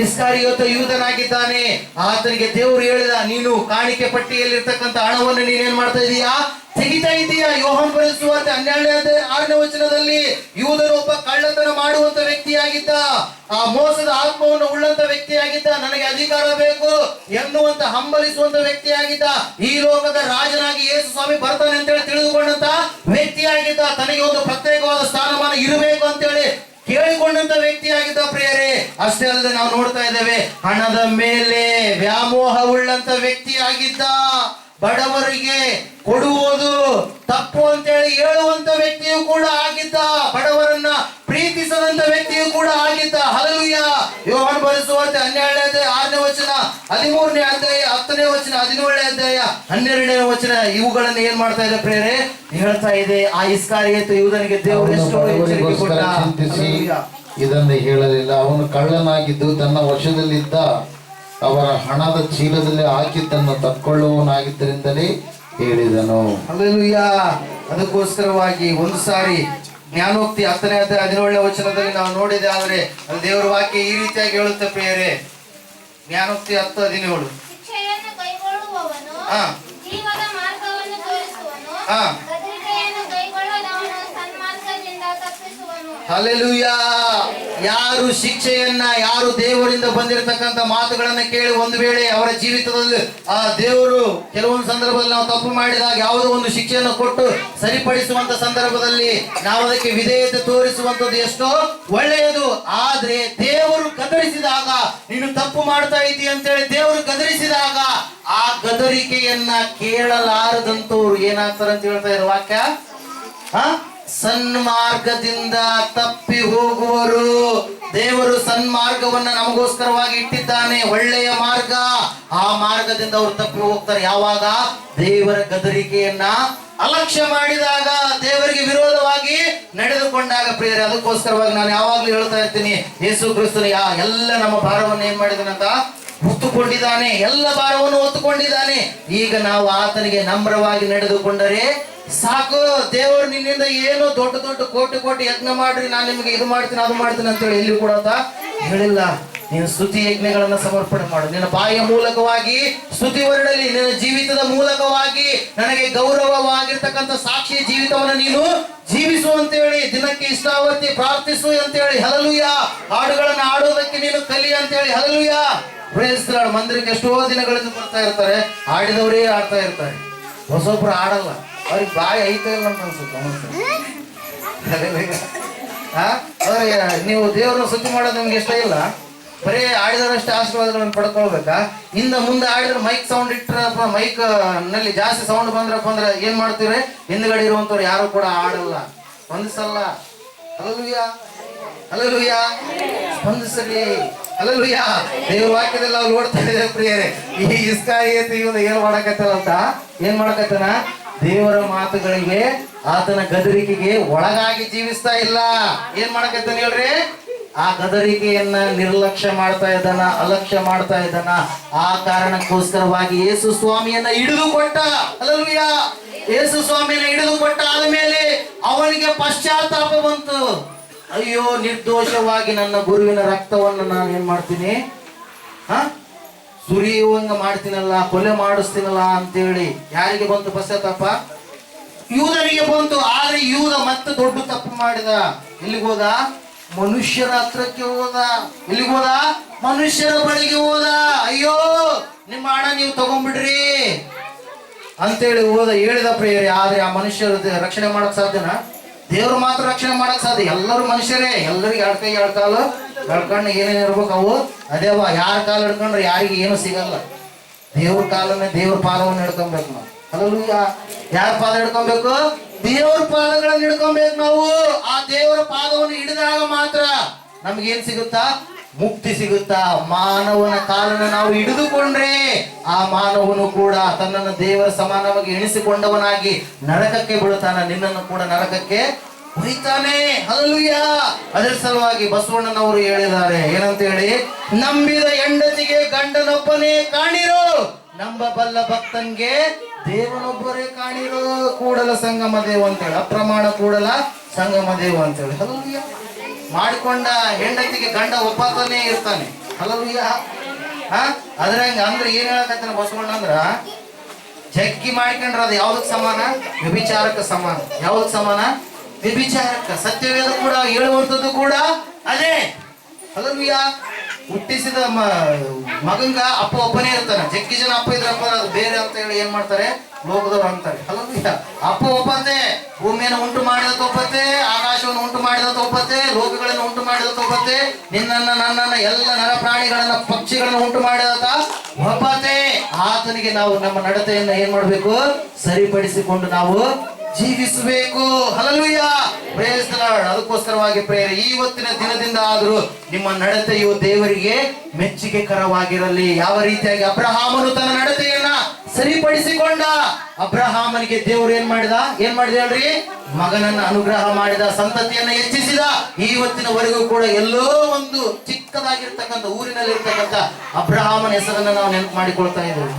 ಇಸ್ಕಾರಿಯೋತ ಯೂದನಾಗಿದ್ದಾನೆ. ಆತನಿಗೆ ದೇವರು ಹೇಳಿದ, ನೀನು ಕಾಣಿಕೆ ಪಟ್ಟಿಯಲ್ಲಿರ್ತಕ್ಕಂಥ ಹಣವನ್ನು ನೀನೇನ್ ಮಾಡ್ತಾ ಇದೀಯಾ, ತೆಗಿತಾ ಇದೀಯಾ. ಯೋಹಾನ ಬರೆದ ಸುವಾರ್ತೆ 12ನೇ ವಚನದಲ್ಲಿ ಯೂದನು ಒಬ್ಬ ಕಳ್ಳತನ ಮಾಡುವಂತ ವ್ಯಕ್ತಿಯಾಗಿದ್ದ, ಆ ಮೋಸದ ಆತ್ಮವನ್ನು ಉಳ್ಳಂತ ವ್ಯಕ್ತಿಯಾಗಿದ್ದ, ನನಗೆ ಅಧಿಕಾರ ಬೇಕು ಎನ್ನುವಂತ ಹಂಬಲಿಸುವಂತ ವ್ಯಕ್ತಿಯಾಗಿದ್ದ, ಈ ಲೋಕದ ರಾಜನಾಗಿ ಯೇಸು ಸ್ವಾಮಿ ಬರ್ತಾನೆ ಅಂತೇಳಿ ತಿಳಿದುಕೊಂಡಂತ ವ್ಯಕ್ತಿಯಾಗಿದ್ದ, ತನಗೆ ಒಂದು ಪ್ರತ್ಯೇಕವಾದ ಸ್ಥಾನಮಾನ ಇರಬೇಕು ಅಂತೇಳಿ ಕೇಳಿಕೊಂಡಂತ ವ್ಯಕ್ತಿಯಾಗಿದ್ದ ಪ್ರಿಯರೇ. ಅಷ್ಟೇ ಅಲ್ಲದೆ ನಾವು ನೋಡ್ತಾ ಇದ್ದೇವೆ, ಹಣದ ಮೇಲೆ ವ್ಯಾಮೋಹ ಉಳ್ಳಂತ ವ್ಯಕ್ತಿಯಾಗಿದ್ದ, ಬಡವರಿಗೆ ಕೊಡುವುದು ತಪ್ಪು ಅಂತೇಳಿ ಹೇಳುವಂತ ವ್ಯಕ್ತಿಯು ಕೂಡ ಆಗಿದ್ದ, ಬಡವರನ್ನ ಪ್ರೀತಿಸದಂತ ವ್ಯಕ್ತಿಯು ಕೂಡ ಆಗಿದ್ದ. ಹಲ್ಲೂಯಾ. ಯೋಹಾನ ಬರೆದ ಸುವಾರ್ತೆ 12ನೇ ಅಧ್ಯಾಯ 6ನೇ ವಚನ, 13ನೇ ಅಧ್ಯಾಯ 10ನೇ ವಚನ, 17ನೇ ಅಧ್ಯಾಯ 12ನೇ ವಚನ, ಇವುಗಳನ್ನ ಏನ್ ಮಾಡ್ತಾ ಇದೆ ಪ್ರೇರೆ, ಹೇಳ್ತಾ ಇದೆ. ಆ ಇಸ್ಕಾರಿಯೋತ ಯೂದನಿಗೆ ದೇವರು ಎಷ್ಟು ಎಚ್ಚರಿಕೆ ಕೊಟ್ಟ. ಚಿಂತಿಸಿ ಇದನ್ನು ಹೇಳಲಿಲ್ಲ. ಅವನು ಕಳ್ಳನಾಗಿದ್ದು ತನ್ನ ವಶದಲ್ಲಿದ್ದ ಅವರ ಹಣದ ಚೀಲದಲ್ಲಿ ಹಾಕಿದ್ದನ್ನು ತಕ್ಕೊಳ್ಳುವವನಾಗಿದ್ದರಿಂದಲೇ ಹೇಳಿದನು. ಹಲ್ಲೂಯಾ. ಅದಕ್ಕೋಸ್ಕರವಾಗಿ ಒಂದು ಸಾರಿ ಜ್ಞಾನೋಕ್ತಿ 10ನೇ ಅಧ್ಯಾಯ 17ನೇ ವಚನದಲ್ಲಿ ನಾವು ನೋಡಿದೆ. ಆದ್ರೆ ಅಲ್ಲಿ ದೇವರ ವಾಕ್ಯ ಈ ರೀತಿಯಾಗಿ ಹೇಳುತ್ತೆ ಪ್ರಿಯರೇ, ಜ್ಞಾನೋಕ್ತಿ 10:17, ಶಿಕ್ಷೆಯನ್ನು ಕೈಗೊಳ್ಳುವವನು, ಜೀವದ ಮಾರ್ಗವನ್ನು ತೋರಿಸುವನು, ಹಾ, ಗದರಿಕೆಯನ್ನು ಕೈಗೊಳ್ಳದವನು ಸನ್ಮಾರ್ಗದಿಂದ ತಪ್ಪಿಸುವನು. ಹಲ್ಲೆಲೂಯಾ. ಯಾರು ಶಿಕ್ಷೆಯನ್ನ, ಯಾರು ದೇವರಿಂದ ಬಂದಿರತಕ್ಕಂತ ಮಾತುಗಳನ್ನ ಕೇಳಿ ಒಂದು ವೇಳೆ ಅವರ ಜೀವಿತದಲ್ಲಿ ಆ ದೇವರು ಕೆಲವೊಂದು ಸಂದರ್ಭದಲ್ಲಿ ನಾವು ತಪ್ಪು ಮಾಡಿದಾಗ ಯಾವುದೋ ಒಂದು ಶಿಕ್ಷೆಯನ್ನು ಕೊಟ್ಟು ಸರಿಪಡಿಸುವಂತ ಸಂದರ್ಭದಲ್ಲಿ ನಾವು ಅದಕ್ಕೆ ವಿಧೇಯತೆ ತೋರಿಸುವಂತದ್ದು ಎಷ್ಟೋ ಒಳ್ಳೆಯದು. ಆದ್ರೆ ದೇವರು ಗದರಿಸಿದಾಗ, ನೀನು ತಪ್ಪು ಮಾಡ್ತಾ ಇದ್ದೀಯ ಅಂತೇಳಿ ದೇವರು ಗದರಿಸಿದಾಗ ಆ ಗದರಿಕೆಯನ್ನ ಕೇಳಲಾರದಂತವ್ರು ಏನಾಗ್ತಾರೆ ಅಂತ ಹೇಳ್ತಾ ಇರೋ ವಾಕ್ಯ, ಸನ್ಮಾರ್ಗದಿಂದ ತಪ್ಪಿ ಹೋಗುವರು. ದೇವರು ಸನ್ಮಾರ್ಗವನ್ನ ನಮಗೋಸ್ಕರವಾಗಿ ಇಟ್ಟಿದ್ದಾನೆ, ಒಳ್ಳೆಯ ಮಾರ್ಗ. ಆ ಮಾರ್ಗದಿಂದ ಅವರು ತಪ್ಪಿ ಹೋಗ್ತಾರೆ ಯಾವಾಗ ದೇವರ ಗದರಿಕೆಯನ್ನ ಅಲಕ್ಷ್ಯ ಮಾಡಿದಾಗ, ದೇವರಿಗೆ ವಿರೋಧವಾಗಿ ನಡೆದುಕೊಂಡಾಗ. ಪ್ರಿಯರೇ, ಅದಕ್ಕೋಸ್ಕರವಾಗಿ ನಾನು ಯಾವಾಗ್ಲೂ ಹೇಳ್ತಾ ಇರ್ತೀನಿ, ಯೇಸು ಕ್ರಿಸ್ತನು ಎಲ್ಲ ನಮ್ಮ ಭಾರವನ್ನು ಏನ್ ಮಾಡಿದಾನಂತ ಹೊತ್ತುಕೊಂಡಿದ್ದಾನೆ, ಎಲ್ಲ ಭಾರವನ್ನು ಹೊತ್ತುಕೊಂಡಿದ್ದಾನೆ. ಈಗ ನಾವು ಆತನಿಗೆ ನಮ್ರವಾಗಿ ನಡೆದುಕೊಂಡರೆ ಸಾಕು. ದೇವರು ನಿನ್ನಿಂದ ಏನು ದೊಡ್ಡ ದೊಡ್ಡ ಕೋಟಿ ಕೋಟಿ ಯಜ್ಞ ಮಾಡ್ರಿ, ನಾನು ನಿಮಗೆ ಇದು ಮಾಡ್ತೀನಿ ಅದು ಮಾಡ್ತೀನಿ ಅಂತೇಳಿ ಎಲ್ಲಿ ಕೂಡ ಅಂತ ಹೇಳಿಲ್ಲ. ನೀನು ಸ್ತುತಿ ಯಜ್ಞಗಳನ್ನ ಸಮರ್ಪಣೆ ಮಾಡು. ನಿನ್ನ ಬಾಯಿಯ ಮೂಲಕವಾಗಿ ಸ್ತುತಿ ಹೊರಡಲಿ, ನಿನ್ನ ಜೀವಿತದ ಮೂಲಕವಾಗಿ ನನಗೆ ಗೌರವವಾಗಿರ್ತಕ್ಕಂಥ ಸಾಕ್ಷಿ ಜೀವಿತವನ್ನು ನೀನು ಜೀವಿಸು ಅಂತೇಳಿ, ದಿನಕ್ಕೆ ಇಷ್ಟಾವರ್ತಿ ಪ್ರಾರ್ಥಿಸು ಅಂತೇಳಿ, ಹಲ್ಲೆಲೂಯಾ. ಹಾಡುಗಳನ್ನ ಆಡೋದಕ್ಕೆ ನೀನು ಕಲಿ ಅಂತೇಳಿ, ಹಲ್ಲೆಲೂಯಾ. Praise the lord. ಮಂದಿರಕ್ಕೆ ಎಷ್ಟೋ ದಿನಗಳಿಂದ ಬರ್ತಾ ಇರ್ತಾರೆ, ಆಡಿದವರೇ ಆಡ್ತಾ ಇರ್ತಾರೆ, ಹೊಸೊಬ್ರು ಆಡಲ್ಲ. ಅವ್ರಿಗೆ ಬಾಯಿ ಐತೆ ಇಲ್ಲ ಅಂತ ಅನ್ಸುತ್ತೆ. ನೀವು ದೇವರನ್ನ ಸ್ತುತಿ ಮಾಡೋದು ನಿಮ್ಗೆ ಇಷ್ಟ ಇಲ್ಲ, ಬರೀ ಆಡಿದವರಷ್ಟೇ ಆಶೀರ್ವಾದಗಳನ್ನು ಪಡ್ಕೊಳ್ಬೇಕಾ? ಇಂದ ಮುಂದೆ ಆಡಿದ್ರೆ ಮೈಕ್ ಸೌಂಡ್ ಇಟ್ಟರಪ್ಪ, ಮೈಕ್ ನಲ್ಲಿ ಜಾಸ್ತಿ ಸೌಂಡ್ ಬಂದ್ರಪ್ಪ ಅಂದ್ರೆ ಏನ್ ಮಾಡ್ತೀವಿ? ಹಿಂದ್ಗಡೆ ಇರುವಂತವ್ರು ಯಾರು ಕೂಡ ಆಡಲ್ಲ, ಸ್ಪಂದಿಸಲ್ಲ. Hallelujah, hallelujah. ಸ್ಪಂದಿಸಲಿ, ಹಲ್ಲೆಲೂಯಾ. ದೇವ್ರ ವಾಕ್ಯದಲ್ಲಿ ನಾವು ನೋಡ್ತಾ ಇದ್ದೇವೆ ಪ್ರಿಯರೇ, ಈ ಇಸ್ಕಾರಿಯತ ಇವನು ಏನ್ ಮಾಡಕತ್ತಲ್ಲ, ಏನ್ ಮಾಡಕತ್ತಾನ? ದೇವರ ಮಾತುಗಳಿಗೆ, ಆತನ ಗದರಿಕೆಗೆ ಒಳಗಾಗಿ ಜೀವಿಸ್ತಾ ಇಲ್ಲ. ಏನ್ ಮಾಡಕತ್ತಾನ ಹೇಳ್ರಿ? ಆ ಗದರಿಕೆಯನ್ನ ನಿರ್ಲಕ್ಷ್ಯ ಮಾಡ್ತಾ ಇದ್ದಾನ, ಅಲಕ್ಷ್ಯ ಮಾಡ್ತಾ ಇದ್ದಾನ. ಆ ಕಾರಣಕ್ಕೋಸ್ಕರವಾಗಿ ಯೇಸು ಸ್ವಾಮಿಯನ್ನ ಹಿಡಿದುಕೊಟ್ಟ. ಹಲ್ಲೆಲೂಯಾ. ಯೇಸು ಸ್ವಾಮಿಯನ್ನ ಹಿಡಿದುಕೊಟ್ಟ ಆದ್ಮೇಲೆ ಅವನಿಗೆ ಪಶ್ಚಾತ್ತಾಪ ಬಂತು. ಅಯ್ಯೋ, ನಿರ್ದೋಷವಾಗಿ ನನ್ನ ಗುರುವಿನ ರಕ್ತವನ್ನು ನಾನು ಏನ್ ಮಾಡ್ತೀನಿ, ಸುರಿಯುವಂಗ ಮಾಡ್ತೀನಲ್ಲ, ಕೊಲೆ ಮಾಡಿಸ್ತೀನಲ್ಲ ಅಂತೇಳಿ ಯಾರಿಗೆ ಬಂತು ಪಶ್ಚಾತ್ತಾಪ? ಯೂದನಿಗೆ ಬಂತು. ಆದ್ರೆ ಯೂದ ಮತ್ತೆ ದೊಡ್ಡ ತಪ್ಪು ಮಾಡಿದ. ಎಲ್ಲಿಗೆ ಹೋದ? ಮನುಷ್ಯರ ಹತ್ರಕ್ಕೆ ಹೋದ. ಎಲ್ಲಿಗೆ ಹೋದ? ಮನುಷ್ಯರ ಬಳಿಗೆ ಹೋದ. ಅಯ್ಯೋ, ನಿಮ್ಮ ಹಣ ನೀವು ತಗೊಂಡ್ಬಿಡ್ರಿ ಅಂತೇಳಿ ಹೋದ, ಹೇಳಿದ ಪ್ರಿಯರೇ. ಆದ್ರೆ ಆ ಮನುಷ್ಯರು ರಕ್ಷಣೆ ಮಾಡಕ್ ಸಾಧ್ಯನಾ? ದೇವ್ರು ಮಾತ್ರ ರಕ್ಷಣೆ ಮಾಡಕ್ ಸಾಧ್ಯ. ಎಲ್ಲರೂ ಮನುಷ್ಯರೇ, ಎಲ್ಲರಿಗೆ ಎರಡು ಕೈ ಎರಡು ಕಾಲು ಎಳ್ಕೊಂಡು ಏನೇನು ಇರ್ಬೇಕು ಅವು ಅದೇವ. ಯಾರ ಕಾಲು ಹಿಡ್ಕೊಂಡ್ರೆ ಯಾರಿಗೆ ಏನು ಸಿಗಲ್ಲ. ದೇವ್ರ ಕಾಲನ್ನ, ದೇವ್ರ ಪಾದವನ್ನು ಹಿಡ್ಕೊಬೇಕು ನಾವು. ಹಲ್ಲೆಲೂಯಾ. ಯಾರ ಪಾದ ಹಿಡ್ಕೊಬೇಕು? ದೇವ್ರ ಪಾದಗಳನ್ನ ಹಿಡ್ಕೊಬೇಕು ನಾವು. ಆ ದೇವರ ಪಾದವನ್ನು ಹಿಡಿದಾಗ ಮಾತ್ರ ನಮ್ಗೇನ್ ಸಿಗುತ್ತಾ? ಮುಕ್ತಿ ಸಿಗುತ್ತಾ? ಮಾನವನ ಕಾಲನ್ನ ನಾವು ಹಿಡಿದುಕೊಂಡ್ರೆ ಆ ಮಾನವನು ಕೂಡ ತನ್ನನ್ನು ದೇವರ ಸಮಾನವಾಗಿ ಎಣಿಸಿಕೊಂಡವನಾಗಿ ನರಕಕ್ಕೆ ಬೀಳುತ್ತಾನ, ನಿನ್ನನ್ನು ಕೂಡ ನರಕಕ್ಕೆ ಹೊಯ್ತಾನೆ. ಹಲ್ಲೆಲೂಯಾ. ಅದರ ಸಲುವಾಗಿ ಬಸವಣ್ಣನವರು ಹೇಳಿದ್ದಾರೆ, ಏನಂತ ಹೇಳಿ? ನಂಬಿದ ಹೆಂಡತಿಗೆ ಗಂಡನೊಬ್ಬನೇ ಕಾಣಿರೋ, ನಂಬಬಲ್ಲ ಭಕ್ತನ್ಗೆ ದೇವನೊಬ್ಬರೇ ಕಾಣಿರೋ. ಕೂಡಲ ಸಂಗಮ ದೇವ ಅಂತೇಳಿ, ಅಪ್ರಮಾಣ ಕೂಡಲ ಸಂಗಮ ದೇವ ಅಂತೇಳಿ. ಹಲ್ಲೆಲೂಯಾ. ಮಾಡಿಕೊಂಡ ಹೆಂಡತಿಗೆ ಗಂಡ ಒಬ್ಬನೇ ಇರ್ತಾನೆ. ಹಲ್ಲೆಲೂಯಾ. ಅದ್ರಂಗ ಅಂದ್ರೆ ಏನ್ ಹೇಳಕತ್ತಾನ ಬಸವಣ್ಣ ಅಂದ್ರ, ಜಗ್ಗಿ ಮಾಡ್ಕೊಂಡ್ರ ಅದು ಯಾವ್ದಕ್ ಸಮಾನ? ವ್ಯಭಿಚಾರಕ್ಕೆ ಸಮಾನ. ಯಾವ್ದಕ್ ಸಮಾನ? ವ್ಯಭಿಚಾರಕ್ಕ. ಸತ್ಯವೇದ ಕೂಡ ಹೇಳುವಂಥದ್ದು ಕೂಡ ಅದೇ. ಹಲ್ಲೆಲೂಯಾ. ಹುಟ್ಟಿಸಿದ ಮಗಂಗ ಅಪ್ಪ ಒಬ್ಬನೇ ಇರ್ತಾನೆ. ಜಗ್ಗಿ ಜನ ಅಪ್ಪ ಇದ್ರಪ್ಪ ಅದು ಬೇರೆ ಅಂತ ಹೇಳಿ ಏನ್ ಮಾಡ್ತಾರೆ? ಲೋಕದವ್ರು ಅಂತಾರೆ. ಹಲ್ಲೆಲೂಯಾ. ಅಪ್ಪ ಒಬ್ಬತೆ, ಭೂಮಿಯನ್ನು ಉಂಟು ಮಾಡಿದ ಒಬ್ಬತೆ, ಆಕಾಶವನ್ನು ಉಂಟು ಮಾಡಿದ ಒಬ್ಬತೆ, ಲೋಕಗಳನ್ನು ಉಂಟು ಮಾಡಿದ ಒಬ್ಬತೆ, ನಿನ್ನನ್ನ ನನ್ನನ್ನ ಎಲ್ಲ ನರ ಪ್ರಾಣಿಗಳನ್ನ ಪಕ್ಷಿಗಳನ್ನ ಉಂಟು ಮಾಡಿದ ಒಬ್ಬತೆ. ಆತನಿಗೆ ನಾವು ನಮ್ಮ ನಡತೆಯನ್ನ ಏನ್ ಮಾಡ್ಬೇಕು? ಸರಿಪಡಿಸಿಕೊಂಡು ನಾವು ಜೀವಿಸಬೇಕು. ಹಲ್ಲೆಲೂಯಾ. Praise the Lord. ಅದಕ್ಕೋಸ್ಕರವಾಗಿ ಪ್ರೇರೆ, ಇವತ್ತಿನ ದಿನದಿಂದ ಆದ್ರೂ ನಿಮ್ಮ ನಡತೆಯು ದೇವರಿಗೆ ಮೆಚ್ಚುಗೆಕರವಾಗಿರಲಿ. ಯಾವ ರೀತಿಯಾಗಿ ಅಬ್ರಹಾಮನು ತನ್ನ ನಡತೆಯನ್ನ ಸರಿಪಡಿಸಿಕೊಂಡ, ಅಬ್ರಹಾಮನಿಗೆ ದೇವರು ಏನ್ ಮಾಡಿದ ಹೇಳ್ರಿ? ಮಗನನ್ನ ಅನುಗ್ರಹ ಮಾಡಿದ, ಸಂತತಿಯನ್ನ ಹೆಚ್ಚಿಸಿದ. ಇವತ್ತಿನವರೆಗೂ ಕೂಡ ಎಲ್ಲೋ ಒಂದು ಚಿಕ್ಕದಾಗಿರ್ತಕ್ಕಂಥ ಊರಿನಲ್ಲಿ ಇರ್ತಕ್ಕಂಥ ಅಬ್ರಹಾಮನ ಹೆಸರನ್ನ ನಾವು ನೆನಪು ಮಾಡಿಕೊಳ್ತಾ ಇದ್ದೇವೆ.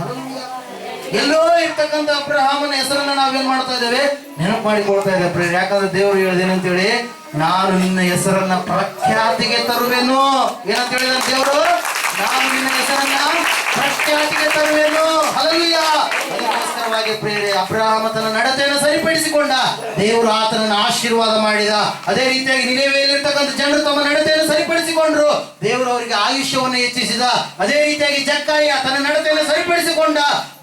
ಎಲ್ಲೋ ಇರ್ತಕ್ಕಂಥ ಅಬ್ರಹಾಮನ ಹೆಸರನ್ನ ನಾವೇನ್ ಮಾಡ್ತಾ ಇದ್ದೇವೆ? ನೆನಪು ಮಾಡಿಕೊಳ್ತಾ ಇದ್ದೇವೆ. ಯಾಕಂದ್ರೆ ದೇವರು ಹೇಳಿದೇನಂತೇಳಿ, ನಾನು ನಿನ್ನ ಹೆಸರನ್ನ ಪ್ರಖ್ಯಾತಿಗೆ ತರುವೆನು. ಏನಂತ ಹೇಳಿದ ದೇವರು? ನಾನು ನಿನ್ನ ಹೆಸರನ್ನ ಪ್ರಖ್ಯಾತಿಗೆ ತರುವೆನು. ಹಲ್ಲೆಲೂಯಾ. ಅದಕ್ಕೋಸ್ಕರವಾಗಿ ಪ್ರಿಯರೇ, ಅಬ್ರಹಾಮ ತನ್ನ ನಡತೆಯನ್ನು ಸರಿಪಡಿಸಿಕೊಂಡ, ದೇವರು ಆತನನ್ನು ಆಶೀರ್ವಾದ ಮಾಡಿದ. ಅದೇ ರೀತಿಯಾಗಿ ನಿನೆವೆಯಲ್ಲಿರ್ತಕ್ಕಂಥ ಜನರು ತಮ್ಮ ನಡತೆಯನ್ನು ಸರಿಪಡಿಸಿಕೊಂಡ್ರು, ದೇವರು ಅವರಿಗೆ ಆಯುಷ್ಯವನ್ನು ಹೆಚ್ಚಿಸಿದ. ಅದೇ ರೀತಿಯಾಗಿ ಜಕ್ಕಾಯ ತನ್ನ ನಡತೆಯನ್ನು ಸರಿಪಡಿಸಿಕೊಂಡ,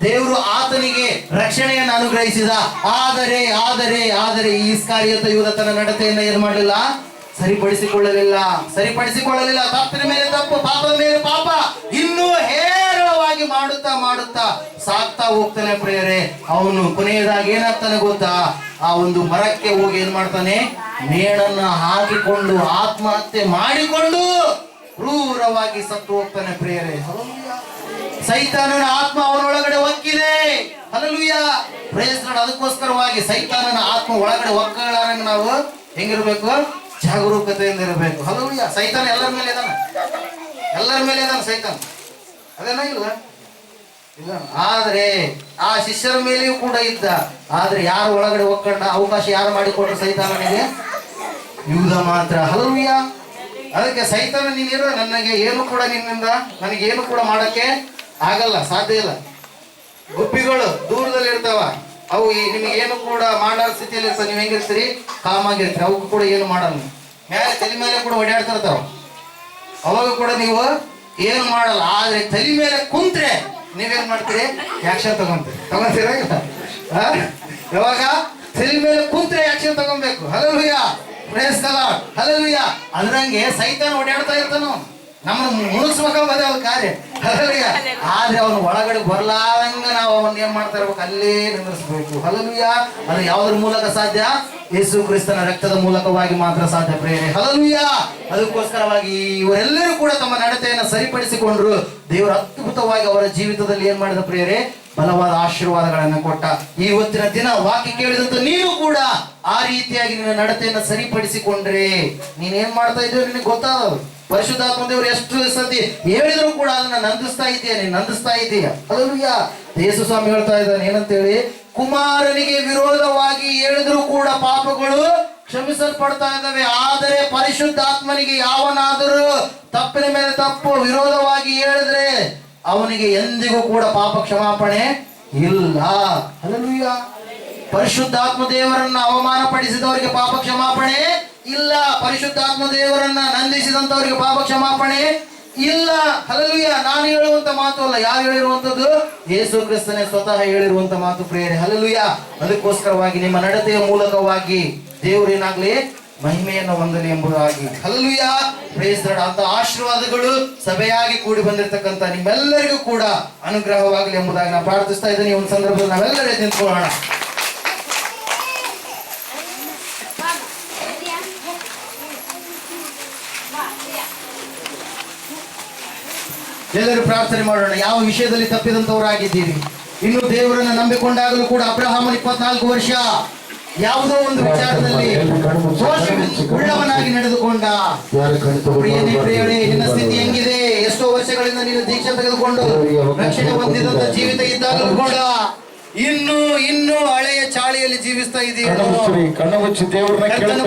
ದೇವರು ಆತನಿಗೆ ರಕ್ಷಣೆಯನ್ನು ಅನುಗ್ರಹಿಸಿದ. ಆದರೆ ಆದರೆ ಆದರೆ ಈ ಇಸ್ಕಾರಿಯೋತ ಯೂದ ತನ್ನ ನಡತೆಯನ್ನು ಏನು ಮಾಡಲಿಲ್ಲ, ಸರಿಪಡಿಸಿಕೊಳ್ಳಲಿಲ್ಲ. ತಪ್ಪಿನ ಮೇಲೆ ತಪ್ಪು, ಪಾಪದ ಮೇಲೆ ಪಾಪ, ಇನ್ನೂ ಹೇರಳವಾಗಿ ಮಾಡುತ್ತಾ ಮಾಡುತ್ತಾ ಸಾಕ್ತಾ ಹೋಗ್ತಾನೆ ಪ್ರಿಯರೇ. ಅವನು ಕೊನೆಯದಾಗಿ ಏನಾಗ್ತಾನೆ ಗೊತ್ತಾ, ಆ ಒಂದು ಮರಕ್ಕೆ ಹೋಗಿ ಏನ್ ಮಾಡ್ತಾನೆ, ನೇಣನ್ನ ಹಾಕಿಕೊಂಡು ಆತ್ಮಹತ್ಯೆ ಮಾಡಿಕೊಂಡು ಕ್ರೂರವಾಗಿ ಸತ್ತು ಹೋಗ್ತಾನೆ ಪ್ರಿಯರೇ. ಸೈತಾನನ ಆತ್ಮ ಅವನೊಳಗಡೆ ಒಕ್ಕಿದೆ. ಹಲ್ಲೆಲೂಯಾ. Praise Lord. ಅದಕ್ಕೋಸ್ಕರವಾಗಿ ಸೈತಾನನ ಆತ್ಮ ಒಳಗಡೆ ಒಕ್ಕಳಂಗೆ ನಾವು ಹೆಂಗಿರ್ಬೇಕು, ಜಾಗರೂಕತೆಯಿಂದ ಇರಬೇಕು. ಹಲ್ಲೆಲೂಯಾ. ಸೈತಾನ ಎಲ್ಲರ ಮೇಲೆ ಇದಾನ ಸೈತಾನ, ಅದೇನ ಇಲ್ಲ. ಆದ್ರೆ ಆ ಶಿಷ್ಯರ ಮೇಲೆಯೂ ಕೂಡ ಇದ್ದ. ಆದ್ರೆ ಯಾರು ಒಳಗಡೆ ಒಕ್ಕಂಡ ಅವಕಾಶ ಯಾರು ಮಾಡಿಕೊಟ್ರು ಸೈತಾನನಿಗೆ? ಯೂದ ಮಾತ್ರ. ಹಲ್ಲೆಲೂಯಾ. ಅದಕ್ಕೆ ಸೈತಾನ ನೀನಿರೋ, ನನಗೆ ಏನು ಕೂಡ ನಿನ್ನಿಂದ ನನಗೇನು ಕೂಡ ಮಾಡಕ್ಕೆ ಆಗಲ್ಲ, ಸಾಧ್ಯ ಇಲ್ಲ. ಗುಬ್ಬಿಗಳು ದೂರದಲ್ಲಿ ಇರ್ತಾವ, ಅವು ನಿಮಗೇನು ಕೂಡ ಮಾಡೋ ಸ್ಥಿತಿಯಲ್ಲಿ ಇರ್ತಾವ. ನೀವು ಹೆಂಗಿರ್ತೀರಿ, ಕಾಮಾಗಿರ್ತೀರಿ, ಅವಕ್ಕೂ ಕೂಡ ಏನು ಮಾಡಲ್ಲ. ಮೇಲೆ ತಲೆ ಮೇಲೆ ಕೂಡ ಓಡಾಡ್ತಿರ್ತಾವ, ಅವಾಗ ಕೂಡ ನೀವು ಏನು ಮಾಡಲ್ಲ. ಆದ್ರೆ ತಲೆ ಮೇಲೆ ಕುಂತ್ರೆ ನೀವೇನ್ ಮಾಡ್ತೀರಿ, ಆಕ್ಷನ್ ತಗೊಂತೀರ ಇಲ್ಲ? ಯಾವಾಗ ತಲೆ ಮೇಲೆ ಕುಂತ್ರೆ ಆಕ್ಷನ್ ತಗೊಬೇಕು. Hallelujah. Praise the Lord. Hallelujah. ಅದ್ರಂಗೆ ಸೈತಾನ ಓಡಾಡ್ತಾ ಇರ್ತಾನು, ನಮ್ಮನ್ನು ಮುಳುಗಿಸ್ಬೇಕಂಬ ಅದೇ ಅವ್ರ ಕಾರ್ಯ. ಹಲ್ಲೆಲೂಯಾ. ಆದ್ರೆ ಅವನು ಒಳಗಡೆ ಬರ್ಲಾರಂಗ ನಾವು ಅವನ್ನ ಏನ್ ಮಾಡ್ತಾ ಇರ್ಬೇಕು, ಅಲ್ಲೇ ನಿಂದಿರಿಸ್ಬೇಕು. ಹಲ್ಲೆಲೂಯಾ. ಅದು ಯಾವುದ್ರ ಮೂಲಕ ಸಾಧ್ಯ? ಯೇಸು ಕ್ರಿಸ್ತನ ರಕ್ತದ ಮೂಲಕವಾಗಿ ಮಾತ್ರ ಸಾಧ್ಯ ಪ್ರಿಯರೇ. ಹಲ್ಲೆಲೂಯಾ. ಅದಕ್ಕೋಸ್ಕರವಾಗಿ ಇವರೆಲ್ಲರೂ ಕೂಡ ತಮ್ಮ ನಡತೆಯನ್ನು ಸರಿಪಡಿಸಿಕೊಂಡ್ರು. ದೇವರು ಅದ್ಭುತವಾಗಿ ಅವರ ಜೀವಿತದಲ್ಲಿ ಏನ್ ಮಾಡಿದ ಪ್ರಿಯರೇ, ಬಲವಾದ ಆಶೀರ್ವಾದಗಳನ್ನು ಕೊಟ್ಟ. ಇವತ್ತಿನ ದಿನ ವಾಕ್ಯ ಕೇಳಿದಂತ ನೀನು ಕೂಡ ಆ ರೀತಿಯಾಗಿ ನಿನ್ನ ನಡತೆಯನ್ನು ಸರಿಪಡಿಸಿಕೊಂಡ್ರೆ ನೀನೇನ್ ಮಾಡ್ತಾ ಇದ್ದೀವಿ ನಿನಗೆ ಗೊತ್ತಾದವರು. ಪರಿಶುದ್ಧಾತ್ಮ ದೇವರು ಎಷ್ಟು ಸತಿ ಹೇಳಿದ್ರು ಕೂಡ ಅದನ್ನ ನಂದಿಸ್ತಾ ಇದೆಯಾ? ಹಲ್ಲೆಲೂಯಾ. ಯೇಸು ಸ್ವಾಮಿ ಹೇಳ್ತಾ ಇದ್ದಾನೆ ಏನಂತೇಳಿ, ಕುಮಾರನಿಗೆ ವಿರೋಧವಾಗಿ ಹೇಳಿದ್ರು ಕೂಡ ಪಾಪಗಳು ಕ್ಷಮಿಸಲ್ಪಡ್ತಾ ಇದ್ದಾವೆ. ಆದರೆ ಪರಿಶುದ್ಧಾತ್ಮನಿಗೆ ಯಾವನಾದರೂ ತಪ್ಪಿನ ಮೇಲೆ ತಪ್ಪು ವಿರೋಧವಾಗಿ ಹೇಳಿದ್ರೆ ಅವನಿಗೆ ಎಂದಿಗೂ ಕೂಡ ಪಾಪ ಕ್ಷಮಾಪಣೆ ಇಲ್ಲ. ಹಲ್ಲೆಲೂಯಾ. ಪರಿಶುದ್ಧಾತ್ಮ ದೇವರನ್ನ ಅವಮಾನ ಪಡಿಸಿದವರಿಗೆ ಪಾಪ ಕ್ಷಮಾಪಣೆ ಇಲ್ಲ. ಪರಿಶುದ್ಧಾತ್ಮ ದೇವರನ್ನ ನಂದಿಸಿದಂತವರಿಗೆ ಪಾಪ ಕ್ಷಮಾಪಣೆ ಇಲ್ಲ. ಹಲ್ಲೆಲೂಯಾ. ನಾನು ಹೇಳುವಂತ ಮಾತು ಅಲ್ಲ, ಯಾರು ಹೇಳಿರುವಂತದ್ದು? ಯೇಸು ಕ್ರಿಸ್ತನೇ ಸ್ವತಃ ಹೇಳಿರುವಂತ ಮಾತು ಪ್ರಿಯರೇ. ಹಲ್ಲೆಲೂಯಾ. ಅದಕ್ಕೋಸ್ಕರವಾಗಿ ನಿಮ್ಮ ನಡತೆಯ ಮೂಲಕವಾಗಿ ದೇವರೇನಾಗ್ಲಿ ಮಹಿಮೆಯನ್ನು ಹೊಂದಲಿ ಎಂಬುದಾಗಿ. ಹಲ್ಲೆಲೂಯಾ. Praise the Lord. ಅಂತ ಆಶೀರ್ವಾದಗಳು ಸಭೆಯಾಗಿ ಕೂಡಿ ಬಂದಿರತಕ್ಕಂತ ನಿಮ್ಮೆಲ್ಲರಿಗೂ ಕೂಡ ಅನುಗ್ರಹವಾಗಲಿ ಎಂಬುದಾಗಿ ನಾನು ಪ್ರಾರ್ಥಿಸ್ತಾ ಇದ್ದೀನಿ. ಈ ಒಂದು ಸಂದರ್ಭದಲ್ಲಿ ನಾವೆಲ್ಲರೂ ಎದ್ದು ನಿಂತ್ಕೊಳ್ಳೋಣ. ಎಲ್ಲರೂ ಪ್ರಾರ್ಥನೆ ಮಾಡೋಣ. ಯಾವ ವಿಷಯದಲ್ಲಿ ತಪ್ಪಿದಂತವರಾಗಿದ್ದೀರಿ? ಇನ್ನು ದೇವರನ್ನು ನಂಬಿಕೊಂಡಾಗಲೂ ಕೂಡ ಅಬ್ರಹಾಮನ 24 ವರ್ಷ ಯಾವುದೋ ಒಂದು ವಿಚಾರದಲ್ಲಿ ಉಳ್ಳವನಾಗಿ ನಡೆದುಕೊಂಡ. ಪ್ರಿಯರೇ, ನಿನ್ನ ಸ್ಥಿತಿ ಹೆಂಗಿದೆ? ಎಷ್ಟೋ ವರ್ಷಗಳಿಂದ ನೀನು ದೀಕ್ಷೆ ತೆಗೆದುಕೊಂಡು ರಕ್ಷಣೆ ಹೊಂದಿದಂತ ಜೀವಿತ ಇದ್ದಾಗಲೂ ಕೂಡ ಇನ್ನು ಹಳೆಯ ಚಾಳಿಯಲ್ಲಿ ಜೀವಿಸ್ತಾ ಇದೀಯ.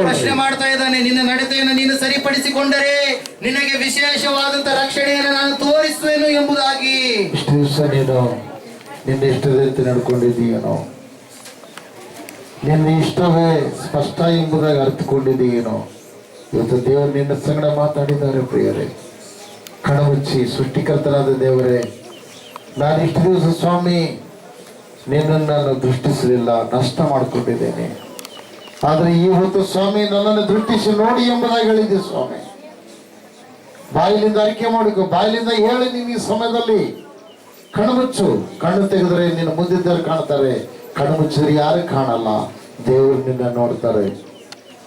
ಪ್ರಶ್ನೆ ಮಾಡ್ತಾ ಇದ್ದಾನೆ, ನಿನ್ನ ನಡತೆಯನ್ನು ನೀನು ಸರಿಪಡಿಸಿಕೊಂಡರೆ ನಿನಗೆ ವಿಶೇಷವಾದಂತ ರಕ್ಷಣೆಯನ್ನು ನಾನು ತೋರಿಸುವೆನು ಎಂಬುದಾಗಿ. ಇಷ್ಟು ದಿವಸ ನೀನು ನಿನ್ನ ಇಷ್ಟದಂತೆ ನಡ್ಕೊಂಡಿದ್ದೀಯೇನೋ, ನಿನ್ನ ಇಷ್ಟವೇ ಸ್ಪಷ್ಟ ಎಂಬುದಾಗಿ ಅರ್ಥಕೊಂಡಿದ್ದೀಯೇನೋ. ಇವತ್ತು ದೇವರು ನಿನ್ನ ಸಂಗಡ ಮಾತಾಡಿದ್ದಾರೆ ಪ್ರಿಯರೇ. ಕಣಮುಚ್ಚಿ ಸೃಷ್ಟಿಕರ್ತನಾದ ದೇವರೇ, ನಾನು ಇಷ್ಟು ದಿವಸ ಸ್ವಾಮಿ ನಿನ್ನನ್ನು ನಾನು ದೃಷ್ಟಿಸಲಿಲ್ಲ, ನಷ್ಟ ಮಾಡಿಕೊಂಡಿದ್ದೇನೆ. ಆದರೆ ಇವತ್ತು ಸ್ವಾಮಿ ನನ್ನನ್ನು ದೃಷ್ಟಿಸಿ ನೋಡಿ ಎಂಬುದಾಗಿ ಹೇಳಿದ್ದೆ ಸ್ವಾಮಿ. ಬಾಯಿಲಿಂದ ಅರಿಕೆ ಮಾಡಿಕೊ, ಬಾಯಿಲಿಂದ ಹೇಳಿ. ನೀನು ಈ ಸಮಯದಲ್ಲಿ ಕಣ್ಮುಚ್ಚು. ಕಣ್ಣು ತೆಗೆದರೆ ನಿನ್ನ ಮುಂದಿದ್ದರು ಕಾಣ್ತಾರೆ, ಕಣ್ಣು ಮುಚ್ಚಿದ್ರೆ ಯಾರು ಕಾಣಲ್ಲ. ದೇವರು ನಿನ್ನ ನೋಡ್ತಾರೆ.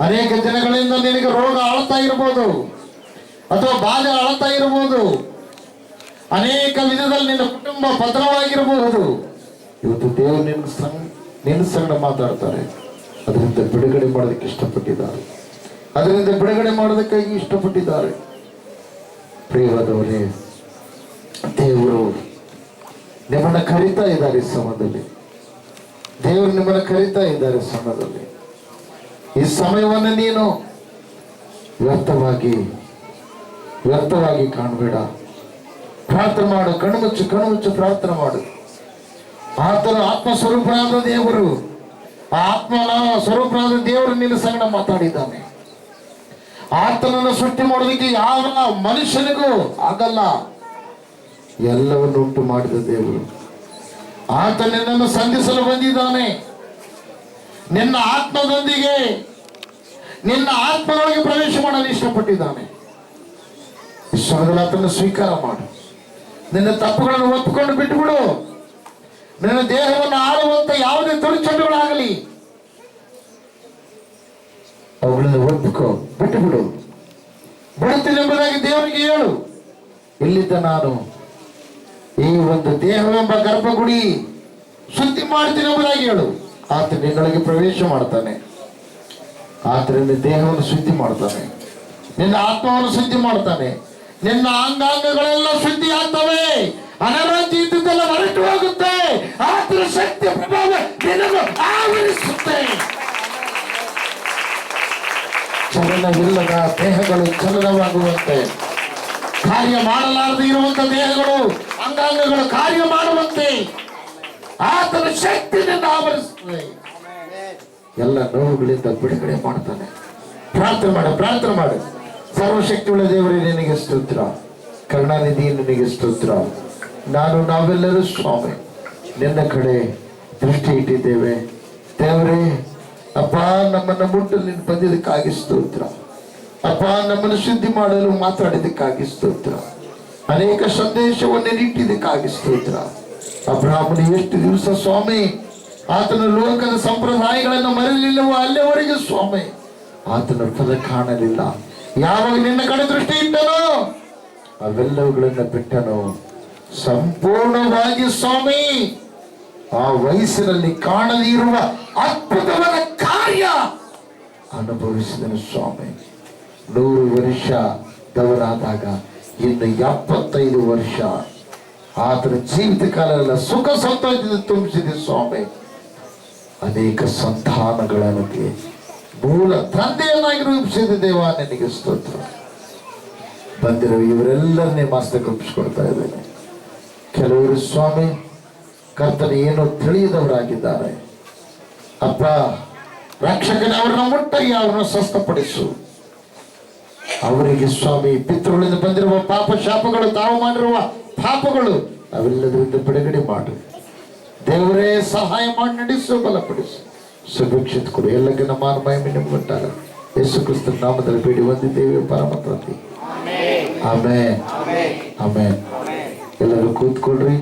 ಅನೇಕ ದಿನಗಳಿಂದ ನಿನಗೆ ರೋಗ ಆಳ್ತಾ ಇರ್ಬೋದು, ಅಥವಾ ಬಾಧೆ ಆಳ್ತಾ ಇರ್ಬೋದು, ಅನೇಕ ವಿಧದಲ್ಲಿ ನಿನ್ನ ಕುಟುಂಬ ಭದ್ರವಾಗಿರಬಹುದು. ಇವತ್ತು ದೇವರು ನಿನ್ನ ಸಂಗಡ ಮಾತಾಡ್ತಾರೆ. ಅದರಿಂದ ಬಿಡುಗಡೆ ಮಾಡೋದಕ್ಕೆ ಇಷ್ಟಪಟ್ಟಿದ್ದಾರೆ. ಪ್ರಿಯವಾದವರೇ, ದೇವರು ನಿಮ್ಮನ್ನು ಕರೀತಾ ಇದ್ದಾರೆ ಈ ಸಮಯದಲ್ಲಿ. ಈ ಸಮಯವನ್ನು ನೀನು ವ್ಯರ್ಥವಾಗಿ ಕಾಣಬೇಡ. ಪ್ರಾರ್ಥನೆ ಮಾಡು, ಕಣ್ಣು ಮುಚ್ಚು ಪ್ರಾರ್ಥನೆ ಮಾಡು. ಆತನು ಆತ್ಮಸ್ವರೂಪನಾದ ದೇವರು. ಆ ಆತ್ಮನ ಸ್ವರೂಪನಾದ ದೇವರು ನಿನ್ನ ಸಂಗಡ ಮಾತಾಡಿದ್ದಾನೆ. ಆತನನ್ನು ಸೃಷ್ಟಿ ಮಾಡೋದಕ್ಕೆ ಯಾವ ಮನುಷ್ಯನಿಗೂ ಆಗಲ್ಲ. ಎಲ್ಲವನ್ನು ಉಂಟು ಮಾಡಿದ ದೇವರು. ಆತ ನಿನ್ನನ್ನು ಸಂಧಿಸಲು ಬಂದಿದ್ದಾನೆ. ನಿನ್ನ ಆತ್ಮದೊಂದಿಗೆ ನಿನ್ನ ಆತ್ಮದೊಳಗೆ ಪ್ರವೇಶ ಮಾಡಲು ಇಷ್ಟಪಟ್ಟಿದ್ದಾನೆ. ಈ ಸಮಯದಲ್ಲಿ ಆತನ್ನು ಸ್ವೀಕಾರ ಮಾಡು. ನಿನ್ನ ತಪ್ಪುಗಳನ್ನು ಒಪ್ಪಿಕೊಂಡು ಬಿಟ್ಟುಬಿಡು. ನಿನ್ನ ದೇಹವನ್ನು ಆಳುವಂತ ಯಾವುದೇ ದುರ್ಚಟಗಳಾಗಲಿ ಅವುಗಳನ್ನು ಒಪ್ಪಿಕೋ, ಬಿಟ್ಟುಬಿಡು. ಬಿಡುತ್ತೀನಿ ಎಂಬುದಾಗಿ ದೇವರಿಗೆ ಹೇಳು. ಇಲ್ಲಿದ್ದ ನಾನು ಈ ಒಂದು ದೇಹವೆಂಬ ಗರ್ಭಗುಡಿ ಶುದ್ಧಿ ಮಾಡ್ತೀನಿ ಎಂಬುದಾಗಿ ಹೇಳು. ಆತ ನಿನ್ನೊಳಗೆ ಪ್ರವೇಶ ಮಾಡ್ತಾನೆ. ಆತ ನಿನ್ನ ದೇಹವನ್ನು ಶುದ್ಧಿ ಮಾಡ್ತಾನೆ, ನಿನ್ನ ಆತ್ಮವನ್ನು ಶುದ್ಧಿ ಮಾಡ್ತಾನೆ. ನಿನ್ನ ಅಂಗಾಂಗಗಳೆಲ್ಲ ಶುದ್ಧಿ ಆಗ್ತವೆ. ಅನಾರೋಗ್ಯ ಇದ್ದುದೆಲ್ಲ ಹೊರಟು ಹೋಗುತ್ತೆ. ಆತನ ಶಕ್ತಿ ಪ್ರಭಾವ ನಿನ್ನನ್ನು ಆವರಿಸುತ್ತೆ. ಚಲನವಿಲ್ಲದ ದೇಹಗಳು ಚಲನವಾಗುವಂತೆ, ಕಾರ್ಯ ಮಾಡಲಾರದೆ ಇರುವಂತ ದೇಹಗಳು ಅಂಗಾಂಗಗಳು ಕಾರ್ಯ ಮಾಡುವಂತೆ ಆತನ ಶಕ್ತಿ ನಿನ್ನ ಆವರಿಸುತ್ತದೆ. ಎಲ್ಲ ನೋವುಗಳಿಂದ ಬಿಡುಗಡೆ ಮಾಡ್ತಾನೆ. ಪ್ರಾರ್ಥನೆ ಮಾಡು. ಸರ್ವಶಕ್ತಿಯುಳ್ಳ ದೇವರೇ, ನಿನಗೆ ಸ್ತೋತ್ರ. ಕರುಣಾನಿಧಿ ನಿನಗೆ ಸ್ತೋತ್ರ. ನಾವೆಲ್ಲರೂ ಸ್ವಾಮಿ ನಿನ್ನ ಕಡೆ ದೃಷ್ಟಿ ಇಟ್ಟಿದ್ದೇವೆ ದೇವರೇ. ಅಪ್ಪ, ನಮ್ಮನ್ನು ಮುಟ್ಟಲು ನೀನು ಬಂದಿದ್ದಕ್ಕಾಗಿ ಸ್ತೋತ್ರ. ಅಪ್ಪ, ನಮ್ಮನ್ನು ಶುದ್ಧಿ ಮಾಡಲು ಮಾತಾಡಿದ್ದಕ್ಕಾಗಿ ಸ್ತೋತ್ರ. ಅನೇಕ ಸಂದೇಶವನ್ನು ನೀಟ್ಟಿದ್ದಕ್ಕಾಗಿ ಸ್ತೋತ್ರ. ಅಬ್ರಾಹ್ಮನು ಎಷ್ಟು ದಿವಸ ಸ್ವಾಮಿ ಆತನ ಲೋಕದ ಸಂಪ್ರದಾಯಗಳನ್ನು ಮರೆಯಲಿಲ್ಲವೋ ಅಲ್ಲಿವರೆಗೆ ಸ್ವಾಮಿ ಆತನ ಫಲ ಕಾಣಲಿಲ್ಲ. ಯಾವಾಗ ನಿನ್ನ ಕಡೆ ದೃಷ್ಟಿ ಇಟ್ಟನೋ ಅವೆಲ್ಲವುಗಳನ್ನು ಬಿಟ್ಟನು. ಸಂಪೂರ್ಣವಾಗಿ ಸ್ವಾಮಿ ಆ ವಯಸ್ಸಿನಲ್ಲಿ ಕಾಣದೇ ಇರುವ ಅದ್ಭುತವಾದ ಕಾರ್ಯ ಅನುಭವಿಸಿದನು ಸ್ವಾಮಿ. 100 ವರ್ಷದವರಾದಾಗ ಇನ್ನು 75 ವರ್ಷ ಆತನ ಜೀವಿತ ಕಾಲ ಸುಖ ಸಂತೋಷದಿಂದ ತುಂಬಿಸಿದೆ ಸ್ವಾಮಿ. ಅನೇಕ ಸಂತಾನಗಳನ್ನು ಮೂಲ ತಂದೆಯನ್ನಾಗಿ ರೂಪಿಸಿದ ದೇವ, ನಿನಗೆ ಸ್ತೋತ್ರ. ಬಂದಿರೋ ಇವರೆಲ್ಲರನ್ನೇ ಮಾಸ್ತಕ್ಕೆ ಒಪ್ಪಿಸ್ಕೊಡ್ತಾ ಇದ್ದೇನೆ. ಕೆಲವರು ಸ್ವಾಮಿ ಕರ್ತನ ಏನೋ ತಿಳಿಯದವರಾಗಿದ್ದಾರೆ. ಅಪ್ಪ, ರಕ್ಷಕನೇ ಅವರನ್ನ ಮುಟ್ಟಾಗಿ ಅವರನ್ನು ಸ್ವಸ್ಥಪಡಿಸು. ಅವರಿಗೆ ಸ್ವಾಮಿ ಪಿತೃಗಳಿಂದ ಬಂದಿರುವ ಪಾಪ ಶಾಪಗಳು, ತಾವು ಮಾಡಿರುವ ಪಾಪಗಳು ಅವೆಲ್ಲದರಿಂದ ಬಿಡುಗಡೆ ಮಾಡು ದೇವರೇ. ಸಹಾಯ ಮಾಡಿ ನಡೆಸು, ಬಲಪಡಿಸು, ಸುಭಿಕ್ಷಿತ ಕೊಡು. ಎಲ್ಲಕ್ಕೆ ನಮ್ಮ ಮಹಿಮೆ ನಿಮಗುಂಟಾಗ ಯೇಸು ಕ್ರಿಸ್ತನ ನಾಮದಲ್ಲಿ ಬೇಡಿ ಹೊಂದಿದ್ದೇವೆ ಪರಮ ತಂದೆ. ಆಮೆನ್. ಎಲ್ಲರೂ ಕೂತ್ಕೊಳ್ರಿ.